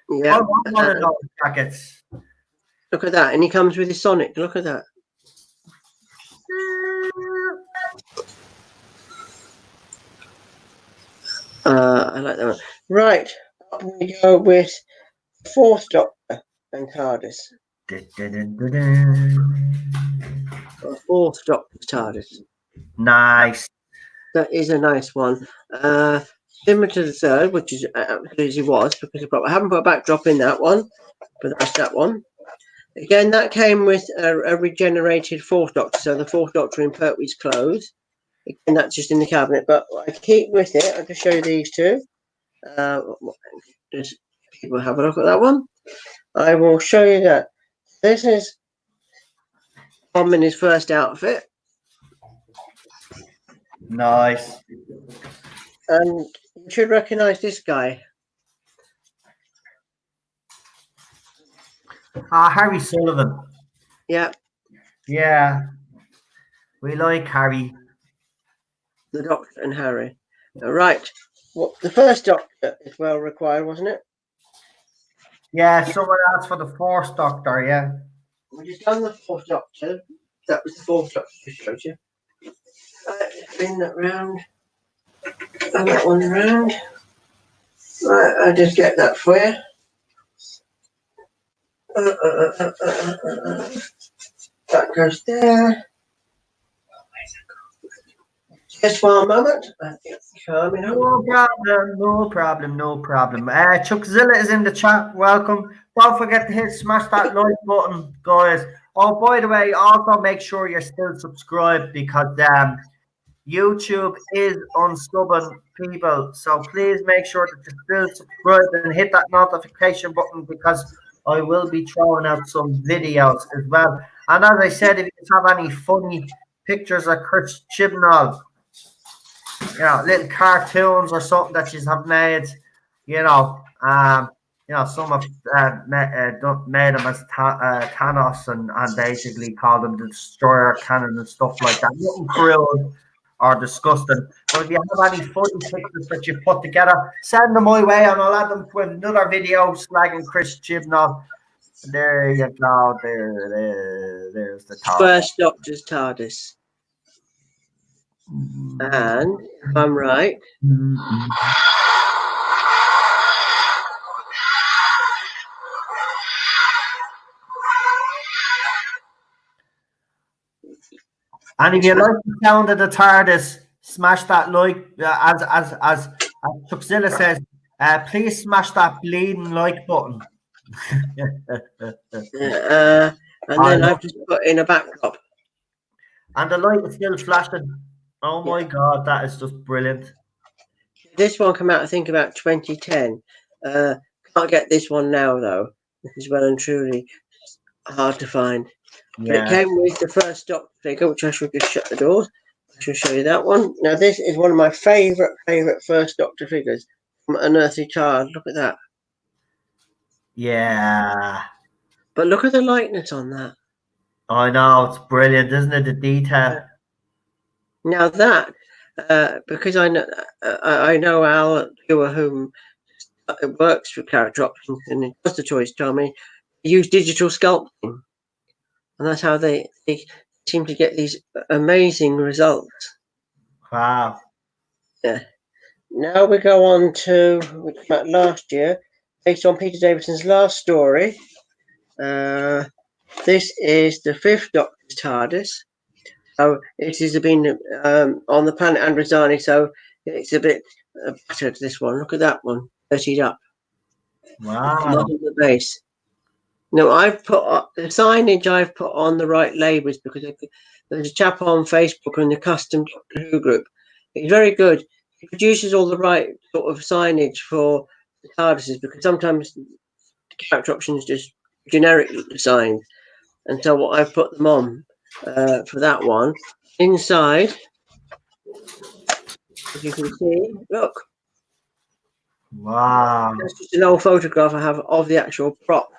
Yeah, I want one of those jackets. look at that, and he comes with his Sonic. Look at that. I like that one. Right, up we go with Fourth Doctor and Tardis. Fourth Doctor's Tardis. Nice. That is a nice one. Similar to the third, which is as he was, because I haven't put a backdrop in that one, but that's that one. Again, that came with a regenerated Fourth Doctor, so the Fourth Doctor in Pertwee's clothes. Again, that's just in the cabinet, but I keep with it. I'll just show you these two. Just people have a look at that one. I will show you that. This is Tom in his first outfit. Nice. And you should recognise this guy. Harry Sullivan. Yeah. Yeah. We like Harry. The Doctor and Harry. Right. Well, the first Doctor is well required, wasn't it? Yeah, someone asked for the Fourth Doctor, yeah. We just done the Fourth Doctor. That was the Fourth Doctor I showed you. Spin that round. And that one round. Right, I'll just get that for you. That goes there. Just for a moment. I think it's coming up. No problem. Chuckzilla is in the chat. Welcome. Don't forget to smash that like button, guys. Oh, by the way, also make sure you're still subscribed because YouTube is unsubbing people. So please make sure that you're still subscribed and hit that notification button because I will be throwing out some videos as well. And as I said, if you have any funny pictures of Chris Chibnall, little cartoons or something that you have made, some have made them as Thanos and basically called them the Destroyer Cannon and stuff like that. Nothing cruel or disgusting. But if you have any funny pictures that you've put together, send them my way and I'll add them to another video slagging Chris Chibnall. There you go. There's the TARDIS. First Doctor's TARDIS. And if I'm right, and if you like the sound of the TARDIS, smash that like as Chuckzilla says. Please smash that bleeding like button. and then I've just put in a backdrop. And the light is still flashing. Oh my God, that is just brilliant. This one came out, I think, about 2010. Can't get this one now, though. This is well and truly hard to find. But it came with the first Doctor figure, which I shall just shut the doors. I shall show you that one. Now, this is one of my favourite first Doctor figures from Unearthly Child. Look at that. Yeah. But look at the likeness on that. I know, it's brilliant, isn't it? The detail. Now that, because I know Al, whom works for character options and it does the choice, Tommy, use digital sculpting, and that's how they seem to get these amazing results. Wow. Yeah. Now we go on to which came out last year, based on Peter Davison's last story. This is the fifth Doctor's TARDIS. So it has been on the planet Androzani, so it's a bit battered, this one. Look at that one, dirtied up. Wow. Not on the base. No, I've put the signage I've put on the right labels because there's a chap on Facebook in the custom Doctor Who group. He's very good. He produces all the right sort of signage for the TARDISes because sometimes the character options just generic design. And so what I've put them on for that one. Inside, as you can see, look. Wow. That's just an old photograph I have of the actual prop.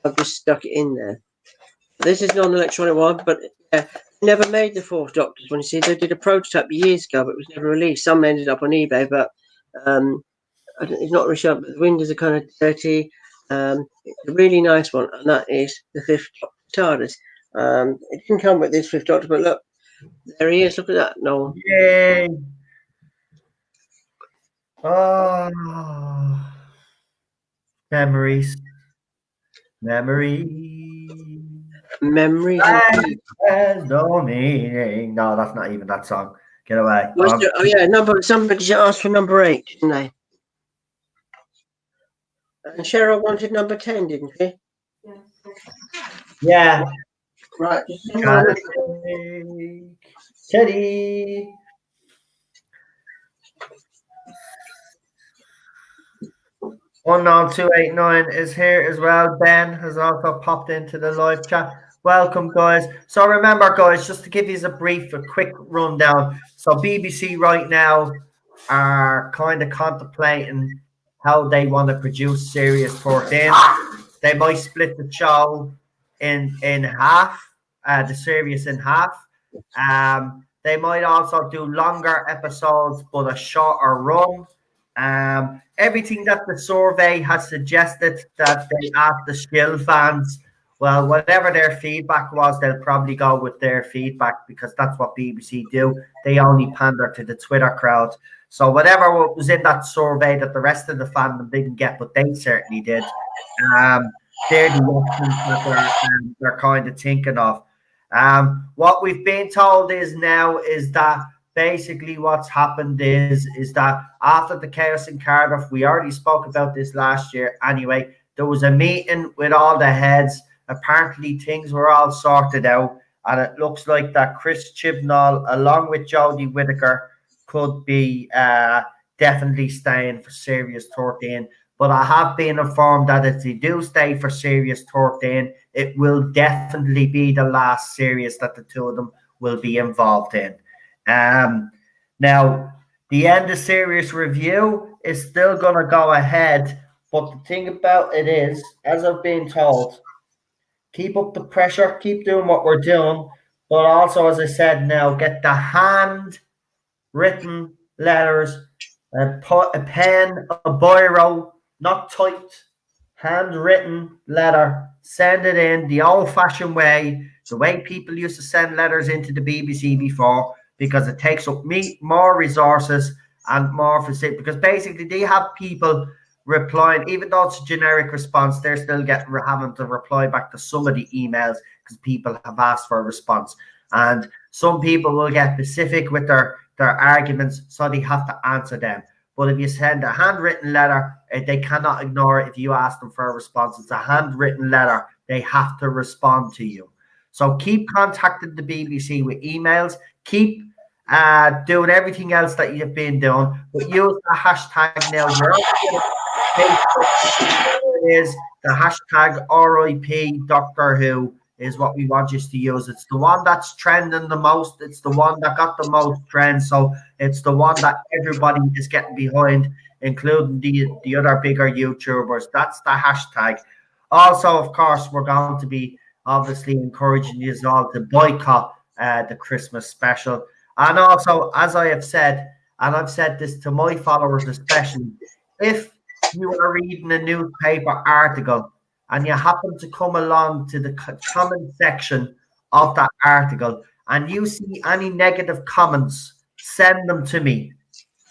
I've just stuck it in there. This is not an electronic one, but never made the fourth Doctor's one. You see, they did a prototype years ago, but it was never released. Some ended up on eBay, but it's not really sure. But the windows are kind of dirty. It's a really nice one, and that is the fifth Doctor TARDIS. It didn't come with this fifth Doctor, but look, there he is. Look at that, Noel. Yay. Oh. Memories. There's no meaning. No, that's not even that song. Get away. Oh yeah, somebody asked for number 8, didn't they? And Cheryl wanted number 10, didn't she? Yeah. Right. Teddy. Unknown 289 is here as well. Ben has also popped into the live chat. Welcome, guys. So remember, guys, just to give you a quick rundown. So BBC right now are kind of contemplating how they want to produce Series 14. They might split the show in half, the series in half. They might also do longer episodes, but a shorter run. Everything that the survey has suggested that they asked the Still fans, well, whatever their feedback was, they'll probably go with their feedback because that's what BBC do. They only pander to the Twitter crowd. So whatever was in that survey that the rest of the fandom didn't get, but they certainly did, they're the options that they're kind of thinking of. What we've been told is that basically what's happened is that after the chaos in Cardiff, we already spoke about this last year anyway, there was a meeting with all the heads. Apparently things were all sorted out, and it looks like that Chris Chibnall along with Jodie Whittaker could be definitely staying for Series 13. But I have been informed that if they do stay for Series 13, it will definitely be the last series that the two of them will be involved in. Now, the end of series review is still going to go ahead, but the thing about it is, as I've been told, keep up the pressure, keep doing what we're doing, but also, as I said now, get the handwritten letters, put a pen, a biro, not typed, handwritten letter, send it in the old-fashioned way, the way people used to send letters into the BBC before, because it takes up more resources and more facility. Because basically, they have people replying, even though it's a generic response, they're still having to reply back to some of the emails because people have asked for a response. And some people will get specific with their arguments, so they have to answer them. But if you send a handwritten letter, they cannot ignore it if you ask them for a response. It's a handwritten letter. They have to respond to you. So keep contacting the BBC with emails. Keep doing everything else that you've been doing. But use the hashtag now. It is the hashtag RIP Doctor Who is what we want you to use. It's the one that's trending the most. It's the one that got the most trends. So it's the one that everybody is getting behind, including the other bigger YouTubers. That's the hashtag. Also, of course, we're going to be obviously encouraging you all to boycott the Christmas special. And also, as I have said, and I've said this to my followers especially, if you are reading a newspaper article and you happen to come along to the comment section of that article and you see any negative comments, send them to me.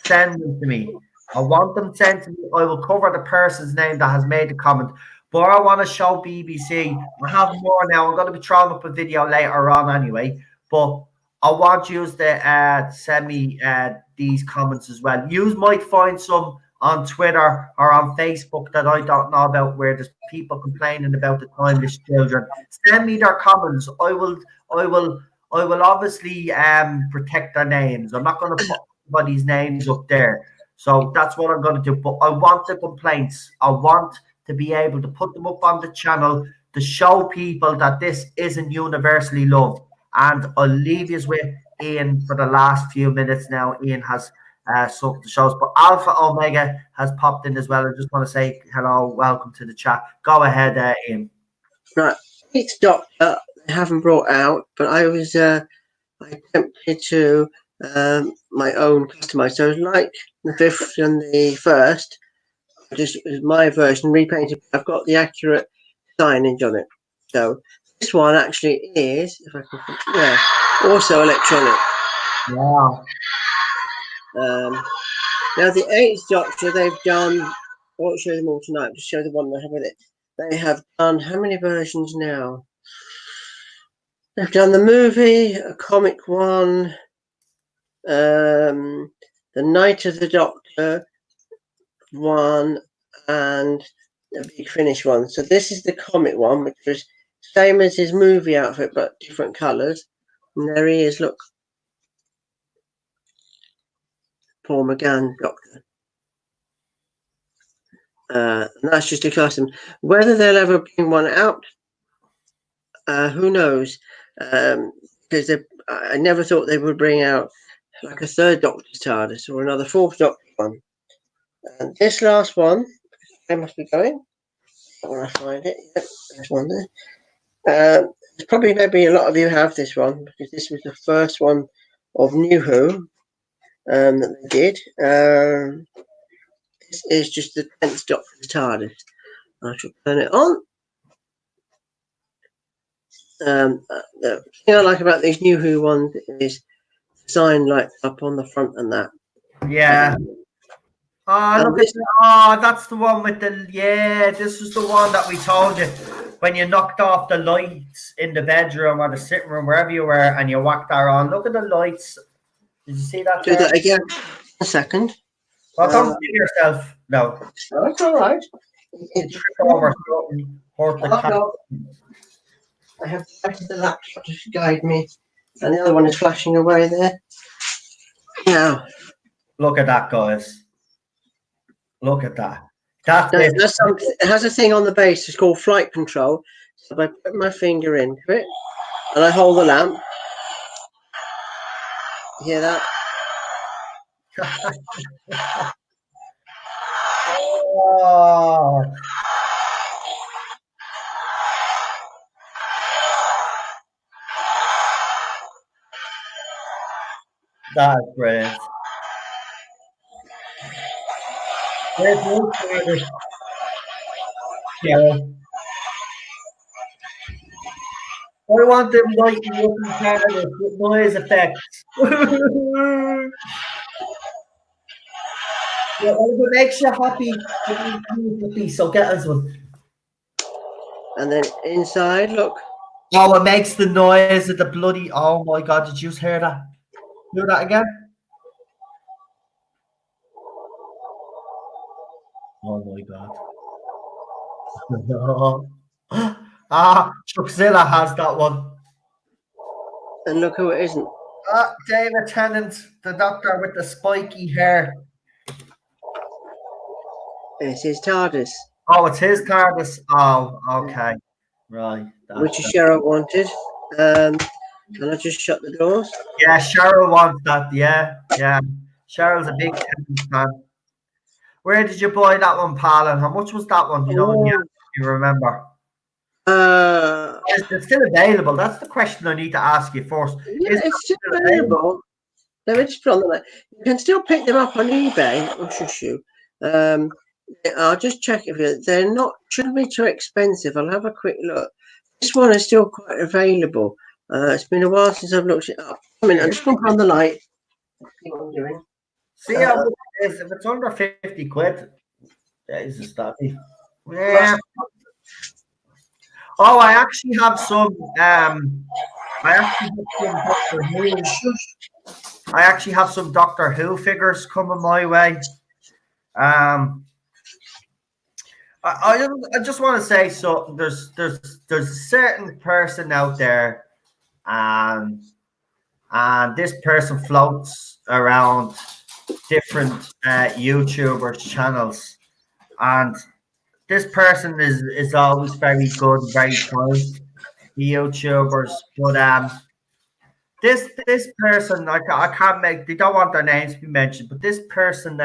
Send them to me. I want them sent to me. I will cover the person's name that has made the comment. But I want to show BBC. I have more now. I'm going to be throwing up a video later on anyway. But I want you to send me these comments as well. You might find some on Twitter or on Facebook that I don't know about, where there's people complaining about the timeless children. Send me their comments. I will obviously protect their names. I'm not going to put anybody's names up there. So that's what I'm going to do. But I want the complaints. I want to be able to put them up on the channel to show people that this isn't universally loved. And I'll leave you with Ian for the last few minutes now. Ian has something to show us. But Alpha Omega has popped in as well. I just want to say hello, welcome to the chat. Go ahead, Ian. Right, it's Doctor. They haven't brought out, but I was I attempted to my own customize. So like the 5th and the 1st, just my version repainted. I've got the accurate signage on it. So this one actually is, if I can, also electronic. Wow. Now the 8th Doctor, they've done. I won't show them all tonight. Just show the one they have with it. They have done how many versions now? They've done the movie, a comic one, the Night of the Doctor one, and the Big Finish one. So this is the comic one, which was same as his movie outfit but different colours. And there he is, look. Paul McGann Doctor. And that's just a custom. Whether they'll ever bring one out, who knows? Because I never thought they would bring out like a 3rd Doctor's TARDIS or another 4th Doctor one. And this last one, I must be going. When I find it, yep, there's one there. Probably maybe a lot of you have this one because this was the first one of New Who that they did. This is just the 10th Doctor's TARDIS. I shall turn it on. The thing I like about these New Who ones is the sign lights up on the front and that. Yeah. Look at that. That's the one with the, this is the one that we told you when you knocked off the lights in the bedroom or the sitting room, wherever you were, and you whacked that on. Look at the lights. Did you see that? Do that again. A second. Well, don't kill yourself. No. That's all right. You trip over something, hurt the cat. No. I have the laptop to guide me, and the other one is flashing away there. Now, look at that, guys. Look at that. It has a thing on the base. It's called flight control. So I put my finger into it, and I hold the lamp. You hear that? Oh. That's brilliant. Cheryl. I want them lighting up in Tardis with noise effects. Yeah, if it makes you happy, it makes me happy, so get us one. And then inside, look. Oh, it makes the noise of the bloody. Oh my god, did you just hear that? Do that again? Oh my god. Chuckzilla has that one. And look who it isn't. David Tennant, the doctor with the spiky hair. It's his TARDIS, Oh, it's his TARDIS. Oh, okay. Right. which is Cheryl wanted. Can I just shut the doors? Yeah, Cheryl wants that. Yeah, yeah. Cheryl's a big Tennant fan. Where did you buy that one, pal? And how much was that one? You know, yeah, you remember. Is it still available? That's the question I need to ask you first. Yeah, Is it's still available. Let me just put on the light. You can still pick them up on eBay. Oh, shush you. I'll just check if they're not. Shouldn't be too expensive. I'll have a quick look. This one is still quite available. It's been a while since I've looked it up. I mean, I'm just going to put on the light. See what I'm doing. See how much it is. If it's under 50 quid, that is stuffy. Yeah. Oh, I actually have some. I actually have some Doctor Who figures coming my way. I just want to say so. There's a certain person out there, and this person floats around different YouTubers channels, and this person is always very good, very kind. The YouTubers, but this person I can't make. They don't want their names to be mentioned, but this person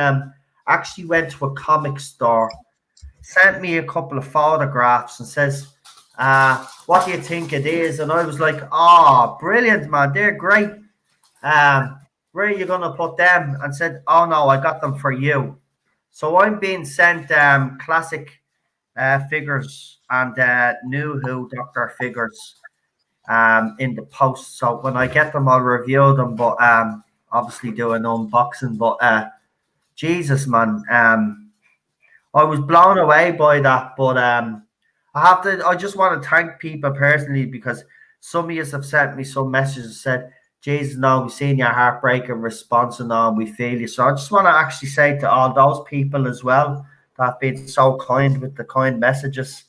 actually went to a comic store, sent me a couple of photographs, and says, "What do you think it is?" And I was like, "Oh, brilliant, man! They're great. Where are you gonna put them?" And said, "Oh no, I got them for you." So I'm being sent classic figures and new Who Doctor figures in the post. So when I get them, I'll review them, but obviously do an unboxing. But Jesus, man, I was blown away by that. But I just want to thank people personally, because some of you have sent me some messages and said, Jesus, no, we've seen your heartbreaking response and all, we feel you. So I just want to actually say to all those people as well that have been so kind with the kind messages.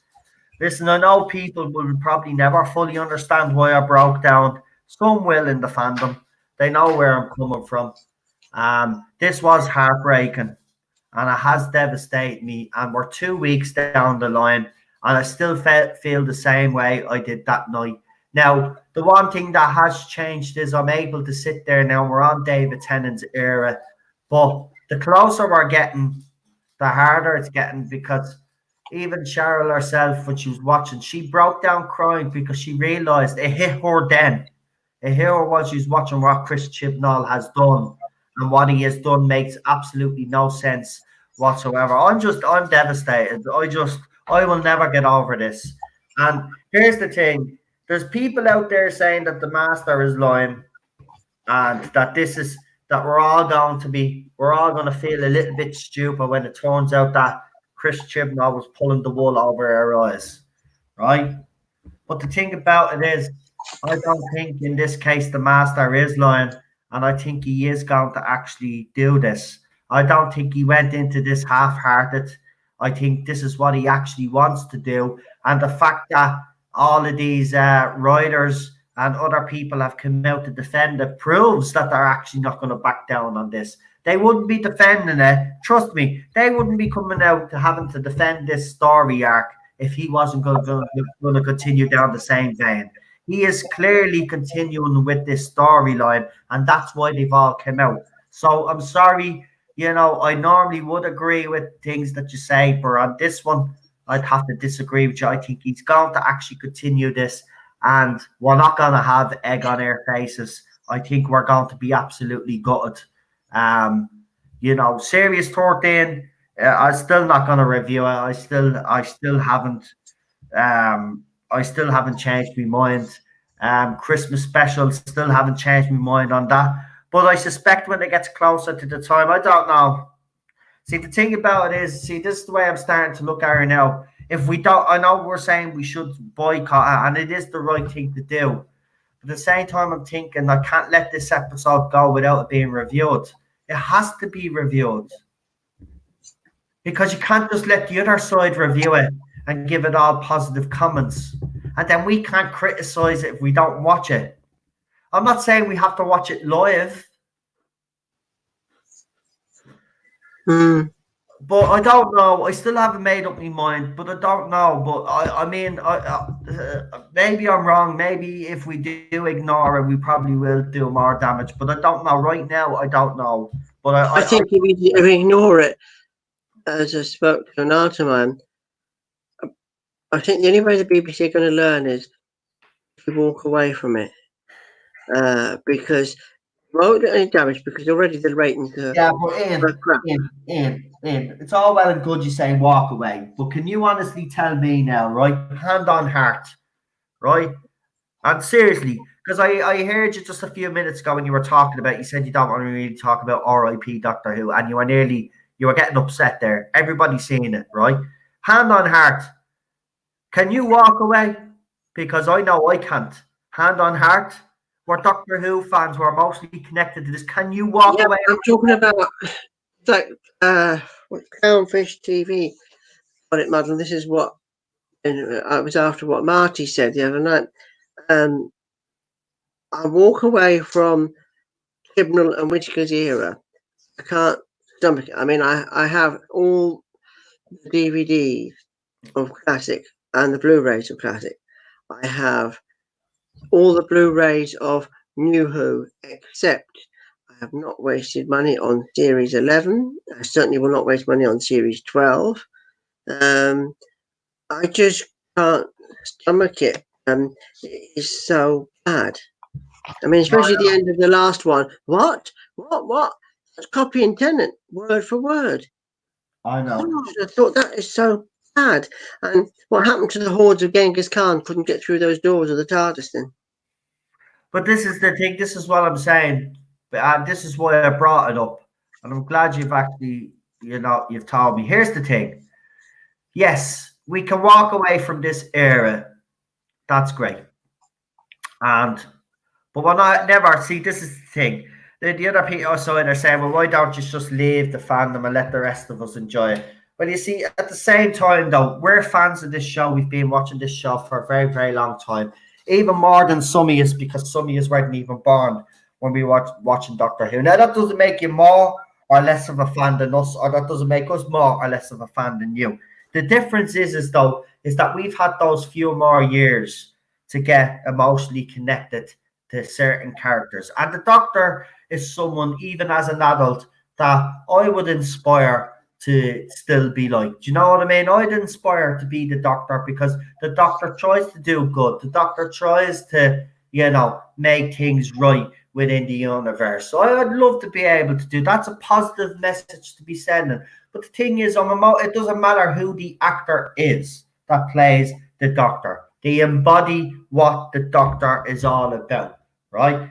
Listen, I know people will probably never fully understand why I broke down. Some will in the fandom. They know where I'm coming from. This was heartbreaking, and it has devastated me. And we're 2 weeks down the line, and I still feel the same way I did that night. Now, the one thing that has changed is I'm able to sit there now. We're on David Tennant's era, but the closer we're getting, the harder it's getting, because even Cheryl herself, when she was watching, she broke down crying because she realised it hit her then. It hit her while she was watching what Chris Chibnall has done, and what he has done makes absolutely no sense whatsoever. I'm devastated. I will never get over this. And here's the thing. There's people out there saying that the master is lying, and that we're all going to feel a little bit stupid when it turns out that Chris Chibnall was pulling the wool over our eyes, right? But the thing about it is, I don't think in this case the master is lying, and I think he is going to actually do this. I don't think he went into this half-hearted. I think this is what he actually wants to do, and the fact that all of these writers and other people have come out to defend it proves that they're actually not going to back down on this. They wouldn't be defending it. Trust me, they wouldn't be coming out to having to defend this story arc if he wasn't going to continue down the same vein. He is clearly continuing with this storyline, and that's why they've all come out. So I'm sorry, I normally would agree with things that you say, but on this one, I'd have to disagree with you. I think he's going to actually continue this, and we're not going to have egg on our faces. I think we're going to be absolutely gutted. Series 13, I'm still not going to review it. I still haven't changed my mind. Christmas specials still haven't changed my mind on that. But I suspect when it gets closer to the time, I don't know. See, the thing about it is, see, this is the way I'm starting to look at it now. If we don't, I know we're saying we should boycott it, and it is the right thing to do. But at the same time, I'm thinking I can't let this episode go without it being reviewed. It has to be reviewed because you can't just let the other side review it and give it all positive comments. And then we can't criticize it if we don't watch it. I'm not saying we have to watch it live. But I don't know. I still haven't made up my mind, but I don't know. But I mean, maybe I'm wrong. Maybe if we do ignore it, we probably will do more damage. But I don't know. Right now, I don't know. But I think if you ignore it, as I spoke to an Altaman, I think the only way the BBC are going to learn is if you walk away from it. Because won't do any damage because already the ratings are but Ian, it's all well and good you say walk away, but can you honestly tell me now, right, hand on heart, right, and seriously, because I heard you just a few minutes ago when you were talking about, you said you don't want to really talk about R.I.P. Doctor Who, and you were getting upset there. Everybody's seeing it, right? Hand on heart, can you walk away? Because I know I can't. Hand on heart. We're Doctor Who fans. We're mostly connected to this. Can you walk away? I'm talking about like Clownfish TV. Got it, Madeline. This is what I was after what Marty said the other night. I walk away from Tribunal and Whittaker's era. I can't stomach it. I mean, I have all the DVDs of Classic and the Blu-rays of Classic. I have all the Blu-rays of New Who, except I have not wasted money on Series 11. I certainly will not waste money on Series 12. I just can't stomach it. It's so bad. I mean, especially the end of the last one. What? That's copy and tenant, word for word. I know. I thought that is so bad. And what happened to the hordes of Genghis Khan couldn't get through those doors of the Tardis then? But this is the thing. This is what I'm saying. This is why I brought it up. And I'm glad you've actually, you've told me. Here's the thing. Yes, we can walk away from this era. That's great. But when I never see, this is the thing. The other people outside are saying, well, why don't you just leave the fandom and let the rest of us enjoy it? Well, you see, at the same time, though, we're fans of this show. We've been watching this show for a very, very long time. Even more than Summy is, because Summy is weren't even born when we were watching Doctor Who. Now, that doesn't make you more or less of a fan than us, or that doesn't make us more or less of a fan than you. The difference is that we've had those few more years to get emotionally connected to certain characters. And the Doctor is someone, even as an adult, that I would inspire to still be like. Do you know what I mean? I'd inspire to be the Doctor because the Doctor tries to do good. The Doctor tries to, make things right within the universe. So I'd love to be able to do. That's a positive message to be sending. But the thing is, it doesn't matter who the actor is that plays the Doctor. They embody what the Doctor is all about, right?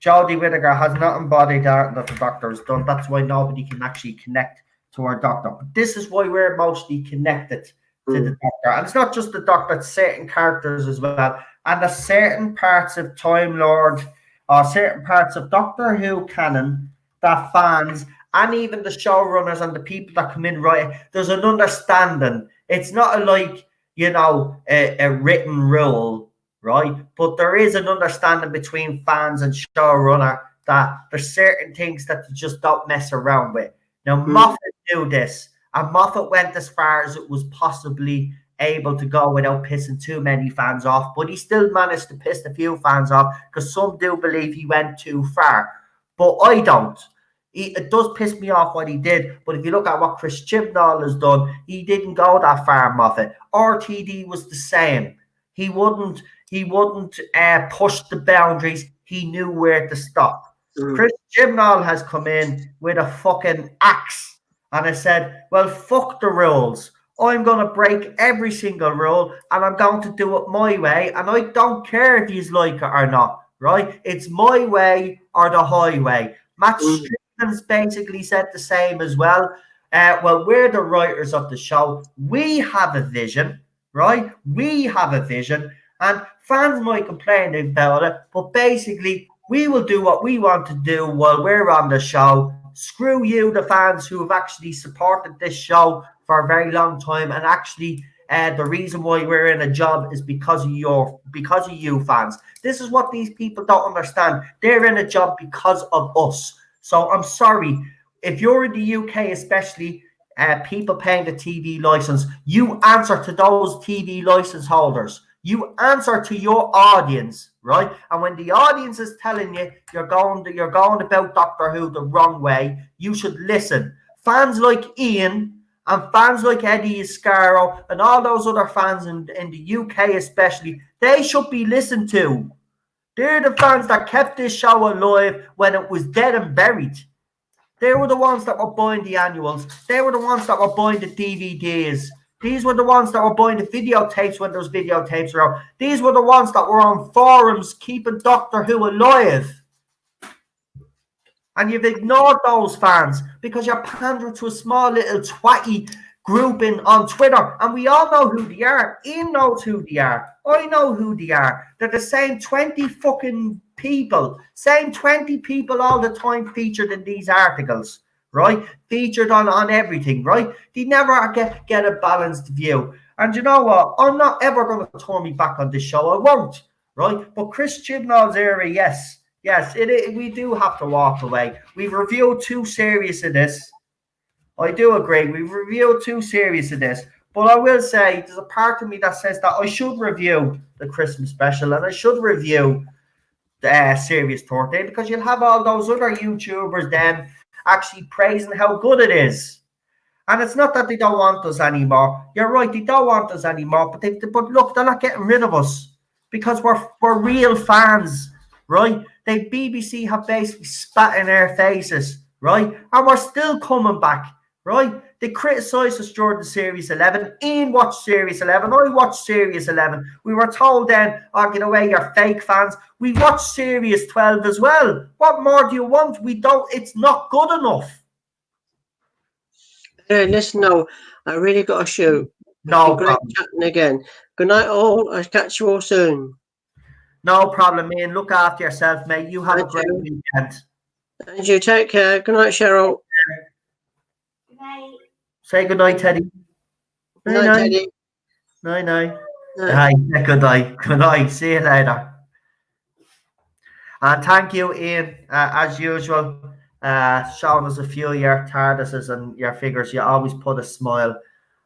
Jodie Whittaker has not embodied that the Doctor has done. That's why nobody can actually connect to our Doctor. But this is why we're mostly connected to the Doctor. And it's not just the Doctor, it's certain characters as well. And there's certain parts of Time Lord or certain parts of Doctor Who canon that fans and even the showrunners and the people that come in, right, there's an understanding. It's not like, a written rule, right? But there is an understanding between fans and showrunner that there's certain things that you just don't mess around with. Now, Moffat knew this, and Moffat went as far as it was possibly able to go without pissing too many fans off, but he still managed to piss a few fans off because some do believe he went too far. But I don't. It does piss me off what he did, but if you look at what Chris Chibnall has done, he didn't go that far, Moffat. RTD was the same. He wouldn't push the boundaries. He knew where to stop. Chris Chibnall has come in with a fucking axe And I said, well, fuck the rules. I'm going to break every single rule and I'm going to do it my way. And I don't care if you like it or not, right? It's my way or the highway. Matt Strickland's basically said the same as well. Well, we're the writers of the show. We have a vision, right? We have a vision. And fans might complain about it, but basically, we will do what we want to do while we're on the show. Screw you, the fans who have actually supported this show for a very long time, and actually, the reason why we're in a job is because of you fans. This is what these people don't understand. They're in a job because of us. So I'm sorry if you're in the UK, especially. People paying the TV license, you answer to those TV license holders. You answer to your audience, right? And when the audience is telling you you're going about Doctor Who the wrong way, you should listen. Fans like Ian and fans like Eddie Iscaro and all those other fans in the UK especially, they should be listened to. They're the fans that kept this show alive when it was dead and buried. They were the ones that were buying the annuals. They were the ones that were buying the DVDs. These were the ones that were buying the videotapes when those videotapes were out. These were the ones that were on forums keeping Doctor Who alive. And you've ignored those fans because you're pandering to a small little twatty grouping on Twitter. And we all know who they are. Ian knows who they are. I know who they are. They're the same 20 fucking people. Same 20 people all the time featured in these articles. Right? Featured on everything, right? They never get a balanced view. And you know what? I'm not ever going to turn me back on this show. I won't, right? But Chris Chibnall's era, yes, we do have to walk away. We've reviewed 2 series of this. I do agree. We've reviewed 2 series of this. But I will say, there's a part of me that says that I should review the Christmas special and I should review the Series 13 because you'll have all those other YouTubers then actually praising how good it is. And it's not that they don't want us anymore. You're right, they don't want us anymore. But look, they're not getting rid of us because we're real fans, right? The BBC have basically spat in our faces, right? And we're still coming back, right? They criticised us during the Series 11. Ian watched Series 11. I watched Series 11. We were told then, oh, get away, you're fake fans. We watched Series 12 as well. What more do you want? It's not good enough. Listen, no, I really got to shoot. No great problem. chatting again. Good night, all. I'll catch you all soon. No problem, Ian. Look after yourself, mate. You have a great weekend. And you take care. Good night, Cheryl. Good night. Say good night, Teddy. Good night, Teddy. Night. Hi. Good night. Good night. See you later. And thank you, Ian, as usual, showing us a few of your Tardises and your figures. You always put a smile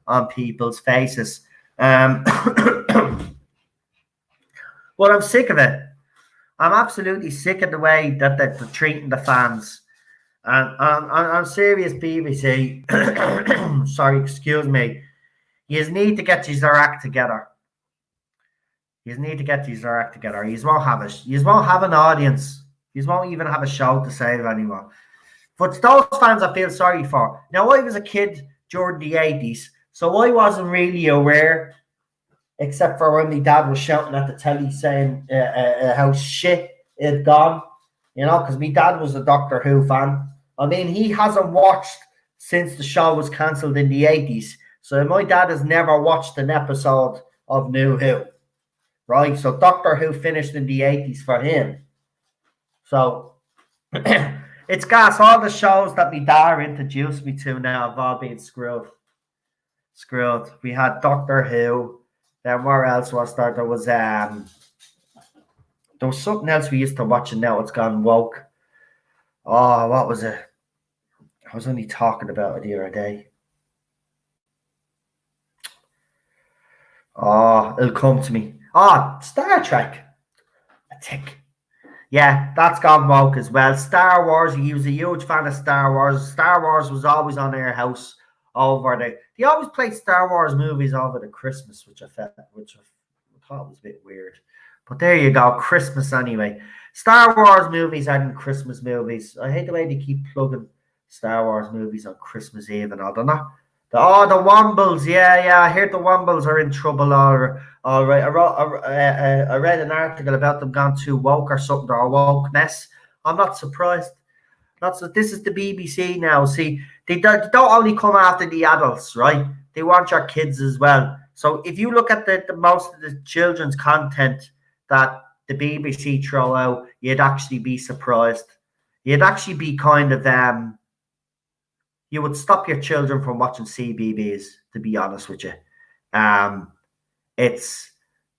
on people's faces. But I'm sick of it. I'm absolutely sick of the way that they're treating the fans. And on serious, BBC, sorry, excuse me, you need to get your act together. You need to get your act together. You won't have it. You won't have an audience. You won't even have a show to save anymore. But those fans I feel sorry for. Now, I was a kid during the 80s, so I wasn't really aware, except for when my dad was shouting at the telly saying how shit it had gone, you know, because my dad was a Doctor Who fan. I mean, he hasn't watched since the show was cancelled in the 80s. So my dad has never watched an episode of New Who, right? So Doctor Who finished in the 80s for him. So it's gas. All the shows that my dad introduced me to now have all been screwed. We had Doctor Who. Then where else was there? There was something else we used to watch and now it's gone woke. Oh, what was it? I was only talking about it the other day. Oh, it'll come to me. Oh, Star Trek. I think. Yeah, that's gone woke as well. Star Wars, he was a huge fan of Star Wars. Star Wars was always on their house over the. They always played Star Wars movies over the Christmas, which I thought was a bit weird. But there you go, Christmas anyway. Star Wars movies and Christmas movies. I hate the way they keep plugging Star Wars movies on Christmas Eve and all, don't know. The Wombles, yeah. I heard the Wombles are in trouble. All right. I read an article about them gone too woke or something, or wokeness. I'm not surprised. This is the BBC now. See, they don't only come after the adults, right? They want your kids as well. So if you look at the most of the children's content that the BBC throw out, you'd actually be surprised. You'd actually be kind of you would stop your children from watching CBBS, to be honest with you.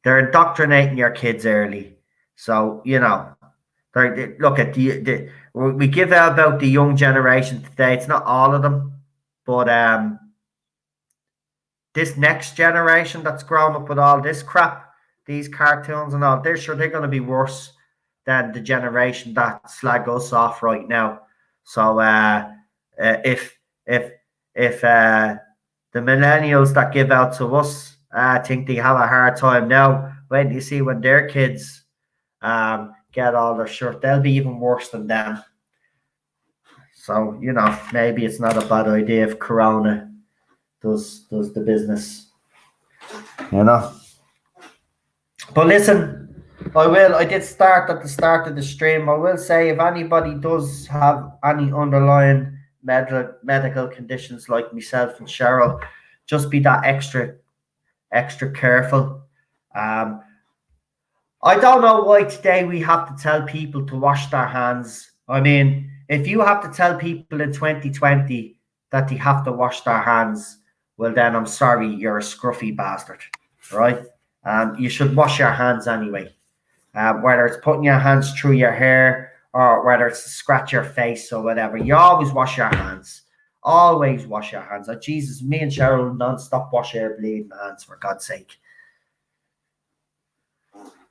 They're indoctrinating your kids early. So, look at we give out about the young generation today. It's not all of them, but this next generation that's grown up with all this crap, these cartoons and all, they're going to be worse than the generation that slag us off right now. So if the millennials that give out to us think they have a hard time now, wait till you see when their kids get all their shit, they'll be even worse than them. So, maybe it's not a bad idea if Corona does the business. But listen, I did start at the start of the stream. I will say, if anybody does have any underlying medical conditions like myself and Cheryl, just be that extra careful. I don't know why today we have to tell people to wash their hands. I mean, if you have to tell people in 2020 that they have to wash their hands, well then I'm sorry, you're a scruffy bastard, right? You should wash your hands anyway. Whether it's putting your hands through your hair or whether it's to scratch your face or whatever, you always wash your hands. Always wash your hands. Oh, Jesus, me and Cheryl non-stop wash our bleeding hands, for God's sake.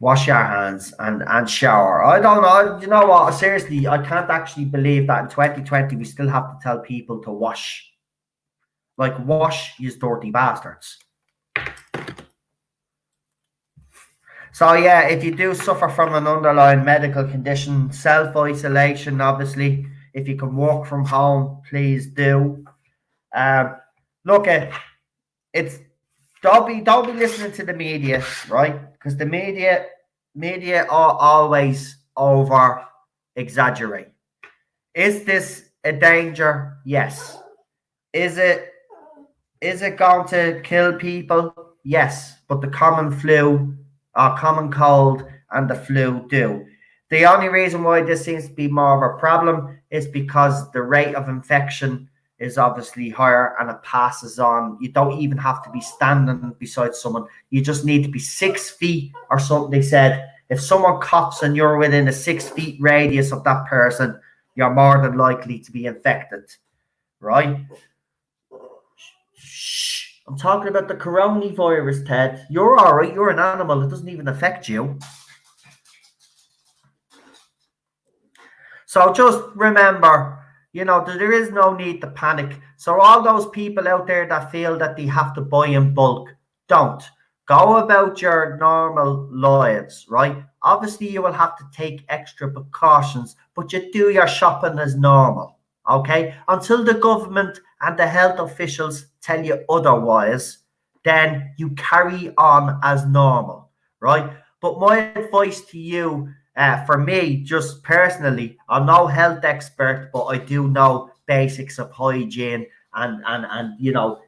Wash your hands and shower. I don't know. You know what? Seriously, I can't actually believe that in 2020 we still have to tell people to wash. Like, wash, you dirty bastards. So, yeah, if you do suffer from an underlying medical condition, self-isolation, obviously, if you can work from home, please do. Look, don't be listening to the media, right? Because the media are always over exaggerate. Is this a danger? Yes. Is it going to kill people? Yes. But the common flu, common cold, and the flu do. The only reason why this seems to be more of a problem is because the rate of infection is obviously higher and it passes on. You don't even have to be standing beside someone. You just need to be 6 feet or something. They said if someone coughs and you're within a 6 feet radius of that person, you're more than likely to be infected, right? Shh. I'm talking about the coronavirus, Ted. You're all right. You're an animal. It doesn't even affect you. So just remember, there is no need to panic. So all those people out there that feel that they have to buy in bulk, don't. Go about your normal lives, right? Obviously, you will have to take extra precautions, but you do your shopping as normal, okay? Until the government and the health officials tell you otherwise, then you carry on as normal, right? But my advice to you, for me, just personally, I'm no health expert, but I do know basics of hygiene and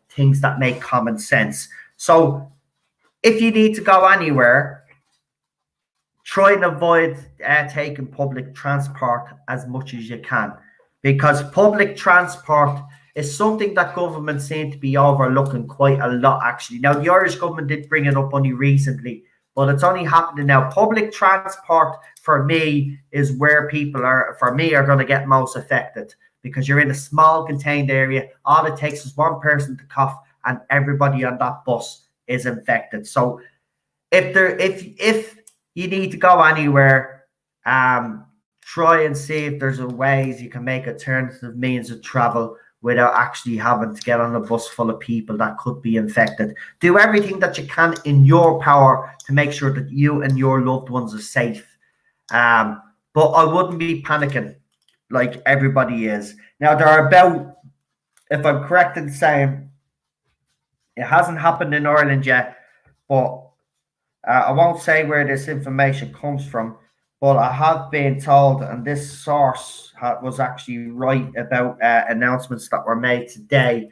things that make common sense. So if you need to go anywhere, try and avoid taking public transport as much as you can, because public transport is something that government seem to be overlooking quite a lot, actually. Now, the Irish government did bring it up only recently, but it's only happening now. Public transport, for me, is where people are going to get most affected, because you're in a small contained area. All it takes is one person to cough and everybody on that bus is infected. So if you need to go anywhere, try and see if there's ways you can make alternative means of travel without actually having to get on a bus full of people that could be infected. Do everything that you can in your power to make sure that you and your loved ones are safe. But I wouldn't be panicking. like everybody is. Now, there are about, if I'm correct in saying, it hasn't happened in Ireland yet, but I won't say where this information comes from, but I have been told, and this source was actually right about announcements that were made today,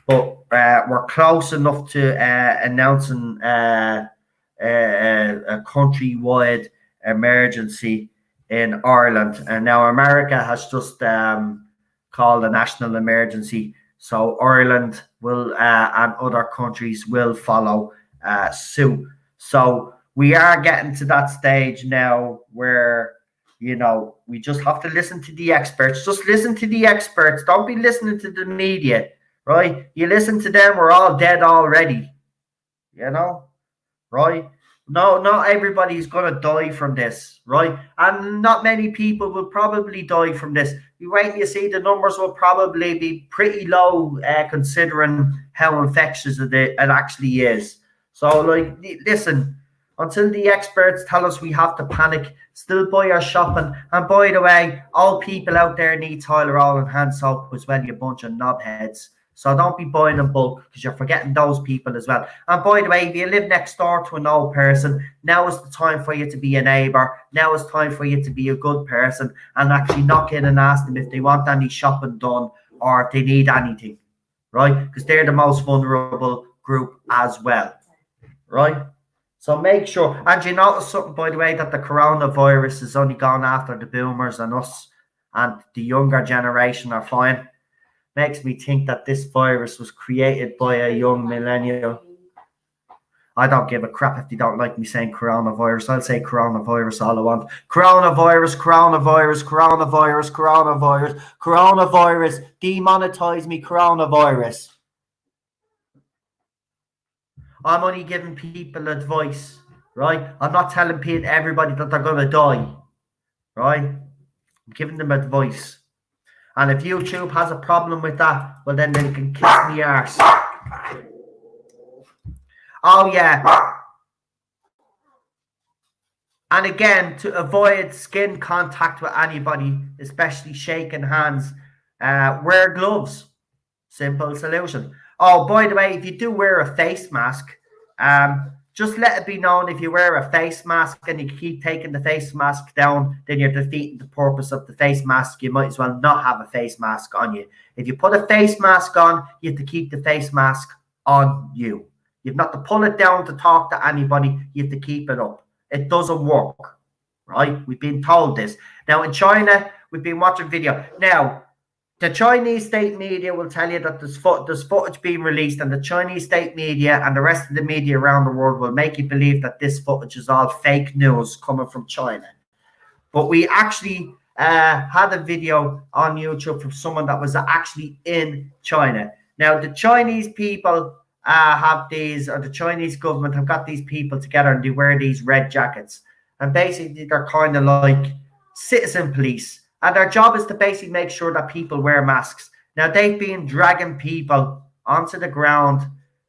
but we're close enough to announcing a countrywide emergency in Ireland. And now America has just called a national emergency. So Ireland will and other countries will follow suit. So we are getting to that stage now where, we just have to listen to the experts. Just listen to the experts. Don't be listening to the media, right? You listen to them, we're all dead already, right? No, not everybody's going to die from this, right? And not many people will probably die from this. You wait and you see the numbers will probably be pretty low considering how infectious it actually is. So, listen, until the experts tell us we have to panic, still buy our shopping. And by the way, all people out there need toilet roll and hand soap as well, you bunch of knobheads. So don't be buying in bulk because you're forgetting those people as well. And by the way, if you live next door to an old person, now is the time for you to be a neighbour. Now is time for you to be a good person and actually knock in and ask them if they want any shopping done or if they need anything, right? Because they're the most vulnerable group as well, right? So make sure. And you notice something, by the way, that the coronavirus is only gone after the boomers and us, and the younger generation are fine. Makes me think that this virus was created by a young millennial. I don't give a crap if they don't like me saying coronavirus. I'll say coronavirus all I want. Coronavirus, coronavirus, coronavirus, coronavirus, coronavirus. Demonetize me, coronavirus. I'm only giving people advice, right? I'm not telling everybody that they're going to die, right? I'm giving them advice. And if YouTube has a problem with that, well, then they can kiss me arse. Oh, yeah. And again, to avoid skin contact with anybody, especially shaking hands, wear gloves. Simple solution. Oh, by the way, if you do wear a face mask, just let it be known if you wear a face mask and you keep taking the face mask down, then you're defeating the purpose of the face mask. You might as well not have a face mask on you. If you put a face mask on, you have to keep the face mask on you. You've not to pull it down to talk to anybody. You have to keep it up. It doesn't work, right? We've been told this. Now, in China, we've been watching video. Now, the Chinese state media will tell you that there's footage being released, and the Chinese state media and the rest of the media around the world will make you believe that this footage is all fake news coming from China. But we actually had a video on YouTube from someone that was actually in China. Now, the Chinese people have these, or the Chinese government have got these people together and they wear these red jackets. And basically, they're kind of like citizen police. And their job is to basically make sure that people wear masks. Now, they've been dragging people onto the ground,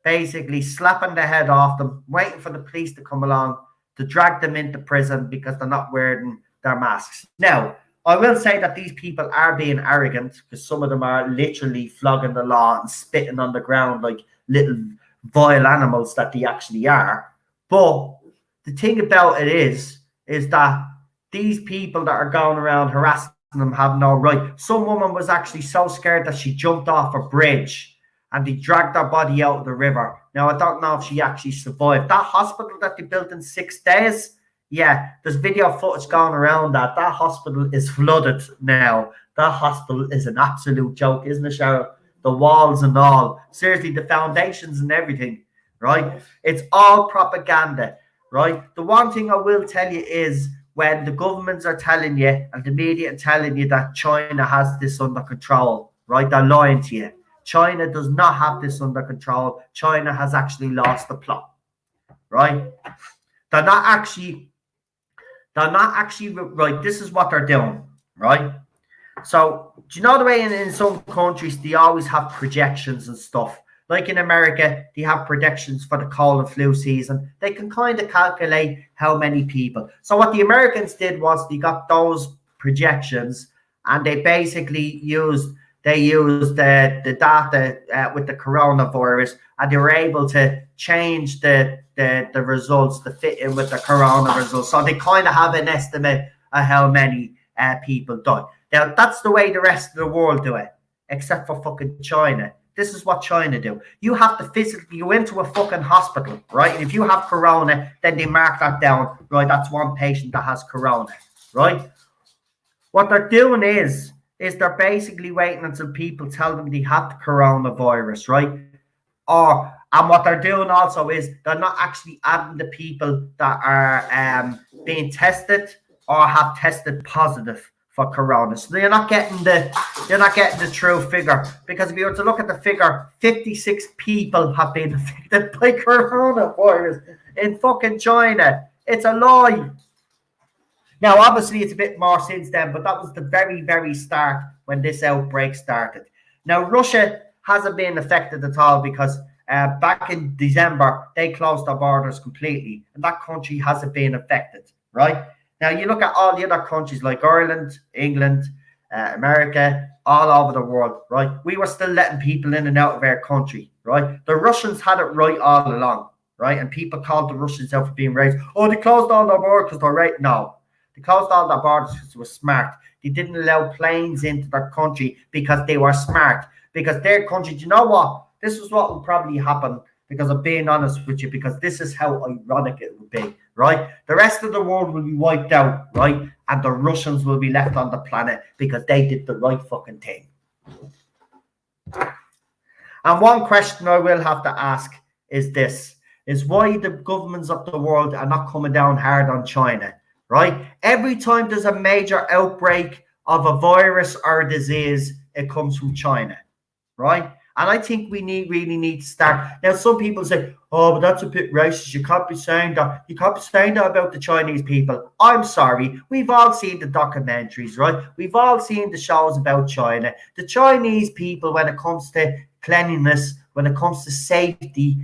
basically slapping the head off them, waiting for the police to come along to drag them into prison because they're not wearing their masks. Now, I will say that these people are being arrogant because some of them are literally flogging the law and spitting on the ground like little vile animals that they actually are. But the thing about it is that these people that are going around harassing them have no right. Some woman was actually so scared that she jumped off a bridge and they dragged her body out of the river. Now, I don't know if she actually survived. That hospital that they built in 6 days, yeah, there's video footage going around that. That hospital is flooded now. That hospital is an absolute joke, isn't it, Cheryl? The walls and all. Seriously, the foundations and everything, right? It's all propaganda, right? The one thing I will tell you is when the governments are telling you and the media are telling you that China has this under control, right? They're lying to you. China does not have this under control. China has actually lost the plot, right? They're not actually right. This is what they're doing, right? So, do you know the way in some countries they always have projections and stuff? Like in America, they have predictions for the cold and flu season. They can kind of calculate how many people. So what the Americans did was they got those projections and they basically used the data with the coronavirus, and they were able to change the results to fit in with the corona results. So they kind of have an estimate of how many people died. Now that's the way the rest of the world do it, except for fucking China. This is what China do. You have to physically go into a fucking hospital, right? And if you have corona, then they mark that down, right? That's one patient that has corona, right? What they're doing is they're basically waiting until people tell them they have the coronavirus, right? And what they're doing also is they're not actually adding the people that are being tested or have tested positive for corona. So you're not getting the true figure, because if you were to look at the figure, 56 people have been affected by coronavirus in fucking China. It's a lie. Now, obviously, it's a bit more since then, but that was the very, very start when this outbreak started. Now, Russia hasn't been affected at all because back in December, they closed their borders completely, and that country hasn't been affected, right? Now, you look at all the other countries like Ireland, England, America, all over the world, right? We were still letting people in and out of our country, right? The Russians had it right all along, right? And people called the Russians out for being racist. Oh, they closed all their borders because they're right. No. They closed all their borders because they were smart. They didn't allow planes into their country because they were smart. Because their country, do you know what? This is what will probably happen, because I'm being honest with you, because this is how ironic it would be, right? The rest of the world will be wiped out, right? And the Russians will be left on the planet because they did the right fucking thing. And one question I will have to ask is this, is why the governments of the world are not coming down hard on China, right? Every time there's a major outbreak of a virus or a disease, it comes from China, right? And I think we really need to start. Now, some people say, oh, but that's a bit racist. You can't be saying that. You can't be saying that about the Chinese people. I'm sorry. We've all seen the documentaries, right? We've all seen the shows about China. The Chinese people, when it comes to cleanliness, when it comes to safety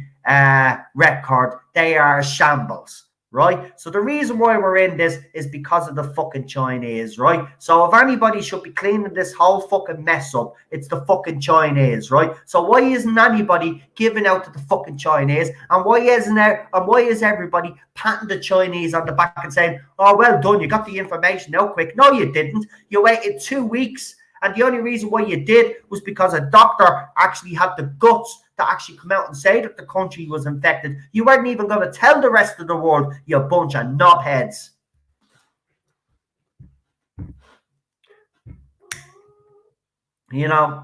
record, they are shambles, right? So the reason why we're in this is because of the fucking Chinese, right? So if anybody should be cleaning this whole fucking mess up, it's the fucking Chinese, right? So why isn't anybody giving out to the fucking Chinese? And why is everybody patting the Chinese on the back and saying, oh, well done, you got the information out quick? No, you didn't. You waited 2 weeks. And the only reason why you did was because a doctor actually had the guts to actually come out and say that the country was infected. You weren't even going to tell the rest of the world, you bunch of knobheads. You know,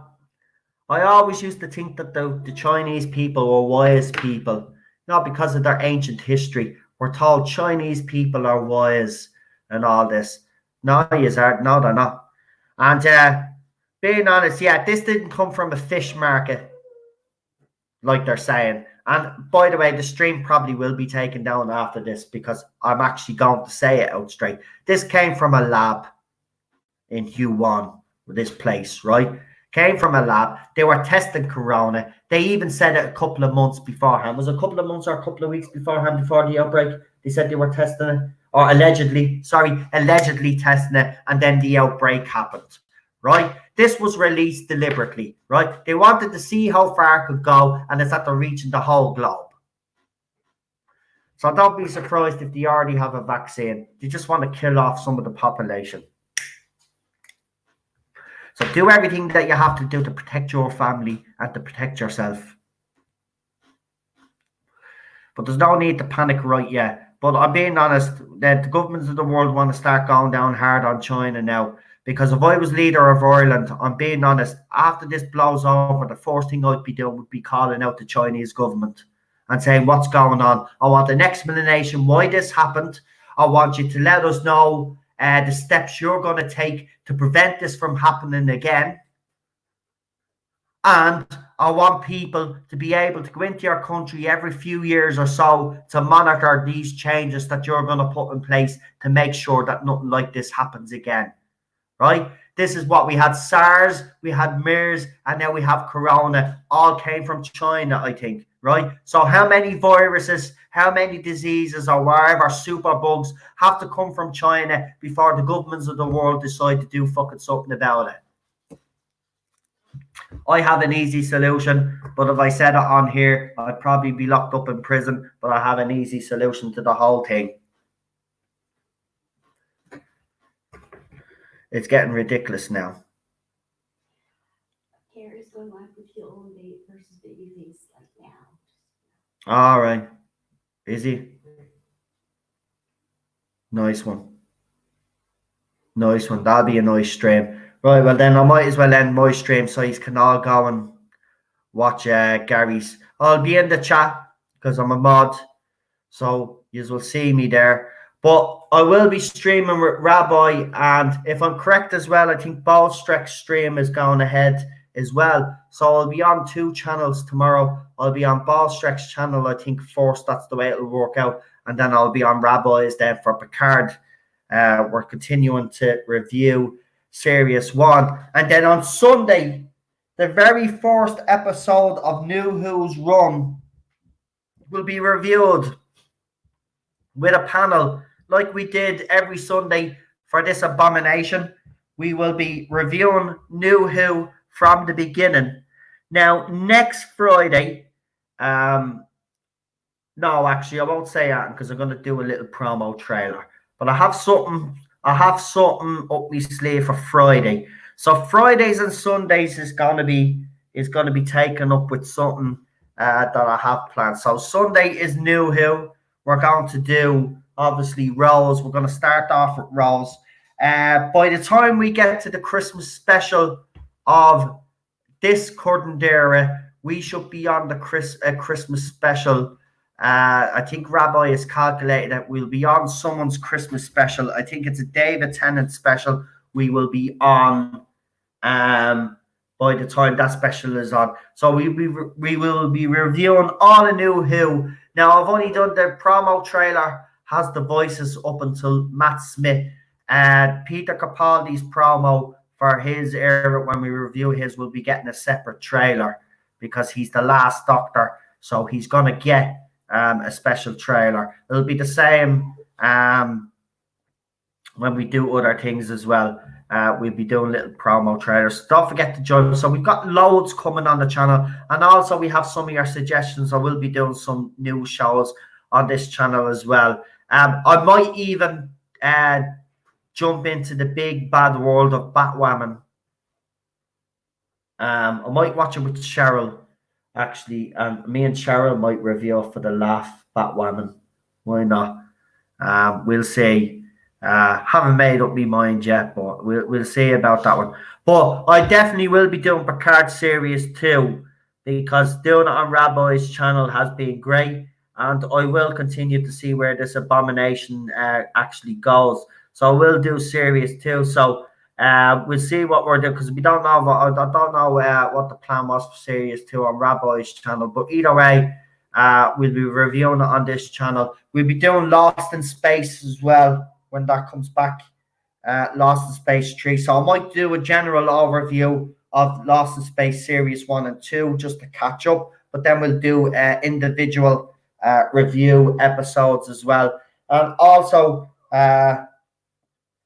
I always used to think that the Chinese people were wise people, not because of their ancient history. We're told Chinese people are wise and all this. No, they're not. And being honest, yeah, this didn't come from a fish market, like they're saying. And by the way, the stream probably will be taken down after this, because I'm actually going to say it out straight. This came from a lab in Huan, this place, right? Came from a lab. They were testing corona. They even said it a couple of months beforehand. Was it a couple of months or a couple of weeks beforehand, before the outbreak? They said they were testing it, or allegedly testing it, and then the outbreak happened, right? This was released deliberately, right? They wanted to see how far it could go, and it's after reaching the whole globe. So don't be surprised if they already have a vaccine. They just want to kill off some of the population. So do everything that you have to do to protect your family and to protect yourself. But there's no need to panic right yet. But I'm being honest, that the governments of the world want to start going down hard on China now. Because if I was leader of Ireland, I'm being honest, after this blows over, the first thing I'd be doing would be calling out the Chinese government and saying, what's going on? I want an explanation why this happened. I want you to let us know the steps you're going to take to prevent this from happening again. And I want people to be able to go into your country every few years or so to monitor these changes that you're going to put in place to make sure that nothing like this happens again. Right? This is what we had: SARS, we had MERS, and now we have Corona. All came from China, I think, right? So how many viruses, how many diseases or whatever superbugs have to come from China before the governments of the world decide to do fucking something about it? I have an easy solution, but if I said it on here, I'd probably be locked up in prison, but I have an easy solution to the whole thing. It's getting ridiculous now. Carrie's going live with your own date versus babyface like now. All right. Is he? Nice one. Nice one. That'll be a nice stream. Right, well then I might as well end my stream so you can all go and watch Gary's. I'll be in the chat because I'm a mod, so you will see me there. But I will be streaming with Rabbi, and if I'm correct as well, I think Ballstreck's stream is going ahead as well. So I'll be on 2 channels tomorrow. I'll be on Ballstreck's channel, I think first. That's the way it'll work out. And then I'll be on Rabbi's then for Picard. We're continuing to review Series 1. And then on Sunday, the very first episode of New Who's Run will be reviewed with a panel like we did every Sunday for this abomination. We will be reviewing New Who from the beginning. Now, next Friday, no, actually, I won't say that because I'm going to do a little promo trailer. But I have something up my sleeve for Friday. So Fridays and Sundays is going to be taken up with something that I have planned. So Sunday is New Who. We're going to do obviously Rose. We're going to start off with Rose. By the time we get to the Christmas special of this current era, we should be on the Christmas special. I think Rabbi has calculated that we'll be on someone's Christmas special. I think it's a David Tennant special. We will be on by the time that special is on. So we will be reviewing all the New Who. Now, I've only done the promo trailer, has the voices up until Matt Smith. Peter Capaldi's promo for his era, when we review his, will be getting a separate trailer because he's the last Doctor. So he's going to get a special trailer. It'll be the same when we do other things as well. We'll be doing little promo trailers. Don't forget to join us. So we've got loads coming on the channel, and also we have some of your suggestions. I will be doing some new shows on this channel as well. I might even jump into the big bad world of Batwoman. I might watch it with Cheryl, actually, and me and Cheryl might review for the laugh Batwoman. Why not? We'll see. Haven't made up my mind yet, but we'll see about that one. But I definitely will be doing Picard Series 2 because doing it on Rabbi's channel has been great, and I will continue to see where this abomination actually goes. So we'll do Series 2. So we'll see what we're doing because we don't know. I don't know what the plan was for Series 2 on Rabbi's channel. But either way, we'll be reviewing it on this channel. We'll be doing Lost in Space as well when that comes back. Lost in Space 3. So I might do a general overview of Lost in Space Series 1 and 2 just to catch up. But then we'll do individual review episodes as well. And also,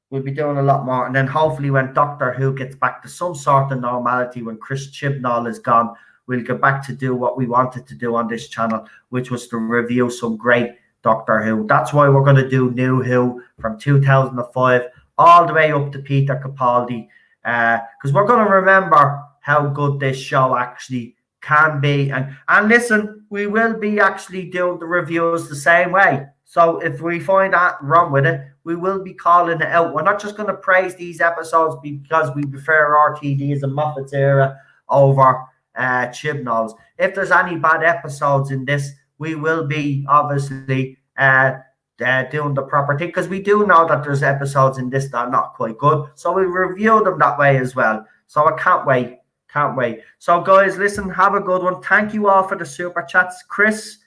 we'll be doing a lot more. And then hopefully when Doctor Who gets back to some sort of normality, when Chris Chibnall is gone, we'll get back to do what we wanted to do on this channel, which was to review some great Doctor Who. That's why we're going to do New Who from 2005 all the way up to Peter Capaldi, because we're going to remember how good this show actually can be. And listen, we will be actually doing the reviews the same way. So if we find that wrong with it, we will be calling it out. We're not just going to praise these episodes because we prefer RTDs and Moffat's era over Chibnall's. If there's any bad episodes in this, we will be obviously doing the proper thing, because we do know that there's episodes in this that are not quite good. So we'll review them that way as well. So I can't wait. Can't wait. So guys, listen, have a good one. Thank you all for the super chats. Chris,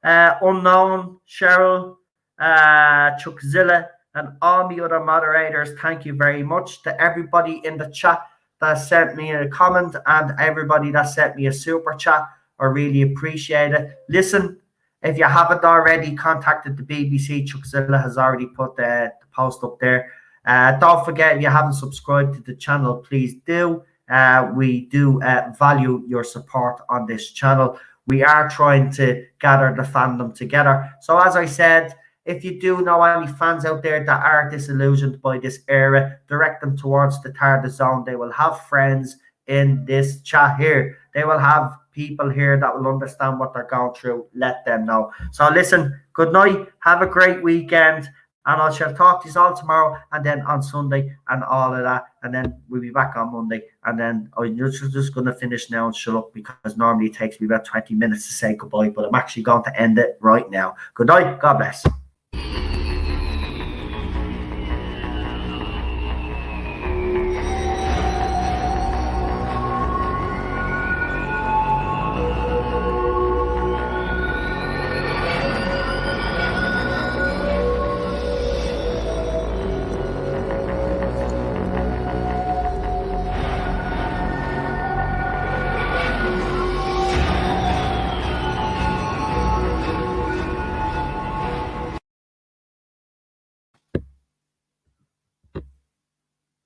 Unknown, Cheryl, Chuckzilla, and all the other moderators, thank you very much. To everybody in the chat that sent me a comment and everybody that sent me a super chat, I really appreciate it. Listen, if you haven't already contacted the BBC, Chuckzilla has already put the post up there. Don't forget, if you haven't subscribed to the channel, please do. We do value your support on this channel. We are trying to gather the fandom together. So as I said, if you do know any fans out there that are disillusioned by this era, direct them towards the Tardis Zone. They will have friends in this chat here. They will have people here that will understand what they're going through. Let them know. So listen, good night. Have a great weekend. And I shall talk to you all tomorrow and then on Sunday and all of that. And then we'll be back on Monday. And then I'm just going to finish now and shut up because normally it takes me about 20 minutes to say goodbye. But I'm actually going to end it right now. Good night. God bless.